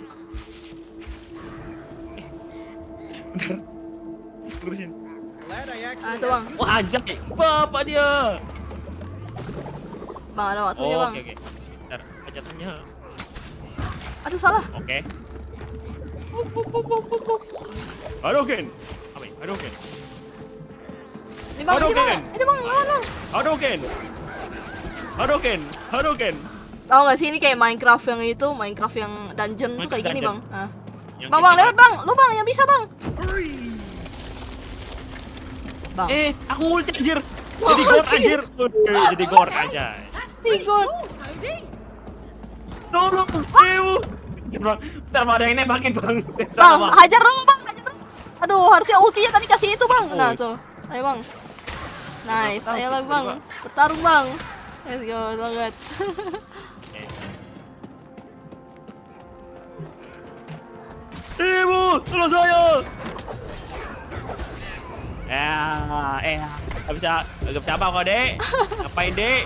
Bentar. Terusin. Glad I Ah, actually itu bang. Wah anjay, bapak dia. Bang ada waktunya Oh, bang. oke. Bentar, pencetnya. Aduh salah. Oke. Hadouken. Apa ini? Hadouken. Ini bang, ini bang. Hadouken. Ini bang, lawan bang. Hadouken. Hadouken. Hadouken. Tahu nggak sih ini kayak Minecraft yang itu, Minecraft yang dungeon tuh kayak gini bang. Dungeon. Ah. Yang Bang, bang kita- lewat bang, lu bang yang bisa bang. Bang, Aku ulti anjir. Jadi god anjir. Jadi god aja. tigon. Tolong, Ew. Bentar mau ada yang nembakin bang. Bang, Sama. hajar dulu bang, hajar dulu. Aduh, harusnya ultinya tadi kasih itu bang. Nah Oh. tuh, ayo bang. Nice, Tahu, ayo lagi tiba-tiba. bang. Bertarung bang. Let's go banget. Ibu, tolong saya. Gak bisa apa kok dek. Ngapain dek?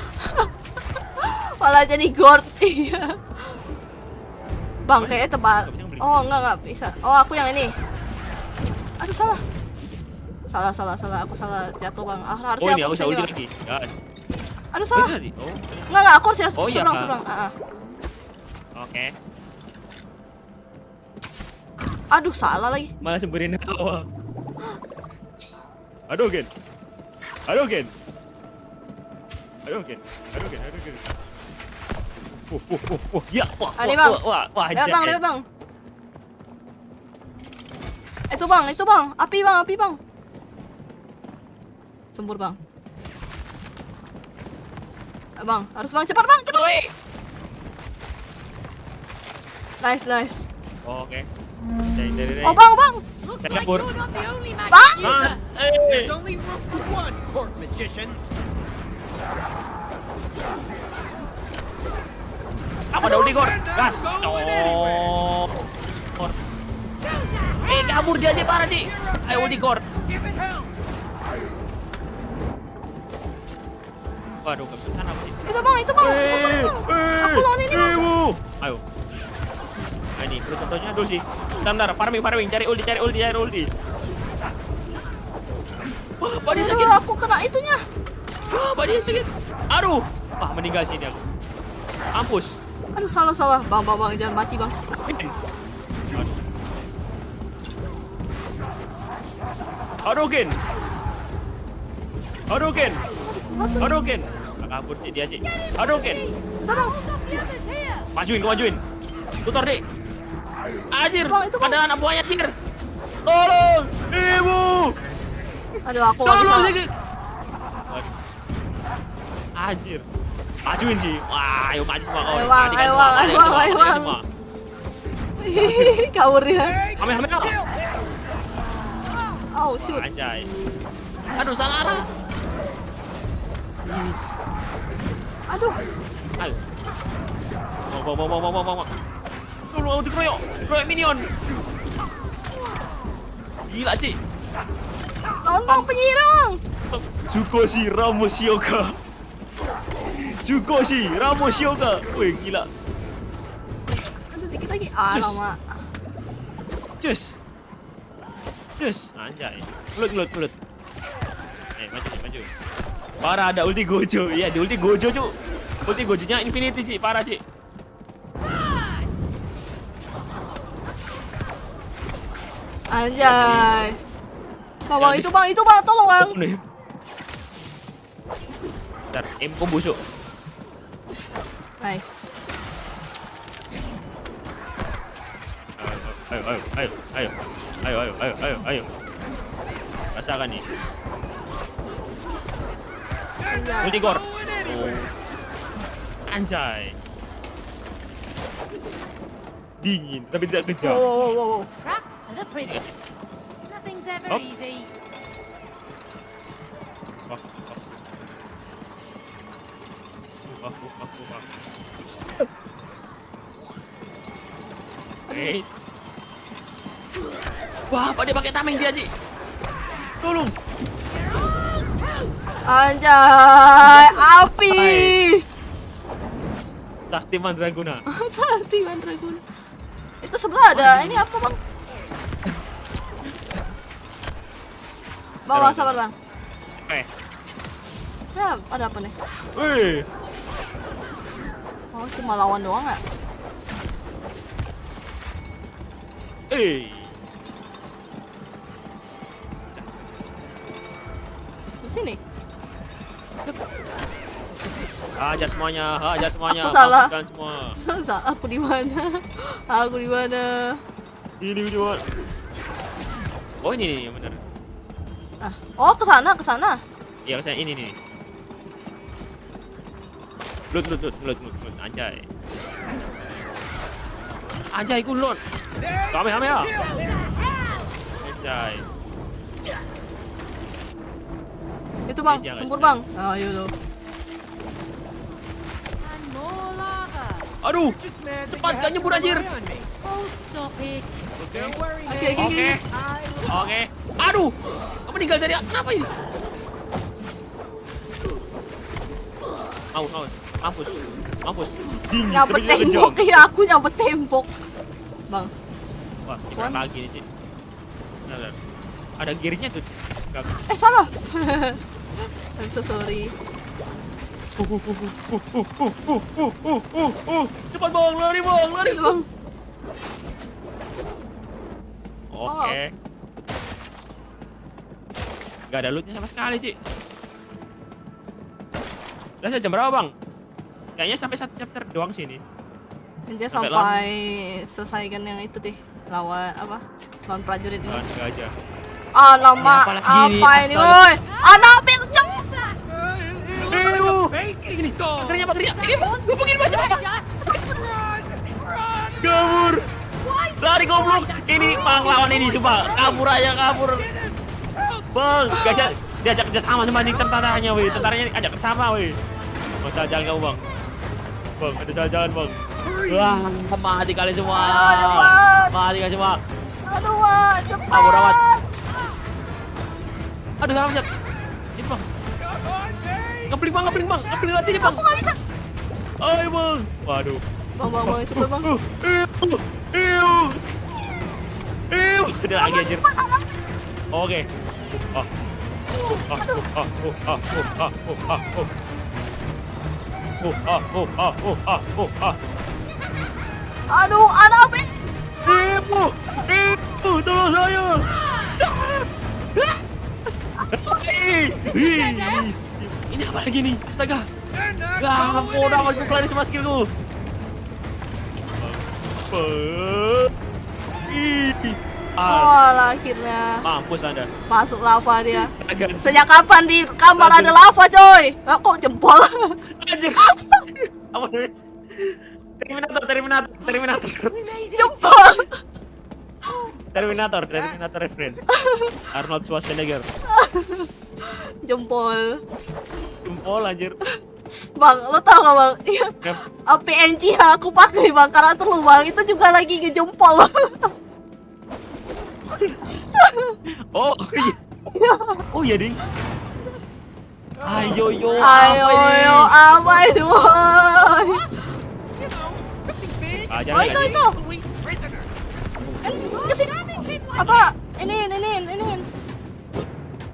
Malah jadi gord. Iya. Bang, kayaknya tebal. Nggak bisa ngebeli. Oh, enggak bisa. Oh, aku yang ini. Aduh, salah. Salah. Aku salah jatuh, Bang. Ah, Oh harusnya ini aku aku bisa bisa ulti juga. lagi. Gas. Aduh, salah. Tadi. Oh, Enggak, aku harusnya Oh, iya, seberang. Kak. Oke. Aduh, salah lagi. Malah semburin awal. Hadouken. Hadouken. Ya, wah, Ah, ini, Bang. wah, Lihat, Bang. Itu, Bang. Api, Bang. Sembur, Bang. Bang, harus Bang, cepat. Woi. Nice. Oh, oke. Dari. Oh, Bang. Saya kabur. Bang. Nah, There's only room for one, court magician. Aku ada ulti gor. Gas. Oh. Gor. Kabur dia sih parah sih. Ayo ulti gor. Give it hell. Waduh, gak bisa sana apa sih? Itu, Bang. Semburin, Bang. Aku lawan ini, Bang. Ayo. Nah ini, terus contohnya dulu sih. Bentar, farming, cari ulti. Wah, body sakit. Aduh, aku kena itunya. Wah, body sakit. Aduh. Wah, meninggal sini aku. Mampus. Aduh, salah. Bang, jangan mati, Bang. Hadouken. Sesuatu. Hadouken. Kabur sih dia sih. Hadouken. Tolong. Majuin. Tutor deh. Anjir, Bang, itu, Bang. ada anak buahnya anjir. Tolong, ibu. Aduh, aku nggak bisa. Tolong lagi. Waduh. Anjir. Majuin sih. Wah, ayo maju semua. Ayo, Bang. Matikan semua. Bang. Kabur dia. Amin. Oh, shoot. Anjay. Aduh, salah arah. Aduh. Ayo. Mau. Tolong dikeroyok. Keroyok minion. Gila, Ci. Tolong penyerang. Tsukoshi Ramos Yoga. Wih, gila. Aduh, dikit lagi. Ah, Cus. lama. Cus. Anjay. Gelut. Maju. Parah, ada ulti Gojo. Iya, di ulti Gojo, Cuk. Ulti Gojonya infinity, Ci. Parah, Ci. Anjay. Bang, Jadi- itu bang, tolong bang. Oh, nih. Bentar, aimku busuk. Nice. Ayo. Rasakan nih. Anjay. Ulti gor. Anjay. Dingin, tapi tidak kejam. Wow. Traps for the prisoners. Nothing's ever Up. easy. Wah, apa dia pakai tameng dia sih? Tolong. Anjay, api. Sakti Mandraguna. Sakti Mandraguna. Itu sebelah ada ini apa bang? Bang, sabar bang. Ya, ada apa nih? Wih. Oh, cuma lawan doang ya? Di sini. Hajar semuanya, hajar semuanya. Aku salah. Hapuskan semua. Aku di mana? Aku di mana? Ini video. Oh ini nih, yang benar. Ah, oh ke sana, ke sana. Iya, saya ini nih. Lut. Anjay. Anjay, ku lut. Kame ya. Anjay. Itu bang, Jangan. sempur bang. Ayo lo. And more lava. Aduh, Just mad that cepat you gak had to nyebur anjir. rely on me. Oh, stop it. Don't worry, Oke, man. oke. Oke. Aduh, kamu meninggal dari kenapa ini? Mampus. Dingin. Nyabet kerjanya tembok kejam. ya, aku nyabet tembok. Bang, Wah, kita Wan. lagi nih, Cik. Benar. Ada gearnya tuh. salah. I'm so sorry. Cepat bang, lari bang. Itu bang. Oke. Gak ada lootnya sama sekali, Cik. Udah jam berapa, Bang? Kayaknya sampai 1 chapter doang sini. Nanti Sampai sampai selesaikan yang itu deh. Lawan apa? Lawan prajurit ini. Jangan sengaja. Ah, nama Apa lagi ini? apa ini, Astaga. woi? Anak pircem. Ini, pagernya. Ini, hubungin baca. Kabur. Lari goblok. Ini Bang lawan ini coba. Kabur. Bang, diajak kerja sama nih tentaranya, weh. Tentaranya ajak bersama, weh. Mau salah jalan kamu, Bang. Bang, ada salah jalan, Bang. Wah, mati kalian semua. Mati kalian semua. Aduh, wah, cepat. Kabur amat. Aduh, salah pencet. Ini, Bang. Ngebling, Bang. Ngebling lewat sini, Bang. Aku nggak bisa. Ayo, Bang. Waduh. Bang, cepet bang. Udah lagi anjir. Oke. Aduh, anak apa? Tolong saya. Ini apa lagi nih? Astaga. Ampun, amat gue kelar semua skillku. Oh, akhirnya Mampus Anda. masuk lava dia. Agan. Sejak kapan di kamar ada lava, coy? Kok jempol? Anjir. Apa namanya? Terminator. Jempol. Terminator reference. Arnold Schwarzenegger. Jempol. Jempol anjir. Bang, lo tau gak bang? PNG yang aku pakai bang, karakter lu bang, itu juga lagi ngejempol. Oh iya. Oh iya ding. Ayo yo. Apa itu? Boy? Ajar Oh itu. Kesini. Apa? Ini.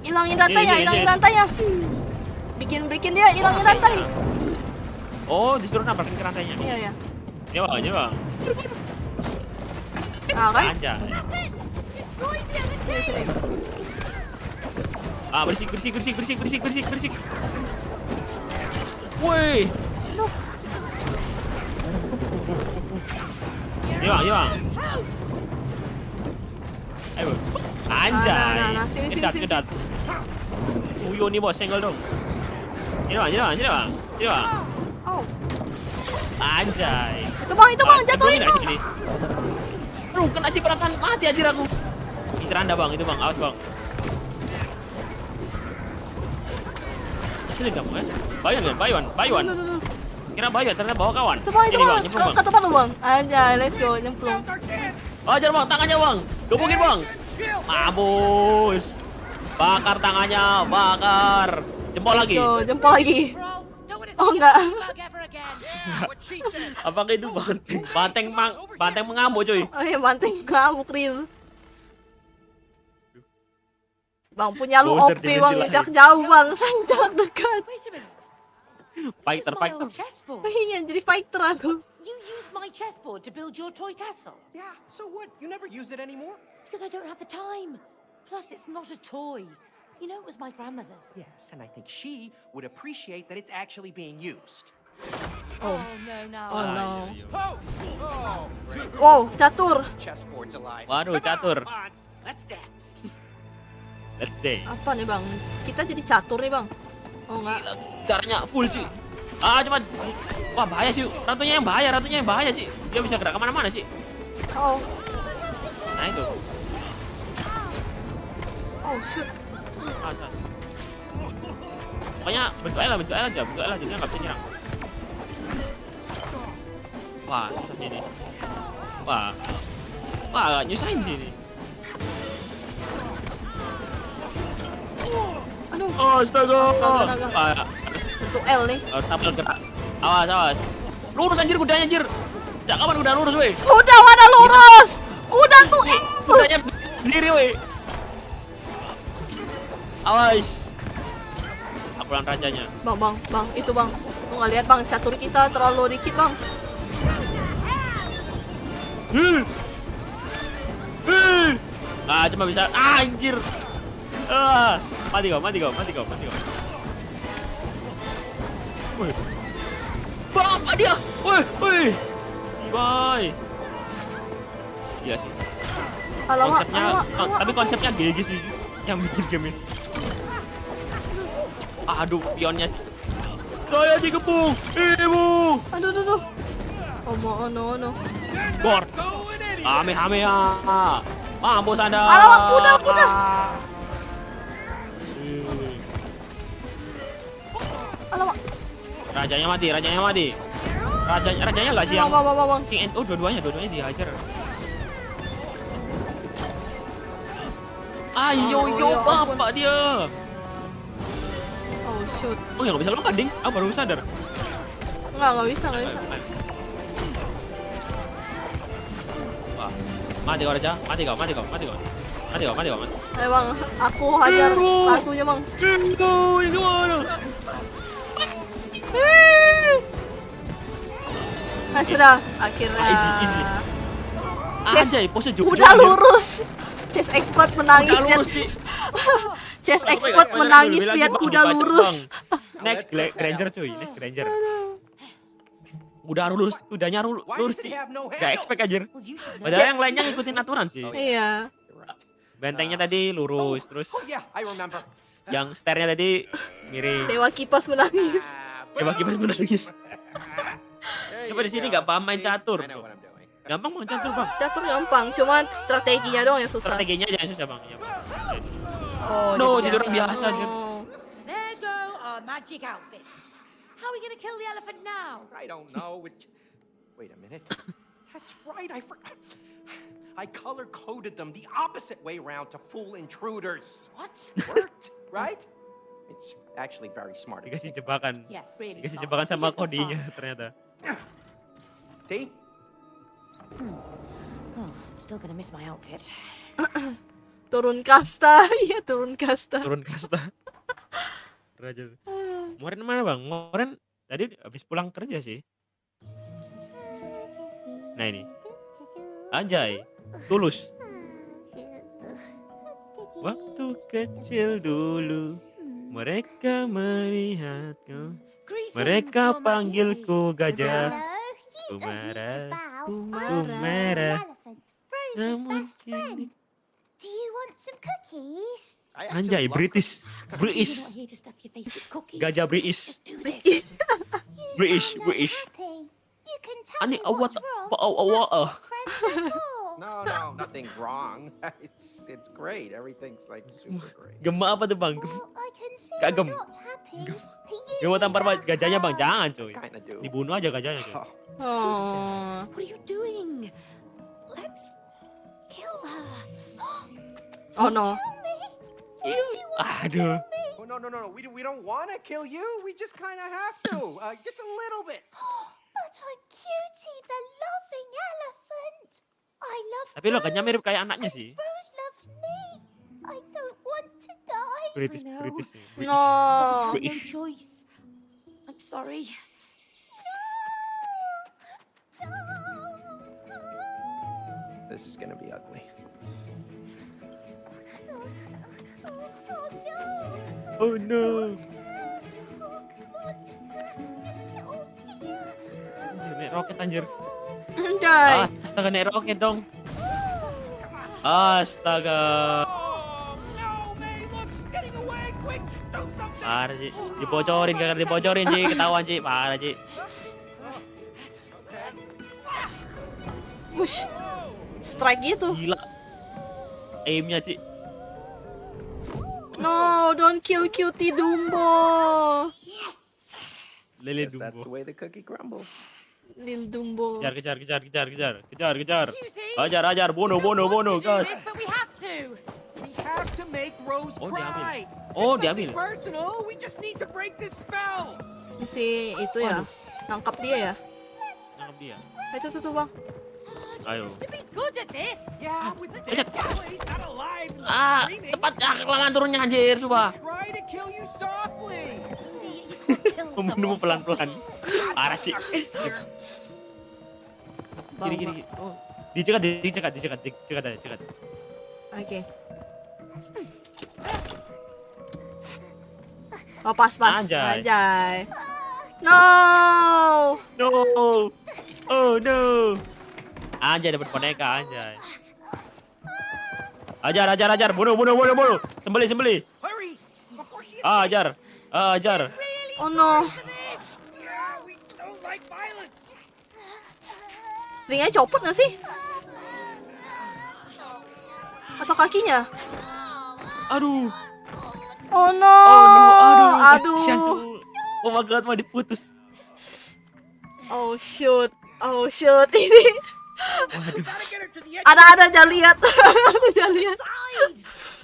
Hilangin rantainya. Bikin dia hilangin rantai. Oh, disuruh nabrakin ke rantainya. Iya. Ya bang. Nah kan? Anjay. Destroy the other Sini. Ah, bersih. Woi. Iya bang. Ayo. Anjay. Nah, sini. Kedat. Uyo nih bos, senggol dong. Ini bang. Oh, Anjay. itu bang, jatuhin bang. Sini. Aduh, kena cipratan mati anjir aku. Itu Anda bang, itu bang, awas bang. Sini kamu ya. Bayuan. Tuh. Kira bayuan, ternyata bawa kawan. Itu bang, Ini bang, nyemplung ke bang. tempat lu bang. Anjay, let's go, nyemplung. Ajar bang, tangannya bang. Gabungin bang. Mampus. Bakar tangannya, bakar. Jempol Let's lagi. go, jempol lagi. Bro, don't want to Oh, see enggak. you bug ever again. Yeah, what she said. Apakah itu banteng? Banteng mengamuk cuy. Oh ya, banteng ngamuk real. Bang, punya lu Bowser OP dimensi bang, lain. jarak jauh bang, saya jarak dekat. Wait a minute. Fighter, This is my fighter. old chessboard. Iya, jadi fighter aku. You used my chessboard to build your toy castle Yeah, so what? You never use it anymore? because I don't have the time. Plus, it's not a toy. You know, it was my grandmother's. Yes, and I think she would appreciate that it's actually being used. Oh, no, no. oh no. Oh! Oh! Great. Wow, catur. Chessboard's alive. Waduh, Come on, catur. Hans, let's dance. Let's day. Apa nih bang? Kita jadi catur nih bang. Oh enggak. Darahnya full cuy. Ah cepat. Wah bahaya sih. Ratunya yang bahaya sih. Dia bisa gerak kemana-mana sih. Oh, Nah itu. oh shoot. Ah, salah. Pokoknya bentuk L aja. Dia nggak bisa nyerang. Wah, susah ini. Wah, nyusahin sih ini. Aduh, Astaga. Astaga. Wah, bentuk L nih. harus sambil gerak. Awas. Lurus anjir kudanya anjir. Sejak kapan udah lurus weh? Kuda mana lurus? Kuda tuh L. Kudanya sendiri weh. Awas. Akulan rajanya. Bang, itu bang. Lu nggak lihat bang, catur kita terlalu dikit bang. Ah, cuma bisa. Anjir. Mati kau. Woi. Bapak dia. Woi. Boy. Iya sih. Alamak, Konsepnya, tapi konsepnya GG sih yang bikin game ini. Aduh, pionnya. Saya dikepung. Ibu. Aduh. Oh no. Gor. Hame ya. Mampus Anda. Alamak, kuda. Alamak. Rajanya mati. Rajanya enggak sih yang Bang. King and dua-duanya dihajar. Ayo, bapak dia. Oh shoot. Oh, ya nggak bisa lompat, ding. Aku baru sadar. Nggak bisa. Wah, mati kau Raja. Mati kau. Ayo bang, aku hajar Hero. ratunya bang. Ini gimana? Nah sudah, akhirnya. Easy. Anjay, pose juga. Kuda lurus. Chess expert menangis Kuda lihat. lurus sih. Chess Bang, expert bang, menangis bang, lihat bang, kuda dibacok, lurus. Bang. Next Granger cuy, Udah kudanya Why lurus does sih. it have no Gak handles? expect aja. Well, you should know. Padahal yang lainnya ngikutin aturan sih. Iya. Bentengnya tadi lurus, terus Oh yeah, I remember. yang stairnya tadi miring. Dewa kipas menangis. Coba kipas menangis. There Coba you di sini go. nggak paham main catur. I know what I'm doing. Gampang main catur bang. Catur gampang, cuma strateginya doang yang susah. Strateginya aja yang susah bang. Iya, Bang. Oh, No, gitu jadi orang biasa aja. Oh. There go our magic outfits. How are we gonna kill the elephant now? I don't know. Wait a minute. That's right. I color-coded them the opposite way around to fool intruders. What? Worked, right? It's actually very smart. of Dikasih me. jebakan. Yeah, really Dikasih smart. jebakan You sama just got kodinya fast. ternyata. See? Oh, still gonna miss my outfit. Turun kasta, iya turun kasta. Turun kasta. Raja. Moren mana bang? Moren tadi habis pulang kerja sih. Nah ini. Anjay. Tulus. Waktu kecil dulu mereka melihatku. Greetings, Mereka Your panggilku gajah. Hello, you don't need Kumara. to bow. Kumara. I'm the elephant, Rose's Namun best friend. kini- Do you want some cookies? I actually Anjay, love British. You're British. not here to stuff your face with cookies. Gajah British. Just do this. You British, sound British. unhappy. You can tell Ani me what's awat wrong. apa That's awat. what friends are for. No, nothing's wrong. It's great. Everything's like super great. Gemma apa tuh bang? Well, I can see Kagem. you're not happy. You Gemma need tampar a gajahnya bang, hug. jangan cuy. Kinda do. Dibunuh aja gajahnya cuy. Oh, Oh. What are you doing? Let's kill her. Oh no. Aduh. Oh, no. We don't want to kill you. We just kind of have to. Just a little bit. But I'm Cutie, the loving elephant. I love Tapi logatnya mirip kayak anaknya sih. Rose loves me. I don't want to die. British know. British sih. No. No choice. I'm sorry. This is gonna be ugly. Oh, Oh no. no. Oh, come on. Oh, dear. Anjir, naik roket anjir. Anjay. Astaga, naik roket dong. Astaga. Oh, no, May, look, she's getting away. Quick, do something. Parah Ci. Dibocorin, gara-gara dibocorin Ci. Ketahuan Ci. Parah Ci. Wush. Strike gitu. Gila. Aimnya Ci. No, don't kill Cutie Dumbo. Lele Guess that's the Dumbo. way the cookie crumbles. Lil Dumbo. Kejar. Kejar. Cutie. Ajar. Bunuh, To do gas. this, but we have to. We have to make Rose Oh, cry. diambil. Oh, It's nothing diambil. personal. We just need to break this spell. Si itu ya. Nangkap dia ya. Nangkep dia. Itu tuh bang. Ayo. To be good at this. Yeah, with dead bodies, not alive, not Ah, screaming. tepat. Kelangan turunnya anjir, sumpah. Try to kill you softly. Membunuhmu pelan-pelan. Parah Ci. Bang, Kiri. Oh. Dicekat aja. Oke. Oh pas. Anjay. Anjay. No. No. Oh no. Anjay dapat boneka anjay. Ajar. Bunuh. Sembeli. Hurry before she Ajar. Oh no. Yeah, we don't like violence. Telinganya copot nggak sih? Atau kakinya? Aduh. Oh no. Aduh. Kasihan, Cuk. Oh my god, mau diputus. Oh shoot. Ini Gotta get her to the edge. ada jangan lihat. Jangan lihat.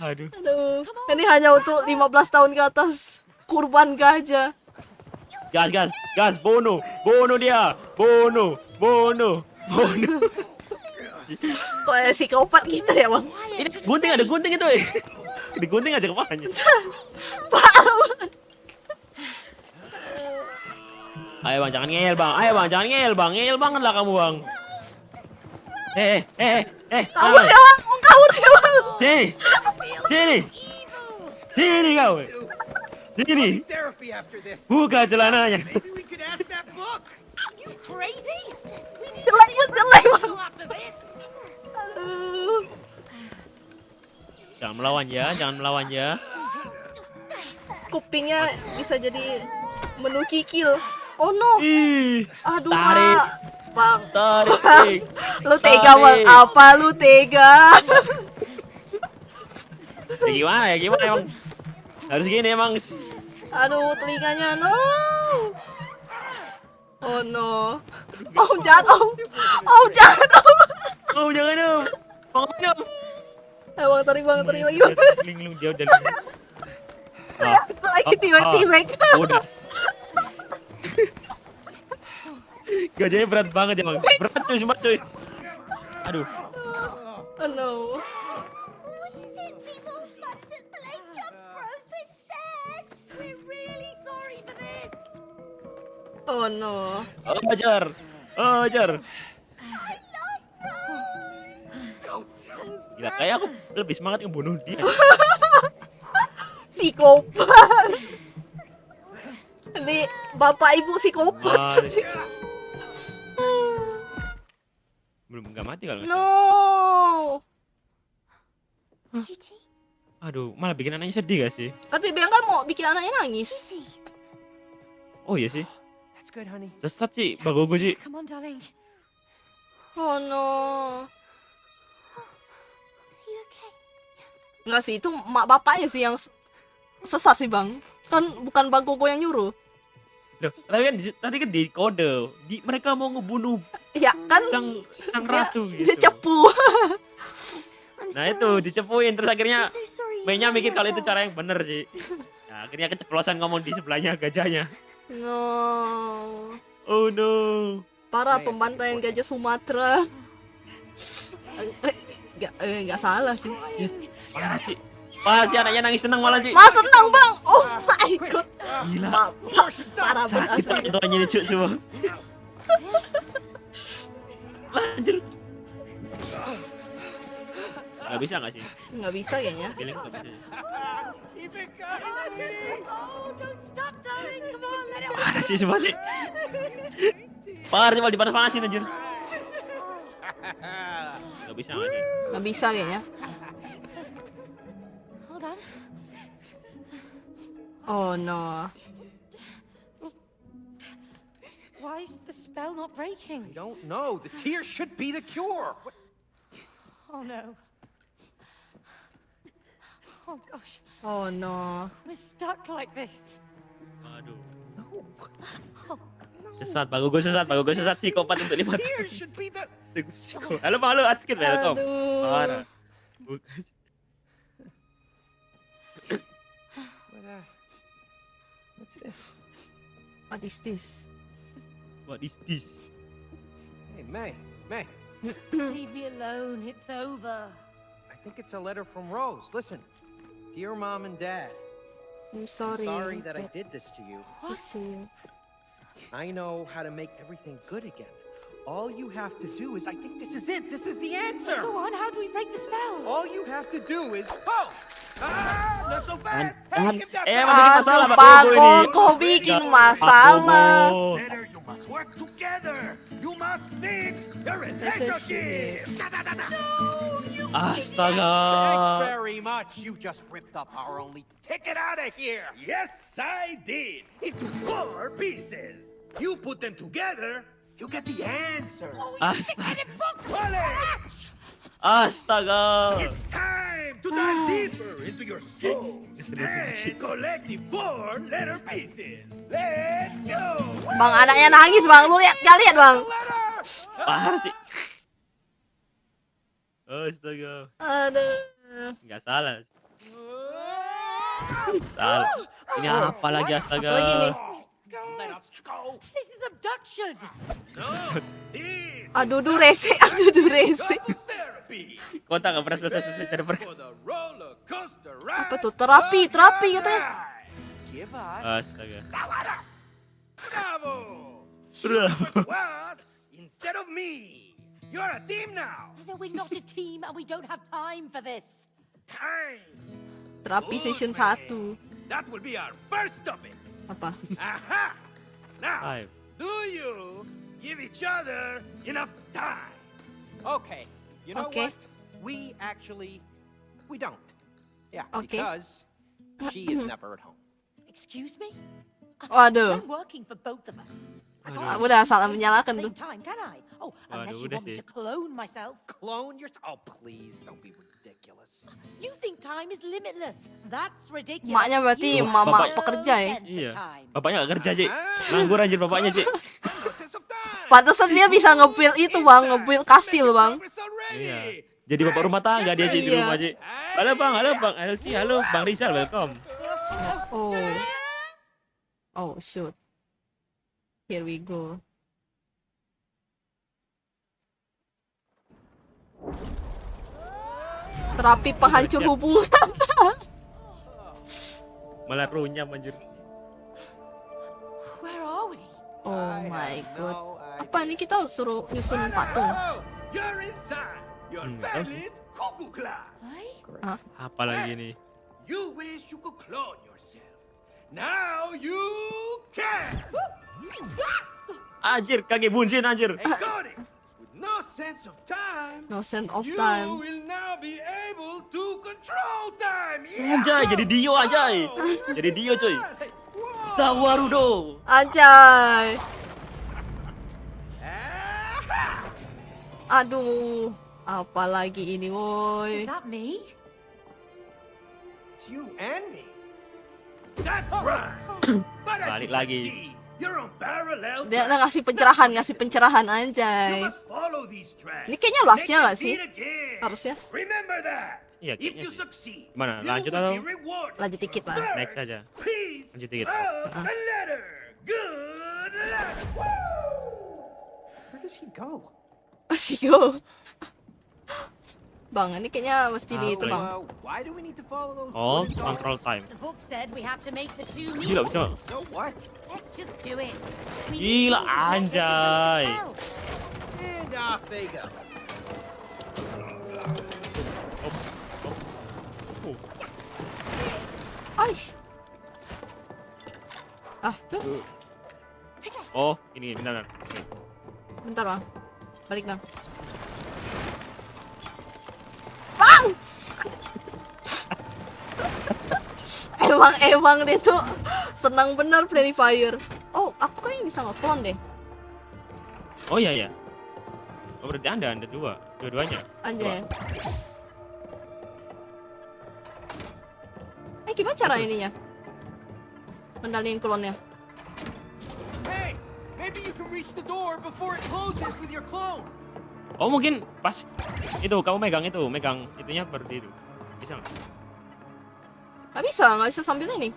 Aduh. Aduh. Ini hanya untuk 15 tahun ke atas. Kurban gajah. Gas, bunuh dia. Bunuh. Kok psikopat kita ya bang? Ini ada gunting itu. Digunting aja kepalanya. Ayo bang, jangan ngeyel bang. Ngeyel banget lah kamu bang. Kabur ya bang, kabur ya bang. Sini kau. Sini. Therapy after this. Buka celananya. Maybe we could ask that book. You crazy? We need Jelek bang. after this. Aduh. Jangan melawan ya. Kupingnya bisa jadi menu kikil. Oh no. Ih, Aduh tarik. Mak. Bang. Tarik. Lu tega bang, apa lu tega? Ya gimana emang? Harus gini emang. Aduh telinganya no. Oh no. Oh jatuh. Oh jatuh. Oh jangan om. Bang. Bang tarik lagi bang. Linglung dia udah. Lagi tiba-tiba. Udah. Gajahnya berat banget ya bang. Berat cuy. Aduh. Oh no. Wouldn't it be more fun to play jump rope instead? We're really sorry for this. Oh no. Ajar. Gila, kayak aku lebih semangat ngebunuh dia. Psikopat. Ini bapak ibu psikopat. Wah, belum nggak mati kalau nggak salah. No. Cutie, Aduh, malah bikin anaknya sedih gak sih? Kata Bianca mau bikin anaknya nangis. Cutie. Oh iya sih. That's good, honey. Sesat sih, bagogo sih. Come on, darling. Oh no. You okay? Enggak sih, itu mak bapaknya sih yang sesat sih bang. Kan bukan Bang Gogo yang nyuruh. Loh, tadi kan di kode. Mereka mau ngebunuh Ya kan sang dia, ratu dia gitu. cepu. I'm Nah sorry. itu dicepuin terus akhirnya I'm so sorry, Mainnya mikir kalau itu cara yang bener sih. Nah, akhirnya keceplosan ngomong di sebelahnya gajahnya. No. Oh no. Para Nah, ya, pembantaian jadi gajah Sumatera. Nggak salah sih. Yes. Parah sih. Wah, si anaknya nangis seneng malah sih. Mas senang bang. Oh my god. Gila. Parah banget Sakit asli. contohnya nih cuk semua. Lanjut. Gak bisa gak sih? Nggak bisa kayaknya. Feeling gak bisa. Keep it coming, sweetie. Oh, don't stop, darling. Come on, let it Parah sih semua sih. Parah cuma dipanas-panasin anjir. Gak bisa gak sih? Nggak bisa kayaknya. Hold on. Oh no. Why is the spell not breaking? I don't know. The tears should be the cure. What? Oh no. Oh gosh, Oh no. we're stuck like this. Aduh. No. Sesat, Pak Gugu sesat, Pak Gugu sesat psikopat untuk 5 tahun. Tears should be the. Halo Bang, halo Atskit, welcome. Aduh. Parah. Bukan. What's this? What is this? What is this? Hey, May. May. Leave me alone. It's over. I think it's a letter from Rose. Listen. Dear Mom and Dad, I'm I'm sorry. sorry that I did this to you. to see you. I know how to make everything good again. All you have to do is, I think this is it. This is the answer. Go on, how do we break the spell? All you have to do is, oh, Ah, not so fast. Hey, Kan, give that emang back. bikin masalah Aduh, Pak Pak Gugu ini. Koko bikin masalah. Koko. Better, you must work together. You must fix your Relationship. relationship. Da, da, da, da. Astaga. thanks very much. You just ripped up our only ticket out of here. Yes, I did. Into 4 pieces. You put them together, you get the answer. Astaga. Vale! Astaga. It's time to dive deeper into your souls and collect the 4-letter pieces. Let's go! Bang, anaknya nangis bang. Lu lihat, gak lihat bang? Letter! Parah sih. Astaga. Aduh. Enggak salah. Salah. Ini apa lagi astaga? Apa lagi nih? Let us go. This is abduction. No, this Aduh, durese. Aduh, durese. is therapy Kota nggak pernah selesai dari per. for the roller coaster ride. Apa tuh? Terapi katanya. Ride. Give us. Astaga. Bravo! Bravo. But was instead of me. You're a team now. No, we're not a team and we don't have time for this. Time. Terapi Good session man. 1. That will be our first topic. Apa? Aha! Now, 5. do you give each other enough time? Okay. You know Okay. what? We don't. Yeah, Okay. because she is never at home. Excuse me? Waduh. I'm working for both of us. I Ah, can't udah salah at menyalahkan the tuh. same time, can I? Oh, unless Waduh, you udah want me sih. to clone myself. Clone yourself? Oh, please, don't be ridiculous. You think time is limitless. That's ridiculous. Maknya berarti You mama have no pekerja ya? sense of Iya. time. Bapaknya nggak kerja, Cik. Nganggur anjir bapaknya, Cik. No sense of time. Pantesan dia bisa nge-build itu bang, nge-build kastil bang. Progress already. Iya. Jadi bapak rumah tangga dia, Cik, di Iya. rumah, Cik. Halo Bang, LC, halo Bang Rizal, welcome. Oh. Oh shoot. Here we go. Terapi penghancur hubungan. Malah runyam anjir. Where are we? Oh I my have god. no Apa ini kita suruh nyusun patung? Bravo! You're inside. Your tahu sih. family's cuckoo clan. Hey? Apa lagi nih? You wish you could clone yourself. Now you can. Anjir, kaki bunsin anjir. Hey, got it. With no sense of time. No sense of You time. will now be able to control time. Yeah. Anjay, jadi Dio anjay. Jadi Dio coy. Hey, whoa. Tawarudo. Anjay. Ah, Aduh. Apa lagi ini Is woi? that me? It's you and me. that's right. But as Balik you can lagi. see, you're on parallel Dia tracks. ngasih pencerahan You anjay. must follow these tracks. Ini kayaknya lastnya Make nggak it sih? beat again. Harusnya. Remember that. Iya, If kayaknya you sih. succeed, Gimana, you lanjut will atau? be rewarded. Lanjut dikit lah. First, Next aja. piece Lanjut dikit. of the letter. Good luck. Where does he go? Asio. Bang, ini kayaknya mesti di itu, Bang. Why do we need to follow those Oh, wooden control dolls? time. The book said we have to make the two Gila meet. bisa. So what? Let's just do it. We Gila, need to see if they can break the anjay. spell. And off they go. Aish. Ah, terus Oh, ini bentar. Oke. bentar, Bang. Balik, Bang. Bang! emang dia tuh senang bener Free Fire. Oh, aku kayaknya bisa nge-clone deh. Oh iya ya. Oh, berarti Anda dua-duanya. Anjay. Gimana cara ininya? Kendaliin klonnya. Hey, maybe you can reach the door before it closes with your clone. Oh, mungkin pas itu kamu megang itunya berdiri. Bisa nggak? Nggak bisa sambil ini.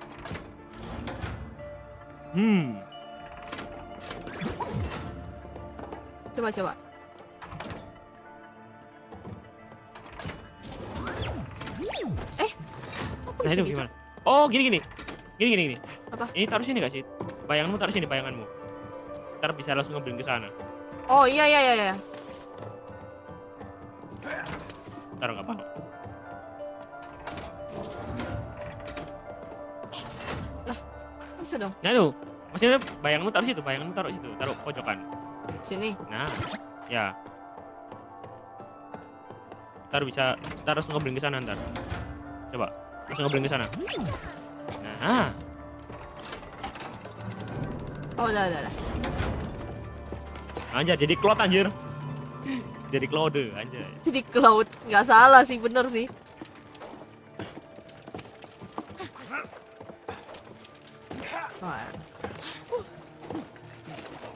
Coba. Aku Nah, bisa itu gitu. gimana? Oh, gini. Gini. Apa? Ini taruh sini gak sih? Bayanganmu taruh sini, bayanganmu. Ntar bisa langsung ngebling ke sana. Oh iya. Taruh nggak apa? Bisa dong. Nah itu, maksudnya bayanganmu taruh situ, taruh pojokan. Sini. Nah, ya. Ntar langsung ngebling ke sana ntar. Coba, langsung ngebling ke sana. Nah, Oh, udah. anjir jadi cloud anjir. Jadi cloud anjir. Jadi cloud. Nggak salah sih, bener sih. Wah.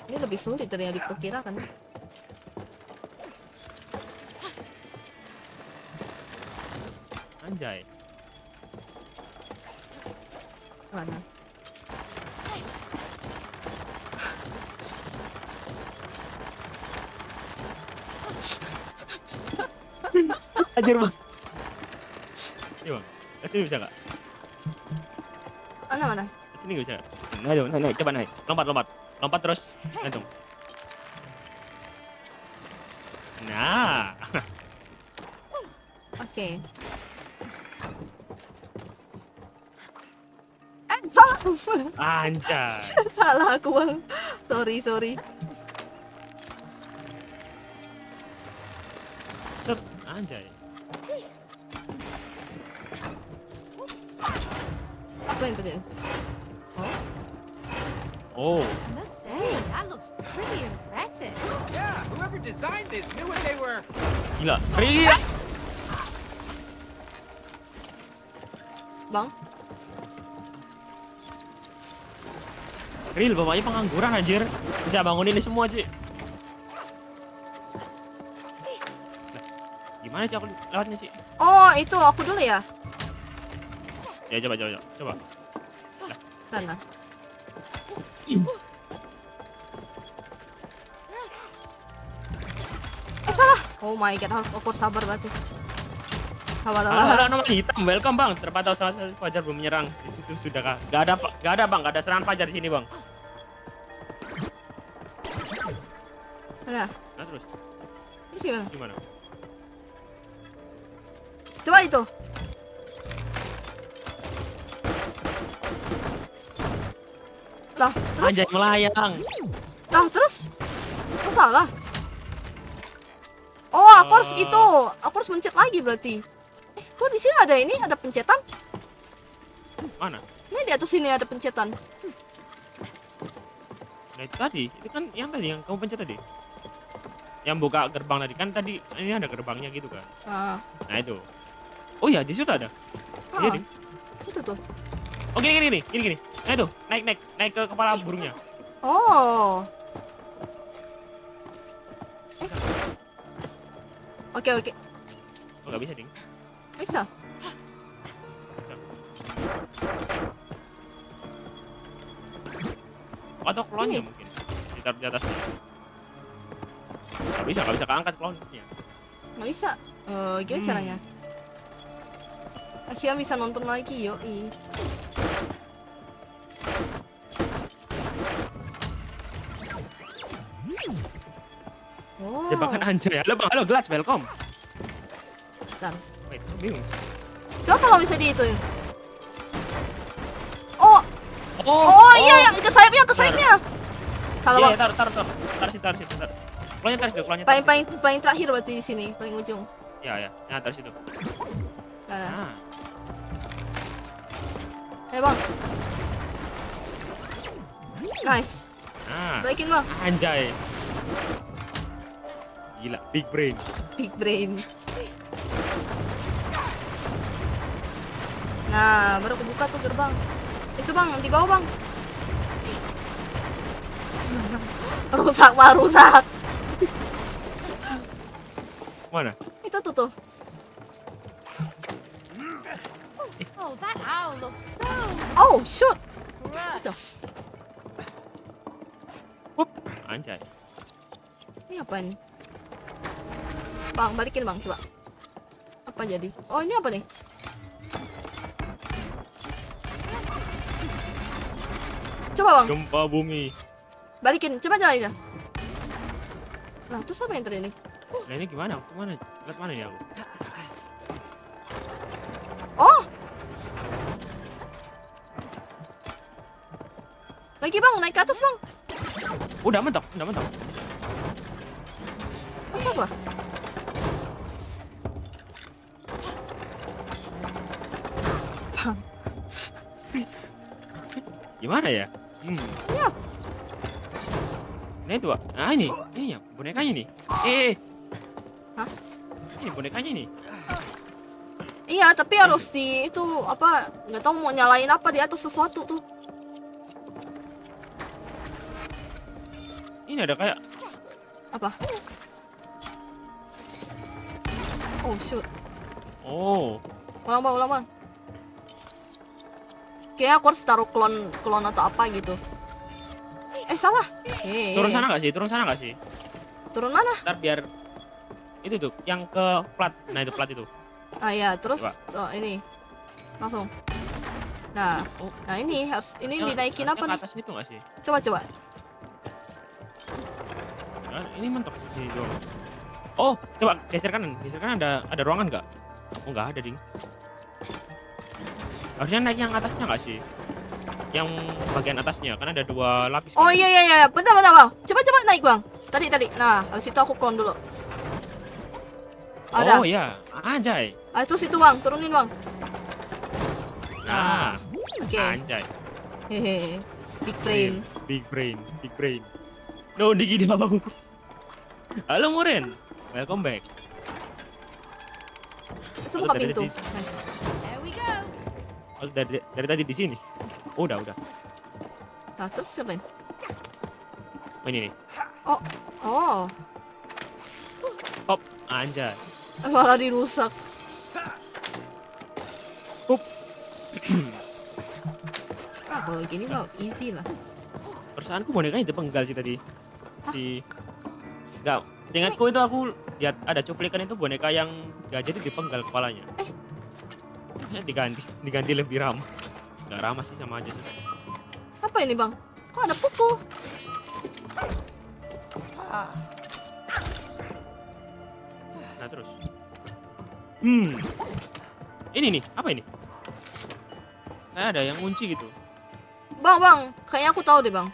Ini lebih sulit dari yang diperkirakan. Anjay. Mana? Anjir bang. Iya bang, sini bisa nggak? Mana? Sini nggak bisa. Naik, coba naik. Lompat terus. Gantung. Nah, Oke. Salah. anjay. Salah aku, Bang. Sorry. Set, anjay. Apa yang tadi? Oh, I must say, that looks pretty impressive. Yeah, whoever designed this knew what they were. gila. Rilis. Bang, Real, bapaknya pengangguran anjir. Bisa bangunin ini semua sih. Lah, gimana sih aku lewatnya sih? oh itu aku dulu ya. Ya coba. Sana. Salah. Oh my god, aku harus sabar berarti. Sabar. Nomor hitam, welcome bang. Terpantau salah satu Fajar belum menyerang. Di situ sudah kah? Gak ada bang, gak ada serangan Fajar di sini bang. Mana? Nah terus, Ini sih mana? gimana? Coba itu. Lah, terus? Anjay melayang. Lah, terus? Oh, salah. Oh, aku harus itu. Aku harus mencet lagi berarti. Kok di sini ada ini? Ada pencetan? Mana? Ini di atas sini ada pencetan. Nah itu tadi, itu kan yang tadi yang kamu pencet tadi. Yang buka gerbang tadi kan tadi ini ada gerbangnya gitu kan. Ah, Nah itu. Oh iya di situ ada. Iya ah, ding. itu tuh. Oh gini. Nah itu naik ke kepala burungnya. Oh. Oke. Oh nggak bisa ding. Bisa. Atau klonnya Ini. mungkin ditaruh di atasnya. Nggak bisa keangkat klonnya. Nggak bisa. Gimana caranya? Akhirnya bisa nonton lagi, yoi. Oh. Jebakan anjay. Halo bang, halo Glats, welcome. Bentar. Wait, bingung. Coba kalau bisa diituin. Oh, oh iya, ke sayapnya, ke sayapnya. Salah Iya, bang. taruh situ. Klonnya taruh situ, klonnya Paling taruh situ. paling terakhir berarti di sini, paling ujung. Ya, nah taruh situ. Nah, Nah, bang. Nice. nah, Balikin bang. anjay. Gila, big brain. Big brain. Nah, baru kebuka tuh gerbang. Itu bang, di bawah bang. Rusak bang, rusak. Mana? Itu tuh. Oh, that owl looks so Oh shoot. rough. Aduh, Wup, anjay. ini apa ini? Bang, balikin bang, coba. Apa jadi? Oh ini apa nih? Coba bang, Gempa bumi. balikin, coba aja. Nah, terus apa yang tadi ini? Nah ini gimana? Kemana? Lihat mana ya aku? Oh! Lagi bang, naik ke atas bang. Udah mentok. Masa apa? Bang, Gimana ya? ya. Nah itu, nah ini ya bonekanya nih. Hah? Ini bonekanya nih. Iya, tapi harus di itu apa? Nggak tahu mau nyalain apa di atas sesuatu tuh. Ini ada kayak Apa? Oh shoot. oh, Ulang bang. Kayaknya aku harus taruh klon atau apa gitu. Salah. turun sana nggak sih? Turun mana? Ntar biar itu tuh yang ke plat. Nah itu plat itu. Ah ya, terus Coba. ini langsung. Nah, Oh. nah ini harus ini dinaikin apa Yang nih? ke atas itu nggak sih? Coba. Nah, ini mentok sini doang. Oh, coba geser kanan ada ruangan nggak? Oh nggak ada ding. Harusnya naik yang atasnya nggak sih? Yang bagian atasnya kan ada 2 lapis. Oh kan? iya, bentar bang. Coba naik bang. Tadi. Nah, habis itu aku klon dulu. Ada. Oh iya, anjay. Ah, terus itu bang, turunin bang. Nah, Oke. anjay. Hehehe. Big brain. Big brain. No, Digi dong. Halo Muren, welcome back. Itu buka Tadi- pintu. tadi- Nice. There we go. Oh, dari tadi di sini. Oh, udah. Nah, terus siapain? Oh, ini nih. Oh, Hop, anjay. malah dirusak. Hup. Kalau gini mah easy lah. Perasaanku bonekanya dipenggal sih tadi. Enggak, seingatku itu aku lihat ada cuplikan itu boneka yang gak jadi dipenggal kepalanya. Ya, diganti lebih ramah. Nggak ramah sih, sama aja sih. Apa ini bang? Kok ada puku? Nah terus. Ini nih, apa ini? Kayak ada yang kunci gitu. Bang, kayaknya aku tahu deh bang.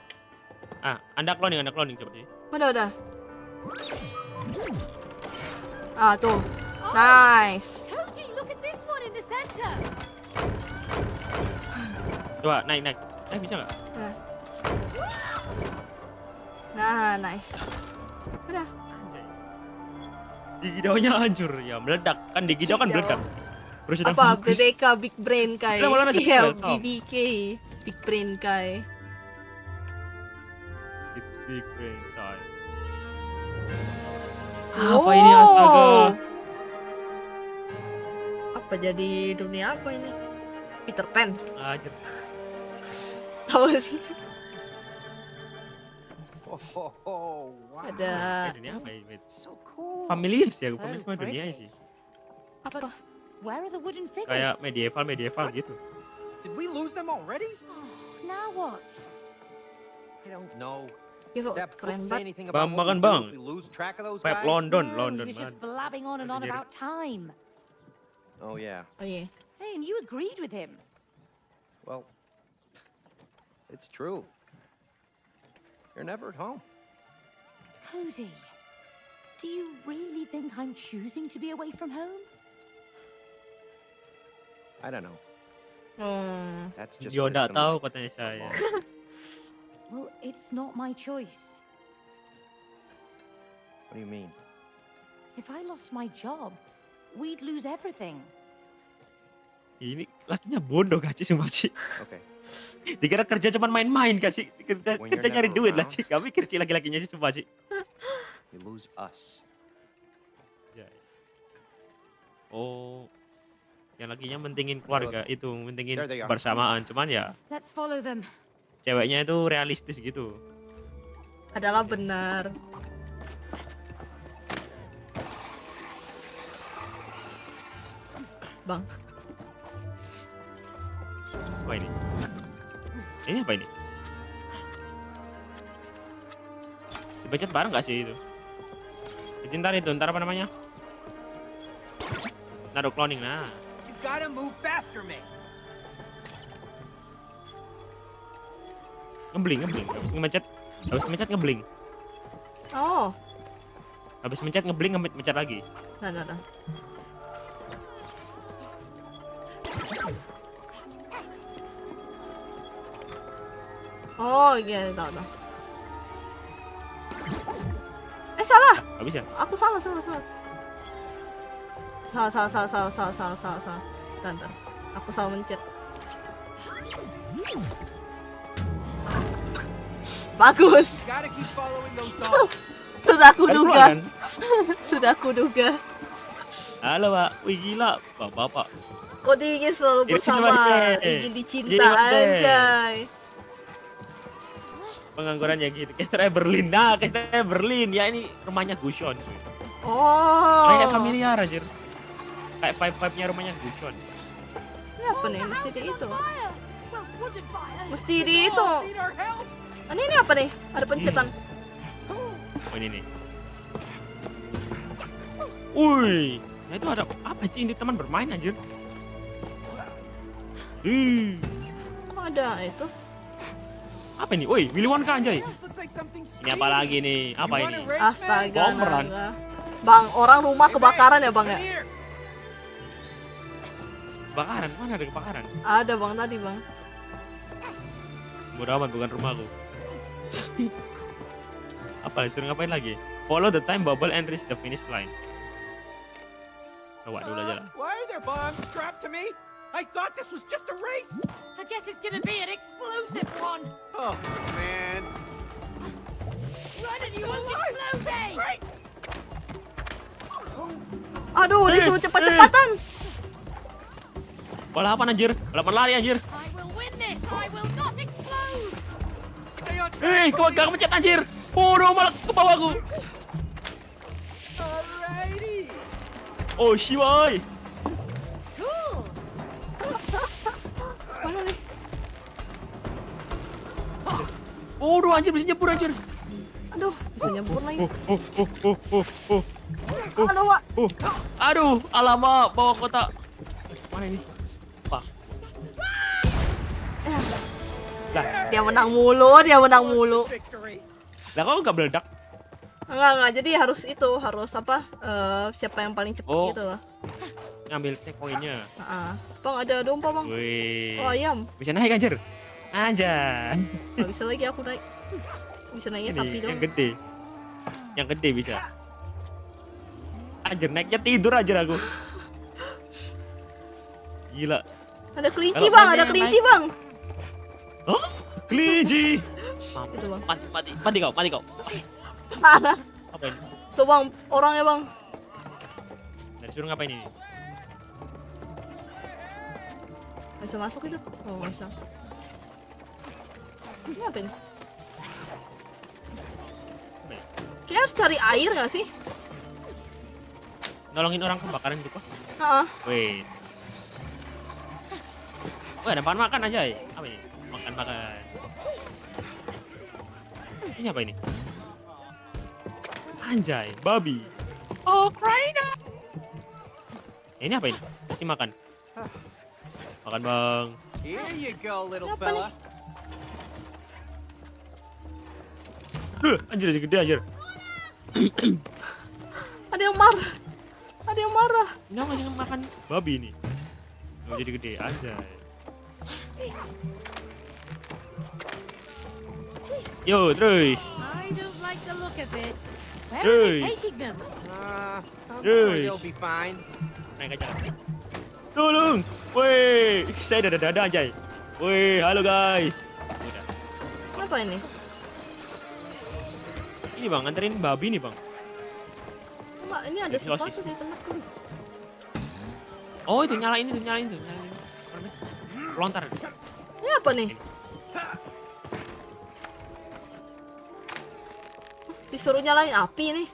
Ah, Anda cloning coba sih. Udah. Ah tuh, nice. Cody, look at this one in the center. Coba naik. Bisa nggak? Nah, nice. Udah. Anjay. Digidaunya hancur ya, meledak kan digidau kan meledak. Terus udah Apa bagus. BBK Big Brain Kai? Udah, malah nasib Iya, welcome. BBK Big Brain Kai. It's big brain time. Wow. Apa ini astaga? Apa Apa jadi dunia apa ini? Peter Pan. Anjir. Tahu gak sih? Oh, wow. Ada Dunia apa ya? So cool. Familiar sih aku, So familiar sama dunia pretty. sih. apa? Where are the wooden figures? Kayak medieval gitu. Did we lose them already? Now what? I don't know. Gila, Did that book keren say banget. anything Bang, about what makan we do bang. if we lose track of those Pep guys? London, No, London you're just man. blabbing on and on Jadi- about time. Oh yeah. Oh iya. Hey, and you agreed with him. Well, it's true. You're never at home. Cody, do you really think I'm choosing to be away from home? I don't know. That's just Dia nggak wisdom. tahu katanya saya. Well, it's not my choice. What do you mean? If I lost my job, we'd lose everything. Ini lakinya bodoh gak sih sumpah Ci? Okay. Dikira kerja cuma main-main gak sih? Kerja, When kerja you're nyari never duit lah around. Ci. Gak mikir Ci laki-lakinya sih sumpah Ci. You lose us. Oh, yang lakinya mentingin keluarga itu, mentingin There they are. kebersamaan. Cuman ya Let's follow them. ceweknya itu realistis gitu. Adalah benar. Bang, Apa ini? Ini apa ini? Dipencet bareng gak sih itu? Ntar apa namanya? Naruh cloning, nah. You gotta move faster, mate. Ngebling. Habis mencet ngebling. oh, Habis mencet ngebling, mencet lagi. nah. Oh iya, tahu. Salah. Gak bisa. Aku salah. Salah. Bentar. Aku salah mencet. Bagus. You gotta keep following those dogs. Sudah aku Kan keluar duga. kan? Sudah aku duga. Halo pak, wih gila, bapak. Kok ingin selalu Ini bersama, cuma deh. ingin dicinta Jadi mas deh. anjay. Penganggurannya gitu. Castle Berlin, nah Castle Berlin ya ini rumahnya Gushon. Oh. Kayak familiar aja. Kayak vibe-nya rumahnya Gushon. Ini apa nih? Mesti di itu. Fire! Well, wooden fire. Mesti di itu. Oh, need our help. Ini apa nih? Ada pencetan. Oh ini nih. Wih, nah itu ada apa sih? Ini teman bermain anjir. Kok ada itu? Apa ini? Woi, Willy Wonka anjay. This looks like something Ini apa lagi nih? Apa You ini? wanna race, Astaga, Bomberan. naga. Bang, orang rumah kebakaran ya bang man? ya? Come here. Kebakaran, mana ada kebakaran? Ada bang tadi bang. Bodoh amat, bukan rumahku. Apa, suruh ngapain lagi? Follow the time bubble and reach the finish line. Coba dulu aja lah. Why are there bombs strapped to me? I thought this was just a race. I guess it's gonna be an explosive one. Oh man. Run and you won't explode me! Great. Aduh, disuruh cepat-cepatan. Balapan anjir, balapan lari anjir. I will win this! I will not explode! Stay on track. Kau gak mencet anjir. Bodoh malah ke bawahku. Alrighty. Oh, shiwai. Cool! Mana nih? Bodoh anjir, bisa nyebur anjir. Aduh, bisa nyebur lagi. Oh. Aduh, Wak. Aduh, alamak, bawa kotak. Mana ini? Apa? Lah, Dia menang mulu. Victory. lah kok nggak meledak? Enggak. Jadi harus itu, harus apa? Siapa yang paling cepat Oh. gitu loh. Ngambil checkpointnya. Bang, ada domba bang. Wih. Oh ayam. Bisa naik anjir. Anjay. Gak bisa lagi aku naik. Bisa naiknya sapi Ini dong. yang gede. Yang gede bisa. Anjir, naiknya tidur anjir aku. Gila. Ada kelinci Kalau bang, mainnya ada yang kelinci naik- bang. Hah? Kelinci. Itu bang. Mati kau. Parah. Apa ini? Tuh bang, orangnya bang. Dari suruh ngapain ini? Bisa masuk itu? Oh, nggak bisa. Ini apa ini? Apa ya? Kayak harus cari air nggak sih? Nolongin orang kebakaran gitu kok. Heeh. Wait. Wah, ada makan aja ya. Apa ini? Makan. Ini apa ini? Anjay, babi. Oh, Kraina. Ini apa ini? Kasih makan. Makan, Bang. Here you go, little Apa fella. Anjir, gede anjir. Ada yang marah. Ada yang marah. Ini aku ngasih makan babi nih. Mau jadi gede, anjay. Yo, terus. I don't like the look of this. Where are Hey. they taking them? I'm sure Hey. they'll be fine. Naik aja. Tolong. Woi, saya dada anjay. Woi, halo guys. Udah. Apa ini? Ini Bang, nganterin babi nih, Bang. Mbak, ini ada Ini sosis. sesuatu di tengahku. Oh, itu nyalain. Apa namanya? Lontar. Ini apa nih? Disuruh nyalain api nih.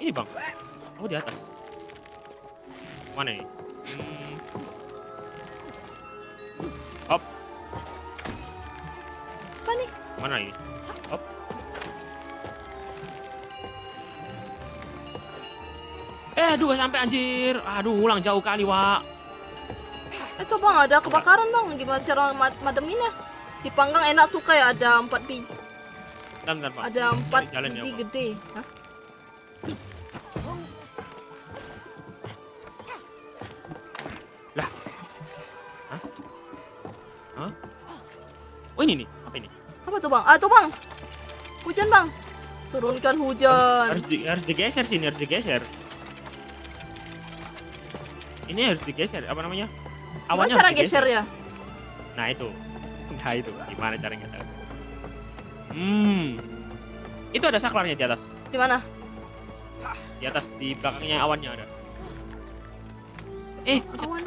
Ini Bang. Oh, di atas. Mana ini? Hop, Apa nih? mana ini? Hop. Aduh, gak sampai anjir. Aduh, ulang jauh kali, Wak. Itu bang, ada kebakaran bang. Gimana cara mademinnya? Dipanggang enak tuh kayak ada 4 biji. Bentar, Pak. Ada 4 Cari jalan ya, biji Pak. gede. Hah? Hah? Oh, ini nih. Apa ini? Apa tuh bang? Ah tuh bang. Hujan bang. Turunkan hujan. Harus digeser sini, harus digeser. Ini harus digeser. Apa namanya? Gimana Awannya cara harus geser ya? Nah, itu. Nah, itu. Gimana cara geser? Itu ada saklarnya di atas. Di mana? Di atas, di belakangnya awannya ada. Pencet. Awan.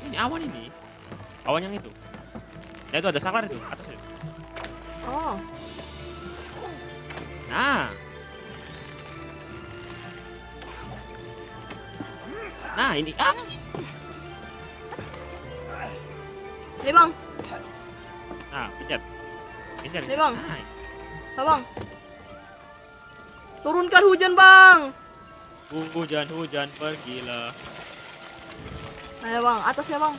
Ini awan ini. Awan yang itu. Nah, itu ada saklar itu, atas itu. Oh. Nah. Nah, ini. Nih bang. Nah, pencet. Geser. Nih, Bang. Nah, Bang. Turunkan hujan bang. hujan, pergilah. Ayo bang, atasnya bang.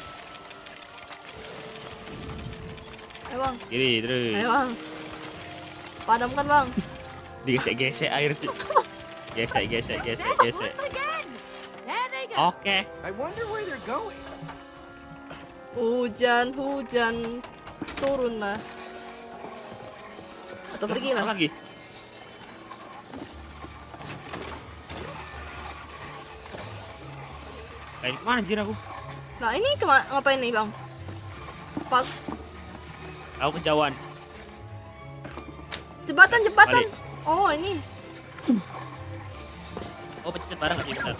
Ayo bang. Kiri, terus. Ayo bang. Padamkan bang. Digesek-gesek air, Cik. Gesek. Once again. There they go. Oke. I wonder where they're going. Hujan, turunlah. Atau pergilah. Apa lagi? Kayak kemana anjir aku? Nah ini ngapain nih bang? Pak, Aku kejauhan. jembatan. Balik. Oh ini. Oh, pencet bareng nggak sih? Bentar.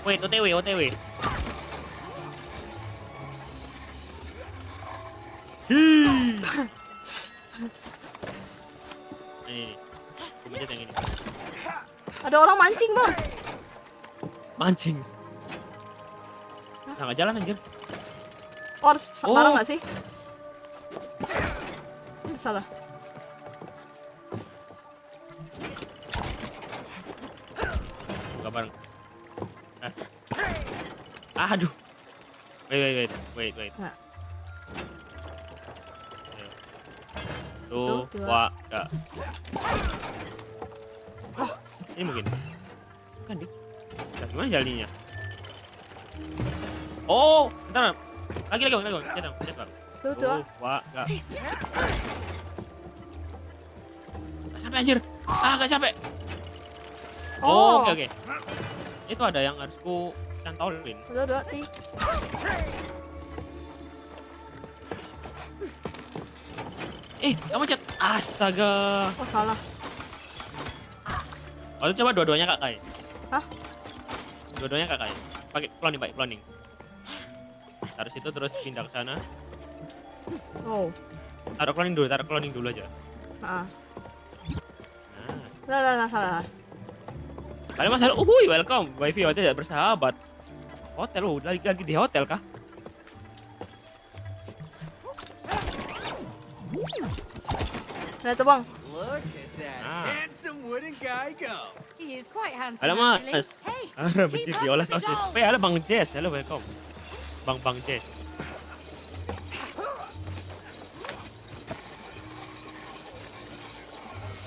Wait, OTW. Ini. Aku pencet yang ini. Ada orang mancing bang. Mancing. Nah, nggak jalan anjir. Oh, harus Oh. bareng nggak sih? Salah. Nggak bareng. Aduh. Wait. Nah. Ayo. Satu, Tuh, dua. ya. Ini mungkin. Bukan deh. Nah, gimana jalannya? Oh, bentar. Lagi. Pencet baru. Tuh. Tuh, ya. Nggak sampai anjir. Nggak sampai. Oh. Oke. Itu ada yang harus ku cantolin. Dua. Ti. Kamu chat. Astaga. Oh salah. Oh, coba dua-duanya Kak Kai. Hah? Dua-duanya kakak ya. Pakai cloning. Taruh situ terus pindah ke sana. Oh. Taruh cloning dulu aja. Ah. Nah, Salah. kalian masalah, uhuy, welcome. Wifi hotel tidak bersahabat. Hotel, lagi di hotel kah? Nah, itu bang. Look at that Ah. handsome wooden guy go. He is quite handsome, Halo mas. actually. Hey, Benci keep up diolah with the sosis. goal. Halo Bang Jess, halo welcome. Bang Jess.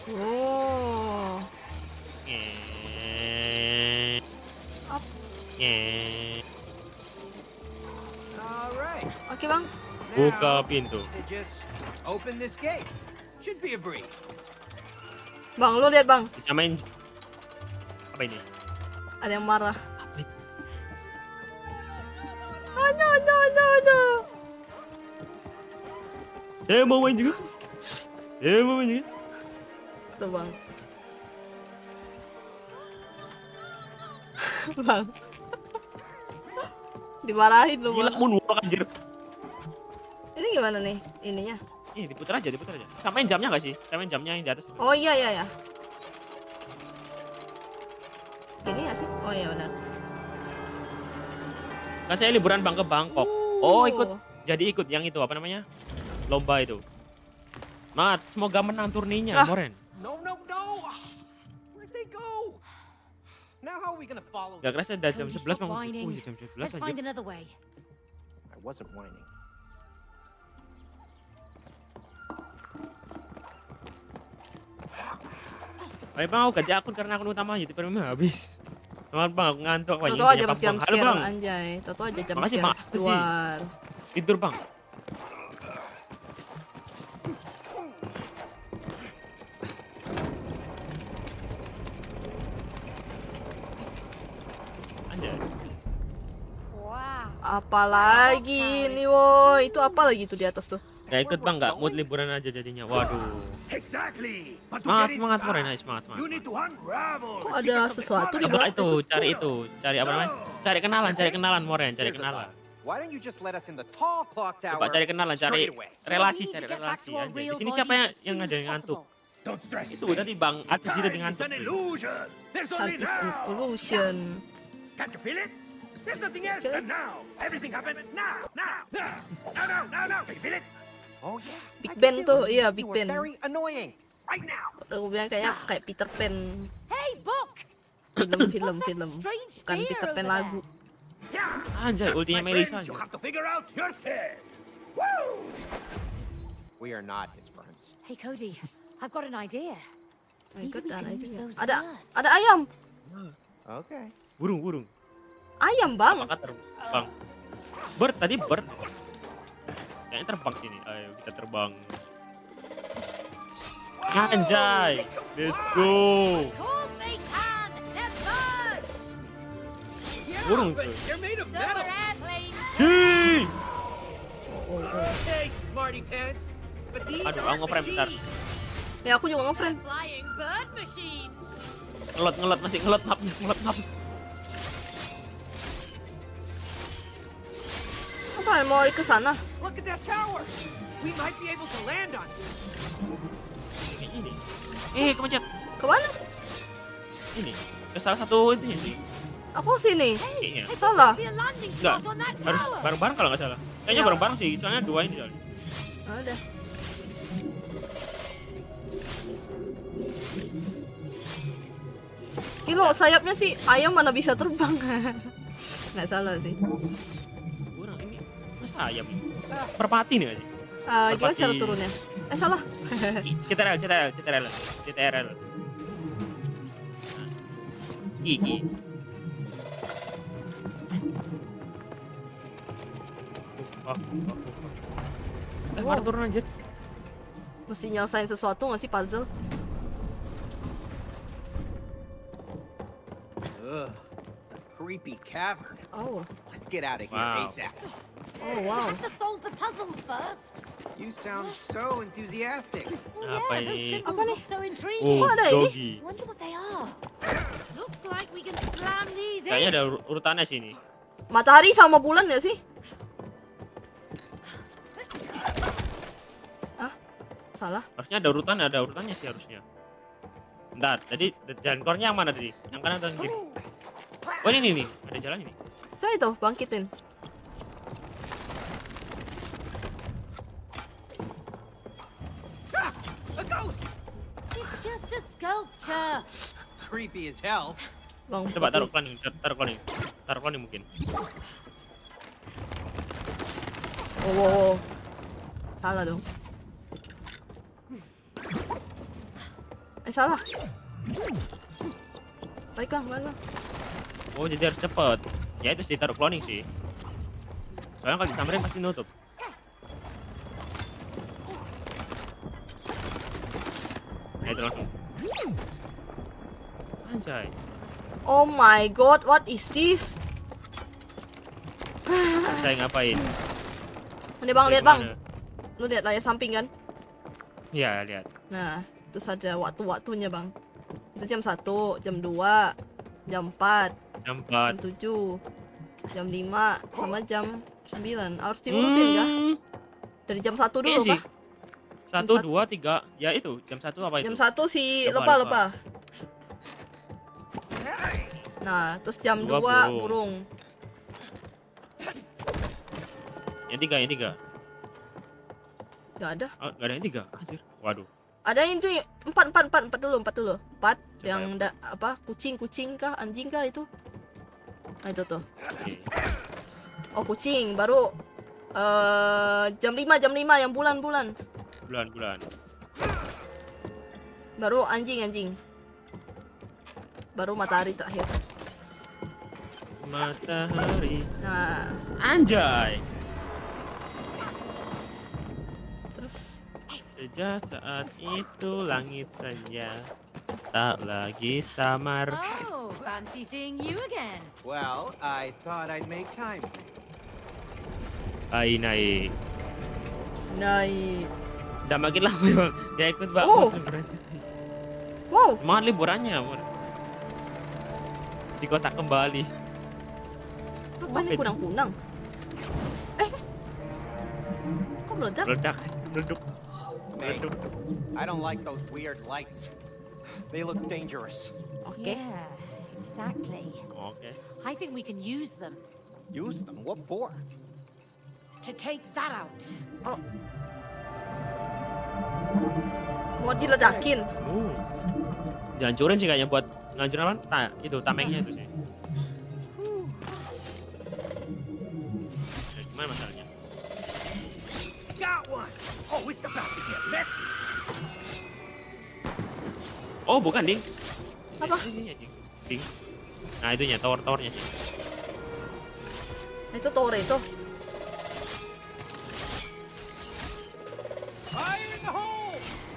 Oh. Up. All right. Oke bang. Buka Now, pintu. to just open this gate. Should be a breeze. Bang, lu lihat bang. Disamain. Apa ini? Ada yang marah. Apa ini? Oh, no. Saya mau main juga. Tuh bang. Bang. Dimarahin lu Gila bang. moonwalk anjir. Ini gimana nih ininya? Ih, diputar aja. Samain jamnya nggak sih? Samain jamnya yang di atas. Oh iya. Ini nggak sih? Oh iya benar. Kan saya liburan Bang ke Bangkok. Oh, ikut yang itu apa namanya? Lomba itu. Mat, semoga menang turninya, Ah. Moren. No. Where'd they go? Now how are we gonna follow Gak them? kerasa udah jam Cody, 11 stop Bang. whining. Oh, iya, jam 11 Let's find aja. another way. I wasn't whining. Ayo Bang, aku ganti akun karena akun utama YouTube Premium habis. Teman Bang, aku ngantuk apa Toto aja mas jam Halo Bang, anjay. Toto aja jam Makasih, scare makasih. luar. tidur Bang. Anjay. Wow. Apalagi nih woi, itu apa lagi tuh di atas tuh? Gak ikut Bang, gak mood liburan aja jadinya. Waduh. Exactly. But to Semangat, get semangat inside, Moren, ayo semangat, you semangat. need to unravel Kok the ada secrets of the sesuatu di Smaragd. Apa itu? Cari apa namanya? Cari kenalan Moren, cari Here's a kenalan. thought. Why don't you just let us in the tall clock tower Coba cari kenalan, cari straight away? relasi, We need cari to get back relasi to our anjay. Di real sini bodies siapa as yang soon ada as yang ngantuk? possible. Don't stress. Itu tadi Bang Atis itu Time is ngantuk. an illusion. There's Time only is an now. illusion. Can't you feel it? There's nothing else than now. Everything happens now. Can you feel it? Oh yeah. Big I can Ben feel tuh, it. iya, You Big were Ben. very annoying. Right now. Aku bilang kayak Peter Pan Hey, Book! film. What's that strange Bukan spear Peter Pan over lagu. Yeah. Anjay, ultinya My Melisa. friends, you have to figure out yourselves. Woo! We are not his friends. Hey, Cody, I've got an idea. Oh my God, Maybe we ada can itu use ya. those Ada birds. ayam. Okay. Burung. Ayam, Bang. Apakah terbang? Bird. Kayaknya terbang sini. Ayo kita terbang. Anjay, let's go. Of course they can! They're birds! Burung But tuh. they're made of So are metal. airplanes. Hii. Hey, smarty pants. But these Aduh, aku aren't nge-frame bentar. machines. Ya aku juga nge-friend. Flying bird machine. Ngelot masih ngelot map. Apa mau ke sana? Look at that tower. We might be able to land on it. Kayak ini. Kemencet. Ke mana? Ini. Ke salah satu itu sih. Aku sini. Kayaknya. Salah. See a landing Enggak. spot on that Harus tower. bareng-bareng kalau nggak salah. Kayaknya Ya. bareng-bareng sih, soalnya dua ini soalnya. Ada. Kilo sayapnya sih ayam mana bisa terbang. Nggak salah sih. Burung ini. Masa ayam ini? Merpati nih nggak sih? Gimana cara Merpati. turunnya? Salah. CTRL. Iki. Mana turun aja? Mesti nyelesain sesuatu nggak sih puzzle? Ugh. Creepy cavern. Oh. Let's get out of here Wow. ASAP. Oh wow. Have to solve the puzzles first. You sound so enthusiastic. Oh, Apa yeah, those ini? symbols Apa nih? look so intriguing. Oh, Kok ada ini? doggy. Wonder what they are. Looks like we can slam these Kayaknya in. ada urutannya sini. Matahari sama bulan ya sih? Ah, salah. Harusnya ada urutannya sih harusnya. Bentar, tadi jalan keluarnya yang mana tadi? Yang kanan atau yang kiri? Oh ini nih, ada jalan ini. Coba itu bangkitin. A ghost! It's just a sculpture. Creepy as hell. Bang, Coba taruh cloning mungkin. Oh. Salah dong. Salah. Baiklah, baiklah. Oh jadi harus cepet. Ya itu sih taruh cloning sih. Soalnya kalau disamperin pasti nutup. Nah itu langsung. Anjay. Oh my god, what is this? Saya ngapain? Ini bang, Dari lihat bang. mana? Lu lihat layar samping kan? Iya lihat. Nah, terus ada waktu-waktunya bang. Itu jam 1, jam 2, jam 4, Jam jam 4. 7, jam 5, sama jam 9. Harus diurutin kah? Dari jam 1 Iya dulu sih. kah? 1, 2, 3. Ya itu jam 1 apa itu? Jam 1 si Lupa, lepa-lepa. Nah, terus jam 2 Dua burung. Yang 3. Gak ada. Oh, gak ada yang 3. Anjir. Waduh. Ada yang itu 4 dulu. 4 yang ya. apa? Kucing kah? Anjing kah itu? Nah, itu tuh. Oke. Oh, kucing baru jam 5 yang bulan. Bulan. Baru anjing. Baru matahari terakhir. Matahari. Nah, Anjay. terus Sejak saat itu langit senja tak lagi samar. Oh, fancy seeing you again. Well, I thought I'd make time for you. Naik. naik. Udah makin lama ya bang. Dia ikut bang. Oh. Sebenarnya. Wow, Semangat liburannya. Bang. Si kota kembali. apa ini kunang-kunang? Kok meledak? Meledak. Meleduk. May, I don't like those weird lights. They look dangerous. Oke. Yeah, exactly. Oke. I think we can use them Use them? What for? to take that out. Oh. Mau diledakin. Dihancurin sih kayaknya buat ngancurin apa? Itu tamengnya itu sih. Nah, gimana masalahnya? Got one! Oh, it's about to get messy. Oh bukan ding. Apa? Ininya ding. Nah itunya tower-towernya sih. Itu Tore itu. Fire in the hole!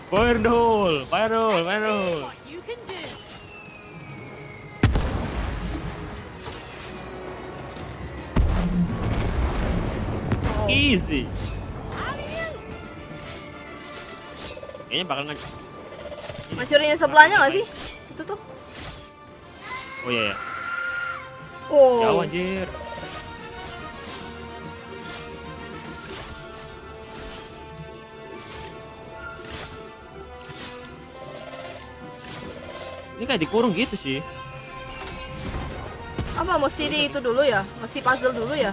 Fire in the hole, fire hole. What you can do. Easy. Kayaknya bakal Hancurin yang sebelahnya nggak sih? Itu tuh. Oh iya ya. Oh. Jauh anjir. Ini kayak dikurung gitu sih. Apa mesti di itu dulu ya? Mesti puzzle dulu ya?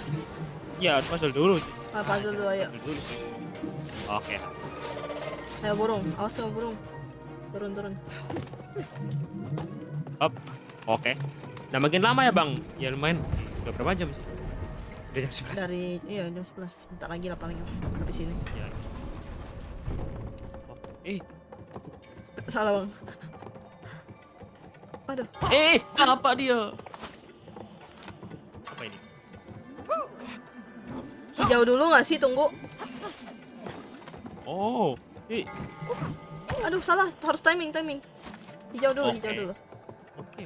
Ya harus puzzle dulu sih. Ah, puzzle dulu ayo. Puzzle dulu sih. Oke. Ayo burung, awas sama burung. Turun. Up. Oke. Nah makin lama ya bang. Ya lumayan. Udah berapa jam sih? Udah jam 11. Dari jam 11. Bentar lagi lah paling habis ini. Ya. Oh. Salah bang. Aduh. Apa dia? Apa ini? Hijau dulu nggak sih? Tunggu. Oh. Aduh salah. Harus timing. Hijau dulu, Oke. hijau dulu. Oke.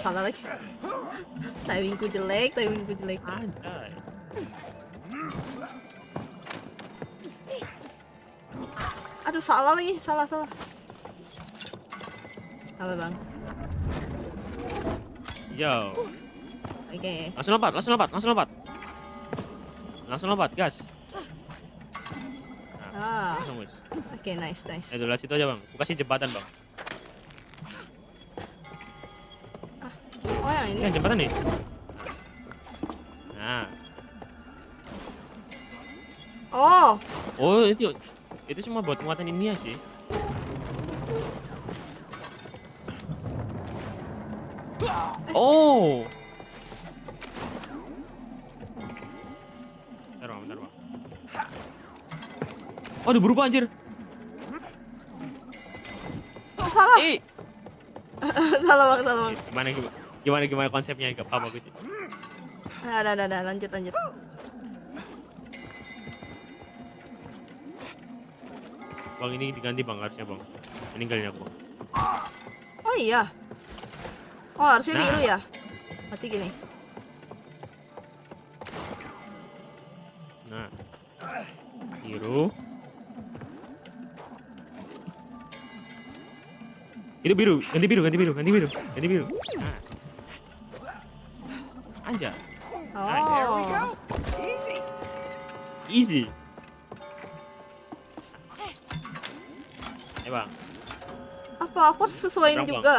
salah lagi. Timingku jelek. Anjay. Aduh, salah lagi. Salah. Apa bang? Yo. Oke. Langsung lompat, gas. Ah, Langsung wis. oke, nice. Itu lah situ aja, Bang. Aku kasih jembatan, Bang. Oh yang ini. Ini jembatan nih. Nah. Oh, Oh, itu cuma buat muatan ini ya sih. Oh. Bentar, Bang. Aduh, berubah anjir. salah. Eh, salah bang. gimana konsepnya? Gak paham aku sih. Ada, lanjut. Bang, ini diganti, Bang, harusnya, Bang. Meninggalin aku, Bang. Oh iya. Oh harusnya Nah. biru ya. Berarti gini. Nah. Biru. Itu biru, ganti biru. Nah. Anja, Oh. easy. Bang. Apa aku harus sesuaiin Berang, Bang. juga?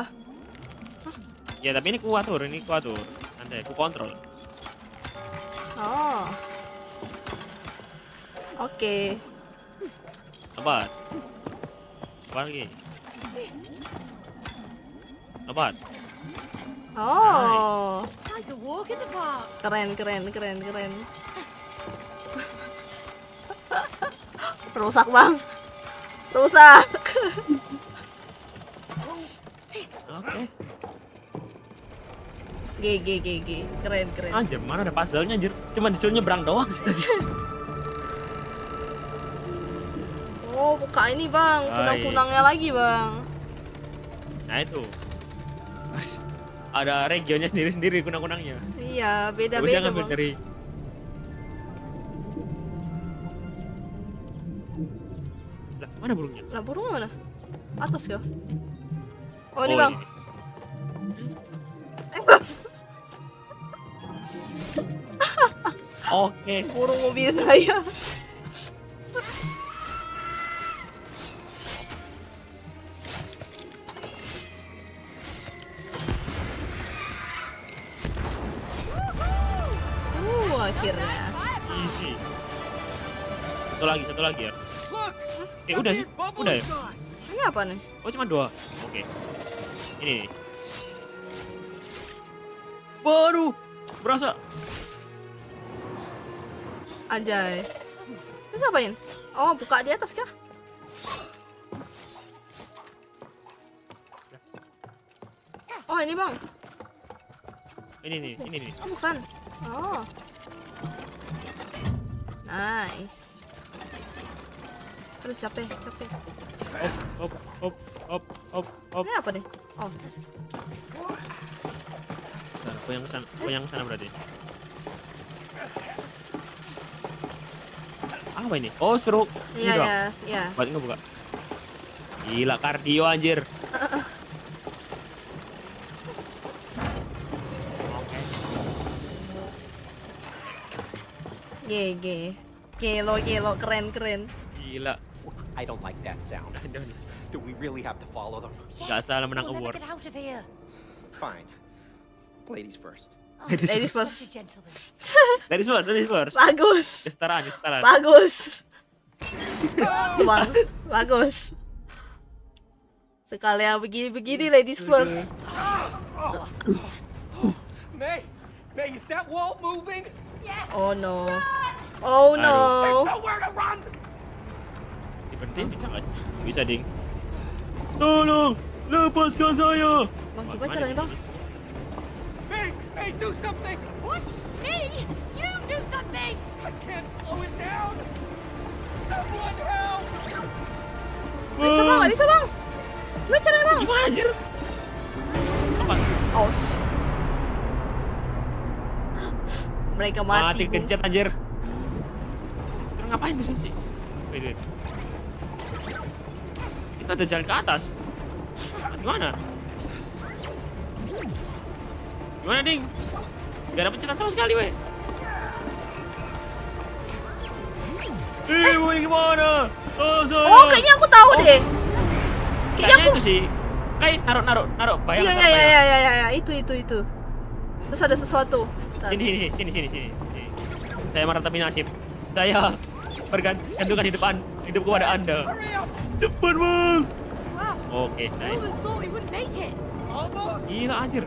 Ya, tapi ini kuatur. Santai, aku kontrol. Oh. Oke. Lompat. Lagi. Lompat. Oh. Like a walk in the park. Keren. Rusak bang. Oke. G. Keren. Anjir, mana ada puzzle-nya anjir. Cuma disuruh nyebrang doang. Oh, buka ini bang. Kunang-kunangnya lagi bang. Nah, itu. Ada regionnya sendiri kunang-kunangnya. Iya, Terusnya beda-beda ngambil bang. dari Lah, mana burungnya? Lah burung mana? Atas kah? Oh ini Oh, bang. Oke. Burung mobil saya. Akhirnya. Easy. Satu lagi ya. Look! Udah sih. Big bubble Udah ya? sign. Ini apa nih? Oh, cuma 2. Oke. Ini nih. Baru berasa. Anjay. Terus apain? Oh, buka di atas kah? Oh, ini bang. Ini nih. Oh, bukan. Oh. Nice. Terus capek. Hop. Ini apa nih? Oh, Nah, aku yang sana berarti. Apa ini? Oh, suruh ini doang. iya. Buat ngebuka. Gila, kardio anjir. Oke. GG. Gelo, keren. Gila. I don't like that sound. Do we really have to follow them? Gak salah menang We'll never award. get out of here. Fine. Ladies first. Ladies Such first. a gentleman. Ladies first. Bagus. Kesetaraan. Bagus. Bang, bagus. Sekali yang begini ladies first. May, is that wall moving? Yes. Oh no. Oh no. Nowhere to run! Diberhentiin bisa nggak? Bisa, Ding. Tolong, lepaskan saya. Bang, gimana caranya bang? May, do something! What? Me? You do something. I can't slow it down! Someone help! Gak bisa bang. Gimana caranya bang? Gimana anjir? Apa? Oh, Mereka Mati mati. Bu. kencet anjir. Terus ngapain di sini sih? Wait. Kita ada jalan ke atas. Gimana? Gimana, Ding? Gak ada pencetan sama sekali, weh. Mau gimana? Oh, kayaknya aku tahu deh. Kayaknya aku. Itu sih. Kayak naruh bayang. Iya, itu. Terus ada sesuatu. Bentar. Sini. Saya meratapi nasib. Saya bergantungkan hidup kepada Anda. Cepat, Bang. Wow, Oke, I nice. almost thought we wouldn't make it. Almost. Gila anjir.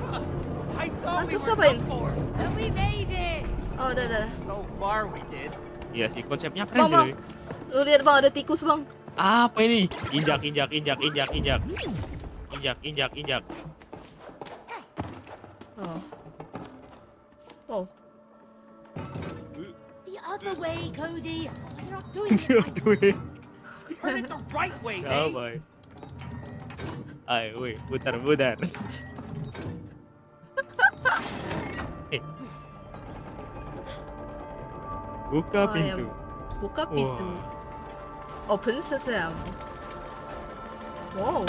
I thought we Terus were apain? done for. And we made it. Oh, udah. So far we did. Iya sih, konsepnya keren Bang. sih. Lu lihat Bang, ada tikus, Bang. Apa ini? Injak. Oh. Oh. The other way, Cody. You're not doing it right. Turn it the right way, Oh eh? boy. Ayo, weh, putar. Eh. Buka Oh, pintu. Buka pintu. Open sesame. Wow.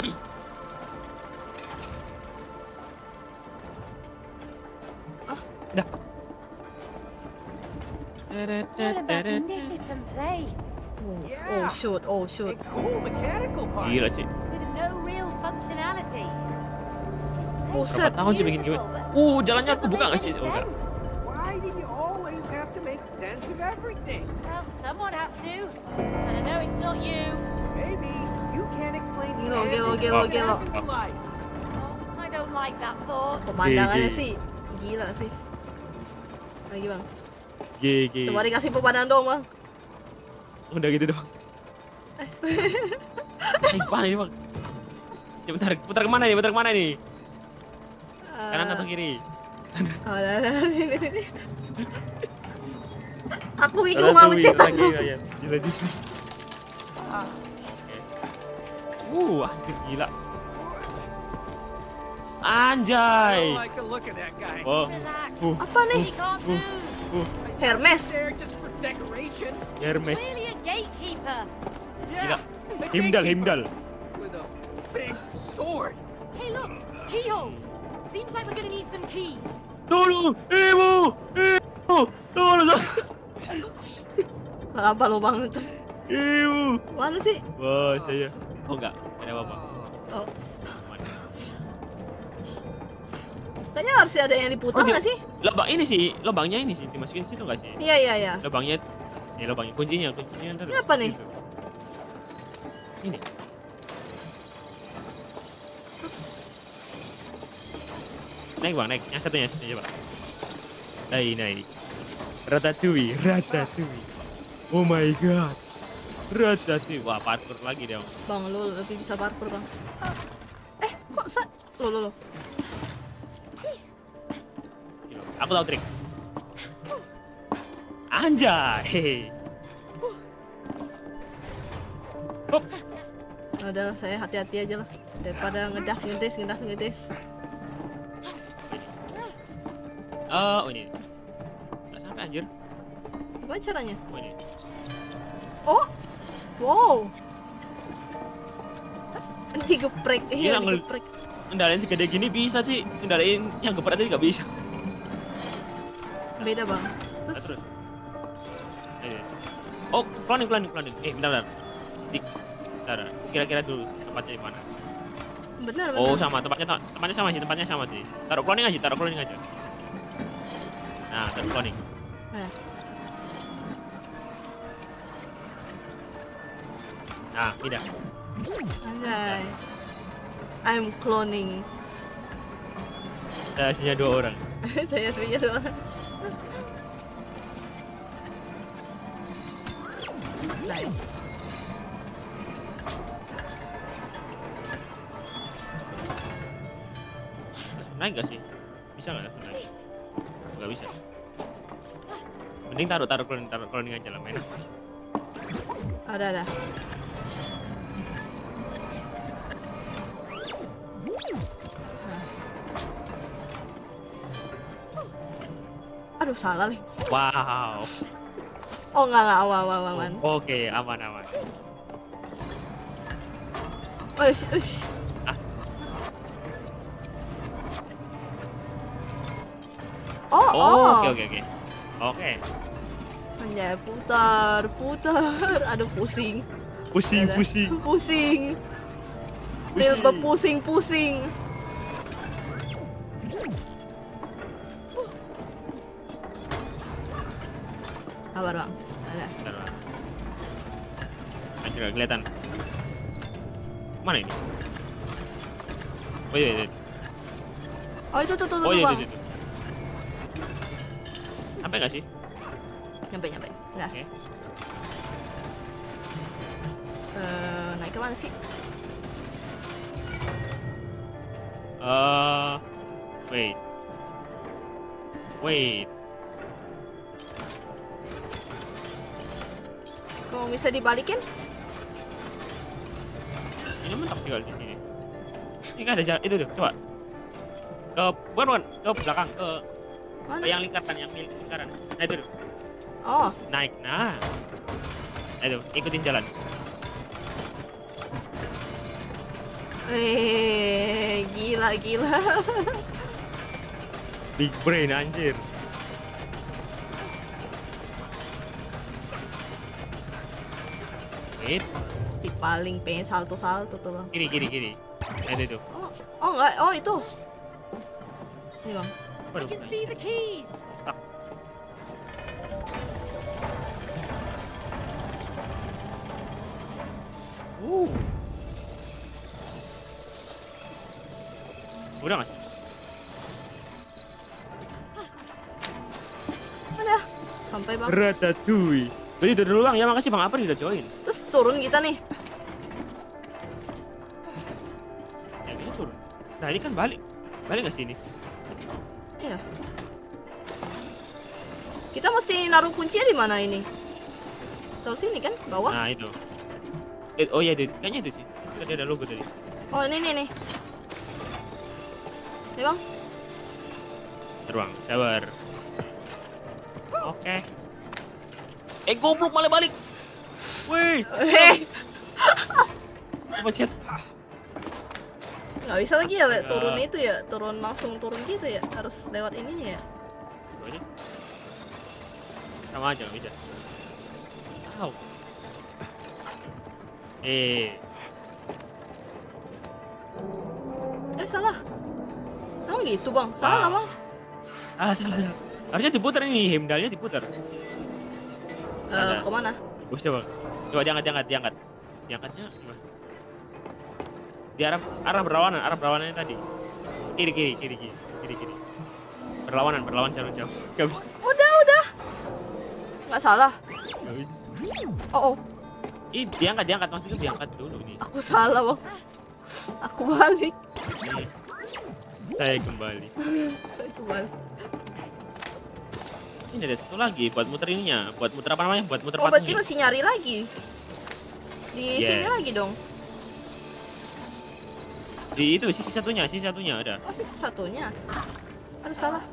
Dah. What a magnificent place. Oh shoot. A cool mechanical part. Gila sih. With no real functionality. Buset. Berapa tahun sih bikin gimana? Jalannya Doesn't kebuka make nggak sih? any Oh, enggak. sense. Why do you always have to make sense of everything? Well, someone has to. And I know it's not you. Maybe you can't explain Gilo. everything that happens in life. Oh, I don't like that thought. Pemandangannya GG. sih gila sih. Lagi Bang. GG. Coba dikasih pemandangan dong Bang. Udah gitu doang. Gimana ini, Bang? Coba putar kemana nih? Kanan atau kiri? Oh, dah, sini. Aku bingung mau cetak. Gila. Anjir gila. I Anjay. don't like the look of that guy. Oh, Relax. Apa nih? He can't move. Hermes. There just for decoration. Hermes. Clearly a gatekeeper. Gila. the Himdal. gatekeeper with a big sword. Hey, look, keyholes. Seems like we're gonna need some keys. Tolong, Ibu. Tolong. Apa lubang itu? Ibu. Mana sih? Wah, saya. Oh enggak, ada apa-apa. Oh. Kayaknya harus ada yang diputar nggak sih? Lubangnya ini sih dimasukin situ nggak sih? Iya. Lubangnya kuncinya ntar. Ini apa nih? Gitu. Ini. Naik Bang, naik. Yang satunya coba. Naik. Ratatouille. Oh my god. Ratatouille. Wah, parkour lagi dong. Bang, lu lebih bisa parkour Bang. Kok lo. Gila, aku tahu trik. Anjay. Hop. Udah saya hati-hati aja lah daripada ngedas. Oh, ini. Nggak sampai anjir. Gimana caranya? Oh, ini. Oh, wow. Digeprek, Gila, digeprek. Ngendalain segede gini bisa sih. Ngendalain yang geprek tadi nggak bisa. Beda Bang. Nah, Terus Ini. Oh, cloning. Bentar. Bentar. Kira-kira dulu tempatnya di mana? benar. Oh, sama tempatnya sama sih. Taruh cloning aja. Nah, taruh cloning. Nah. Nah, pindah. Anjay. I'm cloning. Saya isinya 2 orang. Saya aslinya doang. Nice. Naik gak sih? Bisa nggak langsung naik? Nggak bisa. Mending taruh cloning aja lah main. Ada. Aduh. Aduh, salah nih. Wow. Oh, enggak, aman. Oke, aman. Uish. Ah. Oh. Oke. Oke. Anjay, putar. Aduh, pusing. Pusing. Pusing. Lil pusing. Kabar bang, ada. Bentar, Bang. Anjir, nggak kelihatan. Mana ini? Oh iya. Oh itu tuh Oh iya, bang. itu. Sampai nggak sih? Nyampe. Nah. Oke. Naik ke mana sih? Wait. Kok bisa dibalikin? Ini mentok tinggal di sini. Ini kan ada jalan itu tuh, coba. Bukan, ke belakang, ke Mana? yang lingkaran, Nah itu tuh, Oh, naik. Nah itu, ikutin jalan. gila. Big brain anjir. Wait, si paling pengen salto tuh bang. kiri. Nah itu tuh. Oh enggak, oh itu. Ini bang. Waduh, I can see the keys. stuck. Udah nggak sih? Ada. Sampai bang. Ratatouille. Jadi itu dulu bang, ya makasih bang Apri udah join. Terus turun kita nih. Ya ini turun. Nah ini kan balik nggak sini? Iya. Kita mesti naruh kuncinya di mana ini? Taruh sini kan, bawah. Nah itu. Oh iya, kayaknya itu sih. Tadi ada logo tadi. Oh ini nih. Nih bang. Terbang, sabar. Oke. Goblok malah balik. Wih, Hei, coba chat. nggak bisa lagi ya Astaga. turun itu ya, langsung turun gitu ya, harus lewat ininya ya. Coba aja. Sama aja nggak bisa. Tahu. Salah. Emang gitu bang? Salah Wow. bang? Salah. Harusnya diputar ini, hemdalnya diputar. Ada. Kemana? Coba. Coba diangkat. Diangkatnya gimana? Di arah berlawanan tadi. Kiri. Berlawan jauh. Gak bisa. Udah. Nggak salah. Gak bisa. Oh. Ih, diangkat maksudnya diangkat dulu nih. Aku salah bang. Aku balik. Nih. Saya kembali. Ini ada satu lagi buat muter ininya, buat muter apa namanya? Buat muter Oh berarti patungnya. masih nyari lagi. Di Yes. sini lagi dong. Di itu sisi satunya ada. Oh sisi satunya. Aduh salah.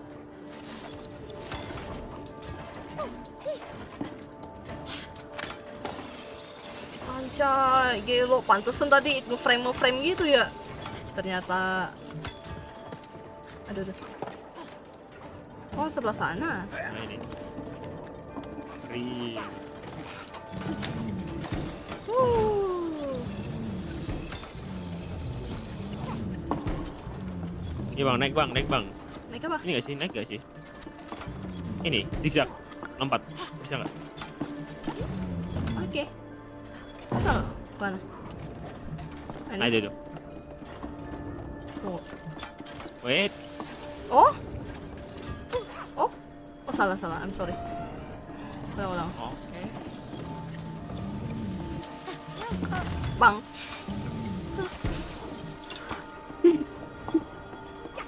Anjay, gelo, pantesan tadi nge-frame gitu ya. Ternyata aduh. Oh, sebelah sana. Nah ini. Free. Ini bang, naik bang. Naik apa? Ini naik gak sih? Ini, zigzag. Lompat. Bisa nggak? Oke. Asal mana? Nah itu. Oh. Wait. Oh, salah. I'm sorry. Ulang. Oke. Bang.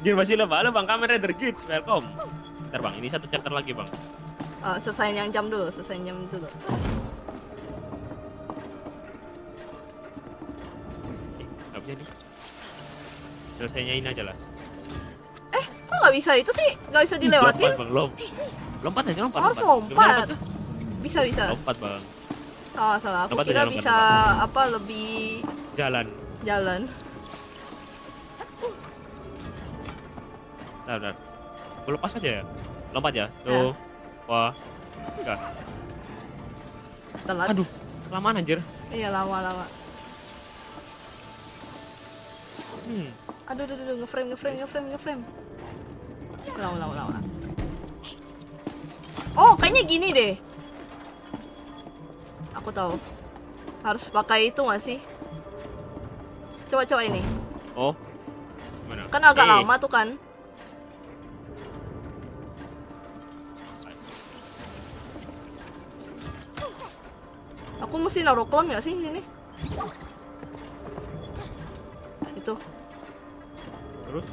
Dia masih halo bang, Kamen Rider Kids, welcome. Bentar bang, ini satu chapter lagi bang. Selesai yang jam dulu. Gak bisa nih. Selesainya ini aja lah. Kok nggak bisa itu sih? Nggak bisa dilewatin? Lompat, bang, Lompat aja, lompat. Harus Gimana lompat. tuh? Bisa. Lompat bang. Salah. Aku Lompat kira aja, lompat, bisa apa lebih Jalan. jalan. Bentar. Aku lepas aja ya. Lompat ya. Tuh. Wah. Enggak. Telat. Aduh. Kelamaan anjir. Iya lama. Hmm. Aduh, ngeframe. Lama. Oh, kayaknya gini deh. Aku tahu. Harus pakai itu nggak sih? Coba ini. Oh. Gimana? Kan agak lama tuh kan. Aku mesti naruh klon nggak sih ini? Itu. Terus?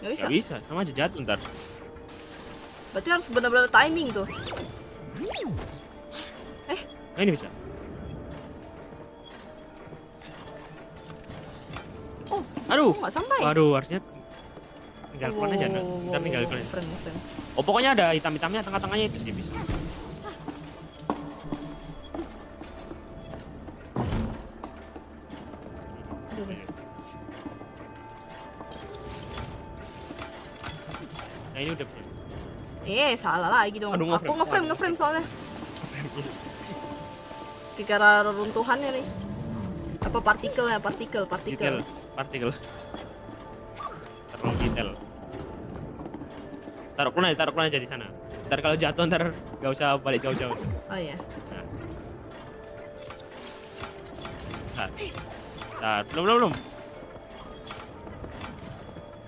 Nggak bisa. Gak bisa, sama aja jatuh ntar. Berarti harus benar-benar timing tuh. Nah ini bisa. Oh, Aduh. nggak sampai. Waduh, harusnya tinggal klon aja. Ntar tinggal klon. Ngeframe. Oh pokoknya ada hitam-hitamnya tengah-tengahnya itu sih bisa. Nah ini udah bisa. Salah lagi dong. Aduh, Aku ngeframe soalnya. Dikira reruntuhannya nih. Apa partikel. Partikel. Terlalu detail. Taruh klon aja di sana. Ntar kalau jatuh ntar gak usah balik jauh-jauh. Oh iya. Nah, belum.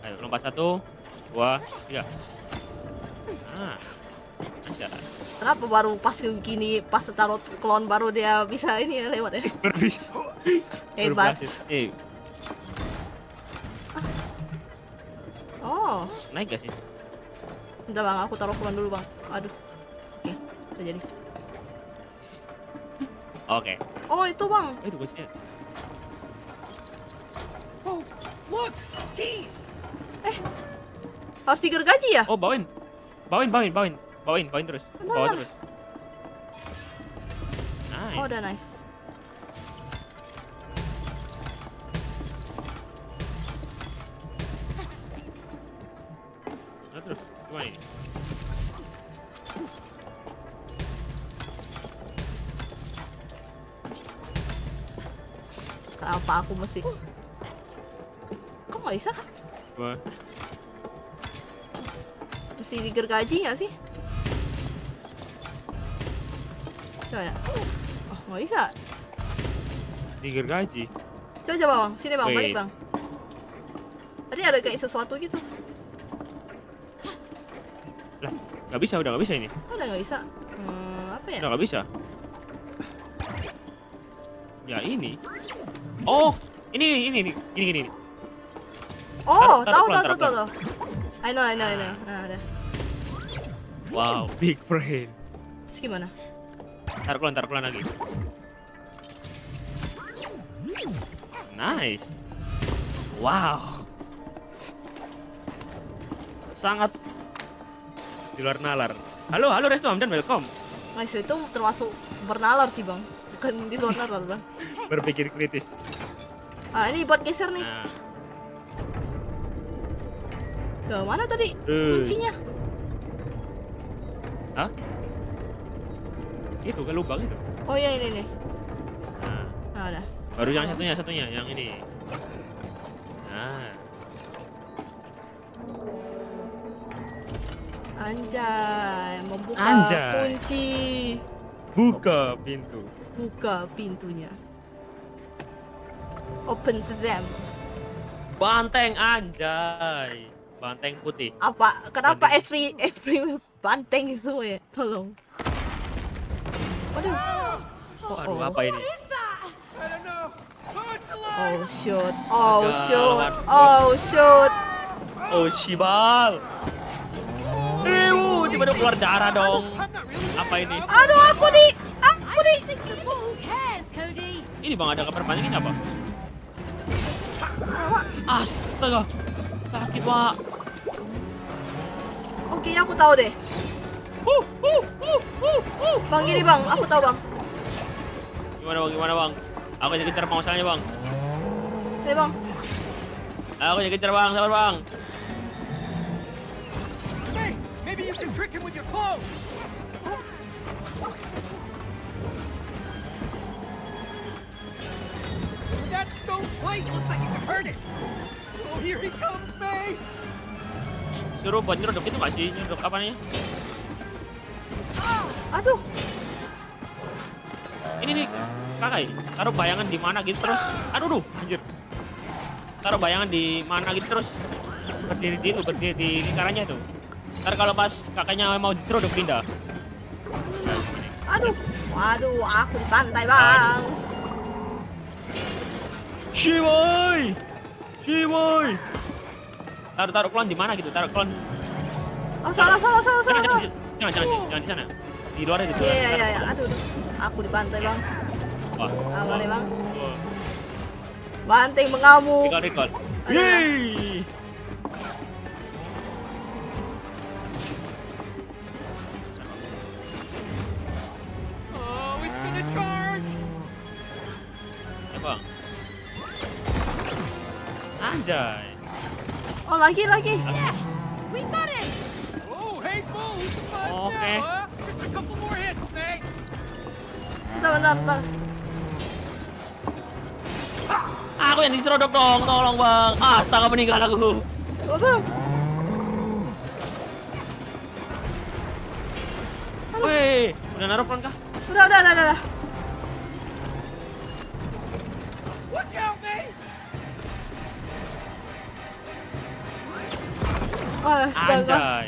Ayo lompat 1, 2, 3. Nah, aja. Kenapa baru pas gini, pas taruh klon baru dia bisa ini ya lewat ya? Berbisa. Hebat. Oh, Naik gak sih? bentar bang, aku taruh klon dulu bang. Aduh. Oke, udah jadi. Oke. Oh itu bang. Itu bosnya. Oh, look! Keys! Harus digergaji ya? Oh, bawain terus. Bawa terus. Nice. Oh udah nice. Nah, terus. Gimana ini? Kenapa aku mesti? Kok nggak bisa? Gua Mesti digergaji nggak sih? Coba ya. Oh nggak bisa. digergaji. Coba bang, sini bang, balik Wait. bang. Tadi ada kayak sesuatu gitu. Lah, nggak bisa, udah nggak bisa ini. Oh, udah nggak bisa. Apa ya? Udah nggak bisa. Ya ini. Oh, ini. Gini. Oh, taruh tahu. pelan, taruh I know. Nah, ada. Wow, big brain. Terus gimana? Taruh pelan lagi. Nice. Wow. Sangat di luar nalar. Halo Resto Hamdan, welcome. Nice, itu termasuk bernalar sih bang. Bukan di luar nalar bang. Berpikir kritis. Ah, ini buat geser nih. Nah, Ke mana tadi kuncinya? hah? Itu ke lubang itu. Oh iya ini nih. Nah, Nah, udah. baru yang satunya, yang ini. Nah, Anjay, membuka Anjay. kunci. buka pintu. Buka pintunya. Open Shazam. Banteng anjay. Banteng putih. Apa? Kenapa every banteng itu ya? Tolong. Waduh. Aduh, apa ini? I don't know. Oh, it's alive! Oh shoot. Ada Shoot. Oh, Shibal. Tiba-tiba keluar darah dong. I'm not really. Apa ini? Aduh, aku di. Who cares, Cody? Ini bang, ada kabar panjang ini apa? Astaga. Sakit, Wak. Oke, aku tahu deh. Bang, gini bang, aku tahu bang. Gimana bang? Aku jadi kejar bang masalahnya bang. Ini bang. Aku jadi kejar bang, sabar bang. Hey, maybe you can trick him with your clothes. That stone plate looks like it could hurt it. Oh, here he comes, May. Suruh buat nyeruduk itu nggak sih? Nyeruduk apa namanya? Aduh. Ini nih, kakak ini. Taruh bayangan di mana gitu terus. Aduh, anjir. Taruh bayangan di mana gitu terus. Berdiri di lingkarannya itu. Ntar kalau pas kakaknya mau diseruduk pindah. Aduh. Waduh, aku di pantai bang. Shiboy! Taruh klon di mana gitu? Taruh klon. Oh, salah. Jangan di sana. Di luar gitu. Iya. Aduh. Aku di pantai bang. Wah. Aman ya bang. Wah. Banteng mengamuk. Recall. Ada ya? Yeay! Oh, it's gonna charge. Ya bang. Anjay. Oh, lagi. We got it! Oh, hey, Bull, who's the buzz Okay. now, huh? Just a couple more hits, May. Bentar. Aku yang diseruduk dong, tolong bang. Astaga meninggal aku. Oh, bang. Wih, udah naruh klon kah? Udah. Watch out, May. Oh, astaga. Anjay.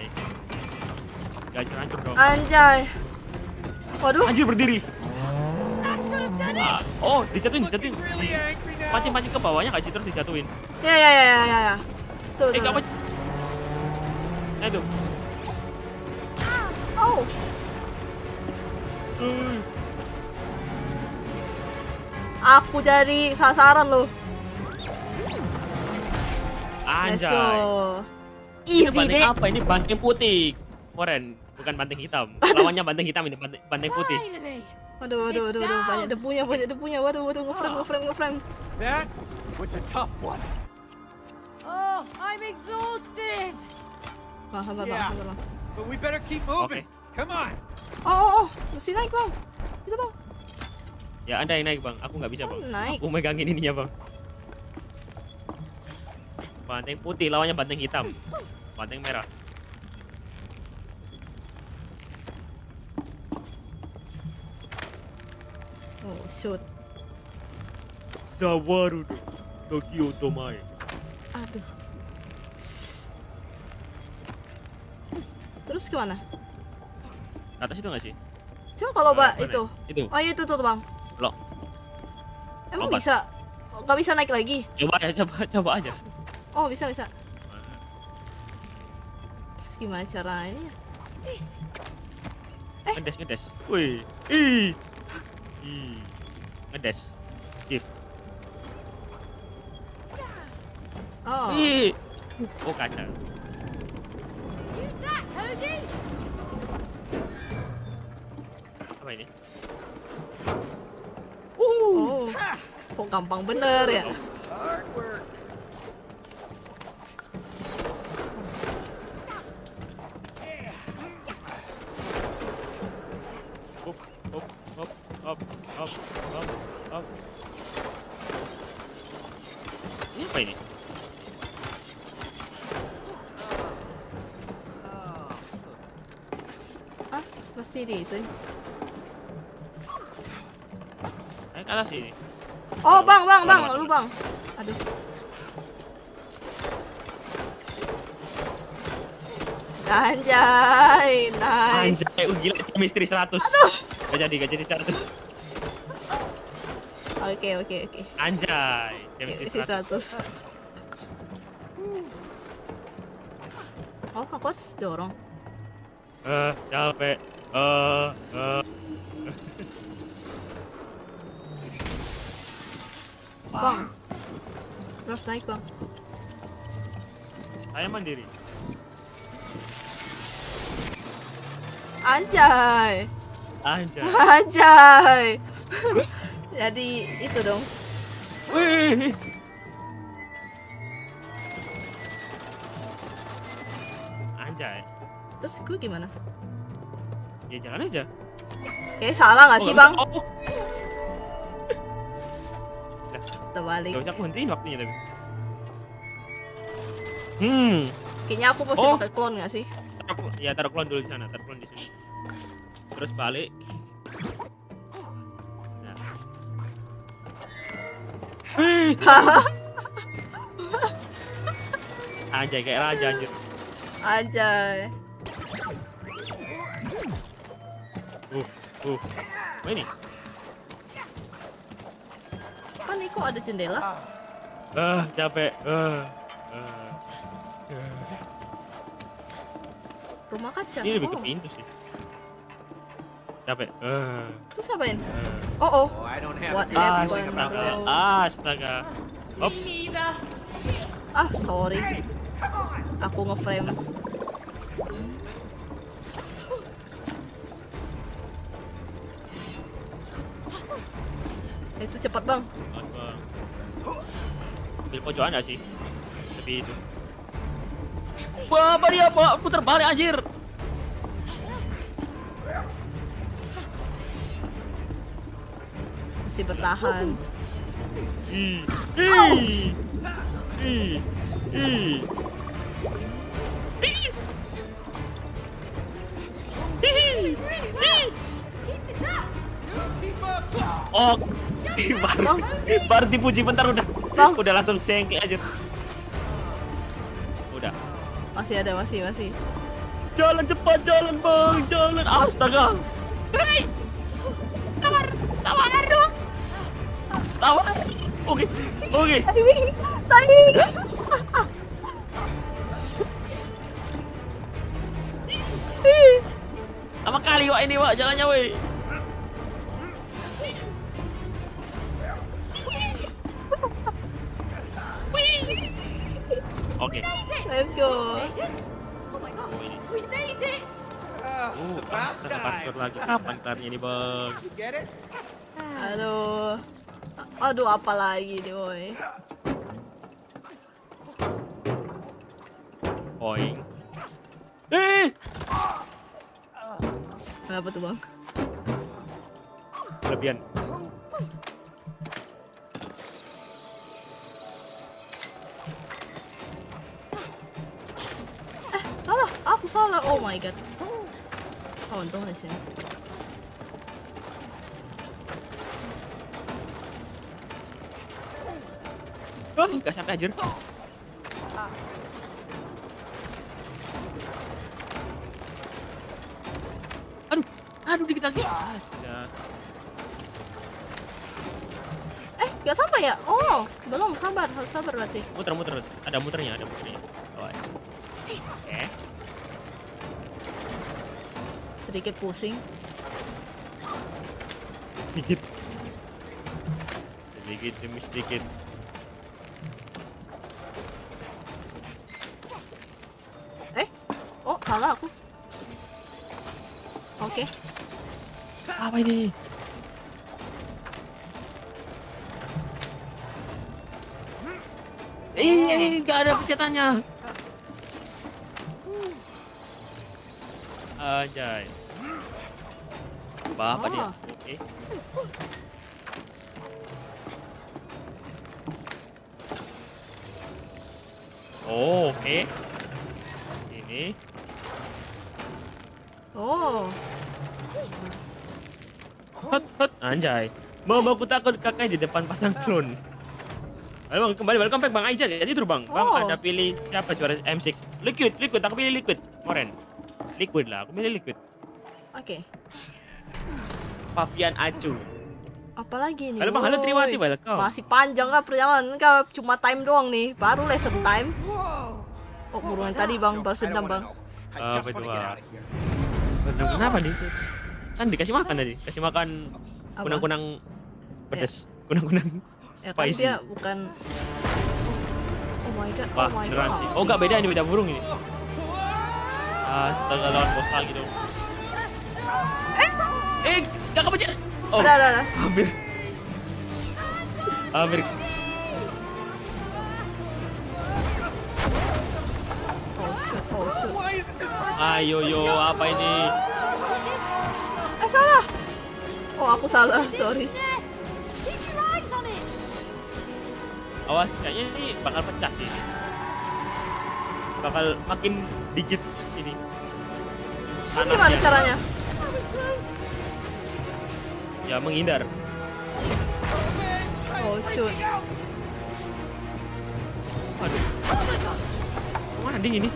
Hancur dong. Anjay. Waduh. Anjir berdiri. That should have done it! Oh, dijatuhin. Looking really angry now. Pancing ke bawahnya nggak sih terus dijatuhin? Ya. Tuh. Apa? Nah itu. Oh. Aku jadi sasaran loh. Let's Anjay. go. Ini Easy banteng deh. apa? Ini banteng putih. Moren, bukan banteng hitam. Lawannya banteng hitam ini banteng putih. Finally! Waduh. Banyak debunya. Waduh. Ngeframe. That was a tough one. Oh, I'm exhausted! Bang, sabar Yeah. bang. But we better keep moving. Come on. Oh. Mesti naik bang. Itu bang. Ya Anda yang naik bang, aku nggak bisa bang. Naik. Aku megangin ininya bang. Banteng putih lawannya banteng hitam. Banteng merah. Oh, shoot. Sawaru Tokyo Tomae. Aduh. Terus kemana? Atas itu nggak sih? Coba kalau Mana? itu. Itu. Oh iya itu tuh bang. Loh. Emang Lompat. bisa? Nggak bisa naik lagi? Coba aja. Oh bisa. Terus gimana caranya? Ngedes. Wih. Ih. Ngedes. Shift. Oh. Ih. Oh kaca. Use that, Cody! Apa ini? Oh. Kok gampang bener ya? Hard work. Hop. Ini apa ini? Ah, mesti di itu. Naik ke atas ini. Oh bang, Mana? lu bang. Aduh. Anjay, nice. Anjay, gila chemistry 100. Gak jadi 100. Oke. Anjay, chemistry Isi 100. 100. Oh, aku harus dorong. Capek. Bang. harus naik bang. Saya mandiri. Anjay. Anjay. Anjay. Jadi itu dong. Wih. Anjay. Terus gue gimana? Ya jalan aja. Kayak salah nggak sih bang? Oh, Terbalik. gak usah aku hentiin waktunya tapi. Kayaknya aku mesti Oh. pakai clone nggak sih? Taruh klon dulu di sana, taruh klon di sini. Terus balik. Nah. Wih. Anjay kayak raja anjir. Anjay. Apa ini? Kan ini kok ada jendela? Capek. Rumah kaca. Ini lebih ke Oh. pintu sih. Capek. Terus ngapain? Oh. Oh, I don't have What a good happened, feeling about bro? this. Astaga. Hop. Ah, sorry. Aku ngeframe. Itu cepat bang. Ambil pojokan gak sih? Tapi itu. Wah, apa dia? Putar balik anjir. Mesti bertahan. Ih. Oh, baru dipuji bentar udah. Bang. Udah langsung sengke aja. Udah. Masih ada, masih. Jalan cepat, jalan bang, jalan. Astaga. Hei. Tawar dong. Tawar. Oke. Timing. Sama kali wak ini wak, jalannya weh. Oke. Let's go. Oh my gosh, we made it! About Astaga, time. pastor lagi. Kapan kelarnya nih bang? You get it? Aduh, apa lagi nih, boy? Poing. Kenapa tuh, bang? Kelebihan. Salah, aku salah. Oh my god. Oh, untung di sini. Gak sampai aja. Aduh dikit lagi. Astaga. Gak sampai ya? Oh, belum. Sabar, harus sabar berarti. Muter. Ada muternya. Awas. Oke. Sedikit pusing. Sedikit demi sedikit. Oh, salah aku. Oke. Apa ini? Gak ada pencetannya. Anjay. Apa dia? Oh. Oke. Oh, oke. Ini. Oh. Hot. Anjay. Mamaku takut kakak di depan pasang klon. Halo bang, kembali welcome back bang Aijat ya itu bang. Bang Oh. ada pilih siapa juara M6? Liquid. Aku pilih liquid. Moren. Liquid lah. Aku pilih liquid. Oke. Pavian Acu. Apalagi nih? Halo bang, halo boy? Triwati welcome. Masih panjang kah perjalanan kah? Cuma time doang nih. Baru lesson time. Oh, buruan tadi bang, balas I don't dendam wanna bang. know. I just Apa want to itu, get Bang? out of here. Bener kenapa nih? Kan dikasih makan tadi. Kasih makan Apa? kunang-kunang pedas. Kunang-kunang Ya kan spicy. dia bukan my god, Wah, oh my beneran god. sih. Oh, enggak beda ini, beda burung ini. Astaga, lawan bos lagi dong. Enggak kepencet. Oh, Ada. hampir. Hampir. Oh shoot. Why isn't this Ayo yo, apa ini? Salah. Oh, aku salah, sorry. Yes! Keep your eyes on it! Awas, kayaknya ini bakal pecah sih ini. Bakal makin dikit ini. Ini gimana Panasnya. caranya? Ya menghindar. Oh shoot. Waduh. Mana ding ini?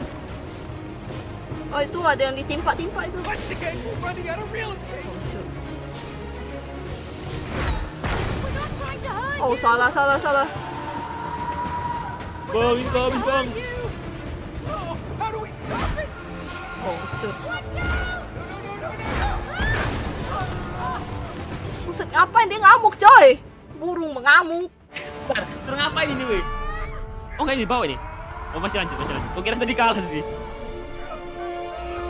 Oh, itu ada yang ditimpa-timpa itu. Watch the gang, we're running out of real estate. Oh shoot. We're not trying to hurt Oh, salah. Bang, ini kau habis bang. Oh, how do we stop it? Oh shoot. Buset, ngapain dia ngamuk, coy? Burung mengamuk. Bentar, terus ngapain ini weh? Oh enggak, ini di bawah ini. Oh masih lanjut. Oh kira tadi kalah tadi.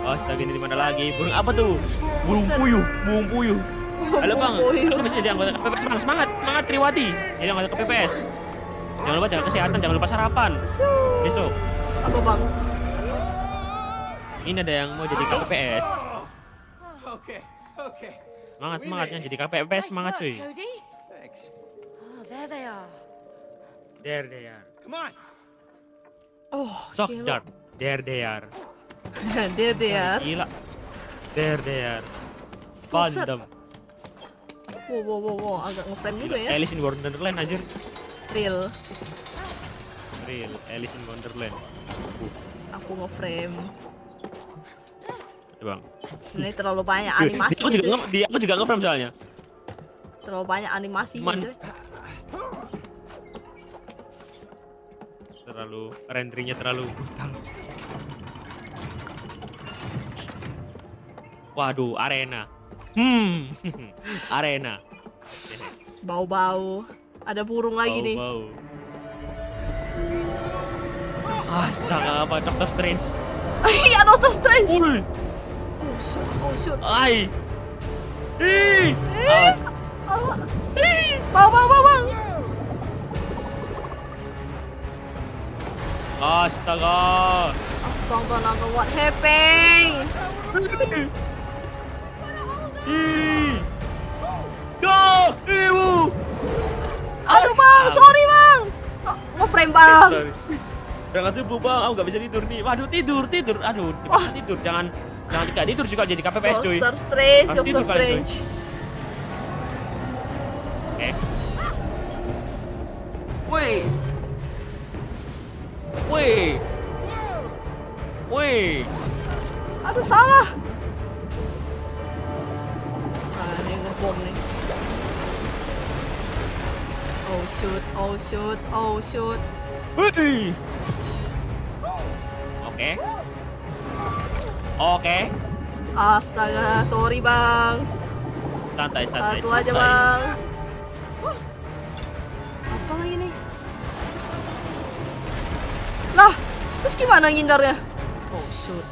Oh, astaga, ini di mana lagi? Burung apa tuh? Burung Buset. puyuh. Halo bang, Burung puyuh. aku bisa jadi anggota KPPS bang. Semangat Triwati. Jadi anggota KPPS. Jangan lupa jaga kesehatan, jangan lupa sarapan. Besok. Apa bang? Ini ada yang mau jadi KPPS. Okay. Semangatnya jadi KPPS, semangat cuy. Cody. Thanks. Oh, there they are. There they are. Come on. Oh, Shock gila. dart. There they are. Dia. Gila. There they are. Buset. Fandom. Wow, agak ngeframe juga ya. Alice in Wonderland anjir. Real. Alice in Wonderland. Aku ngeframe. Ya, bang. Ini terlalu banyak Duh, animasi. aku juga nge-frame soalnya. Terlalu banyak animasi Man. gitu. Terlalu renderingnya terlalu brutal. Waduh, arena. Arena. Bau-bau. Ada burung lagi nih. Bau. Astaga, apa Doctor Strange? Iya, Doctor Strange. Ui, Oh shoot. ai. Ih, awas. Oh. Bang. Astaga. Astaga, naga, what happened? Ih. Go, ibu. Aduh bang, sorry bang. Oh, ngeframe bang. Sorry. Jangan subuh bang, aku gak bisa tidur nih. Waduh, tidur. Aduh, dipaksa tidur. Jangan tidak tidur juga jadi KPPS cuy. Doctor Strange, Harus Doctor tidur kalian, Strange. Oke. Woi. Aduh salah. Ah, ini ngebom nih. Oh shoot. Woi. Oke. Astaga, sorry bang. Santai. Satu aja bang. Apa lagi nih? Lah, terus gimana ngindarnya? Oh shoot.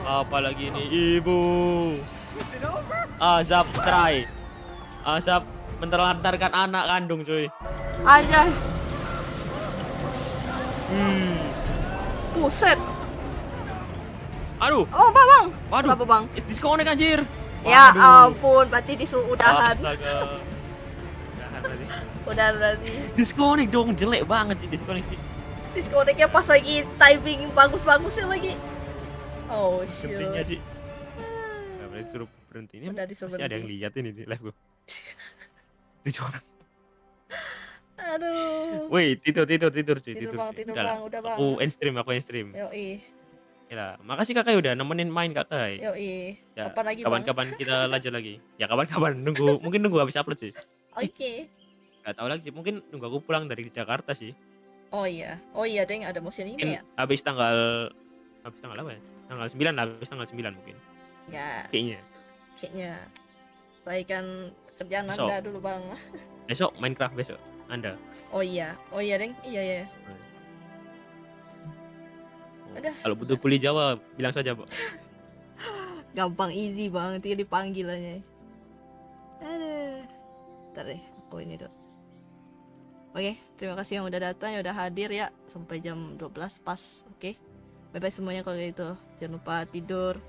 Apalagi ini ibu. Azab try. Azab menelantarkan anak kandung cuy. Anjay. Buset. Aduh. Oh bang. Waduh. Kenapa bang? Disconnect anjir. Ya Waduh. ampun, berarti disuruh udahan. Astaga. Udahan berarti. Udahan berarti. Disconnect dong, jelek banget sih disconnect. Disconnect-nya pas lagi timing bagus-bagusnya lagi. Oh Gentingnya shoot. sih. Gak boleh disuruh berhenti ini. Udah disuruh Masih ada yang berhenti. lihat ini di live gue. Dicorang. Aduh. Woi, tidur cuy, Tidur, tidur. Bang, tidur, Udah lah. Bang, udah, Bang. Aku end stream. Yoi. Gila, makasih kakak udah nemenin main kakak. Yoi. Ya, Kapan lagi bang? kapan kita lanjut lagi. Ya kapan-kapan mungkin nunggu habis upload sih. Oke. Gak tahu lagi sih, mungkin nunggu aku pulang dari Jakarta sih. Oh iya, deng, ada motion Mungkin ini ya? habis tanggal apa ya? Tanggal 9 lah, habis tanggal 9 mungkin. Yes. Kayaknya. Selesaikan kerjaan Besok. Anda dulu bang. Besok Minecraft besok. Anda. Oh iya, Deng. Iya. Aduh. Kalau butuh kuli Jawa bilang saja, Pak. Gampang easy banget, tinggal dipanggil aja. Aduh. Ntar deh, aku ini dulu. Oke, terima kasih yang udah datang, yang udah hadir ya. Sampai jam 12 pas, oke. Bye-bye semuanya kalau gitu. Jangan lupa tidur.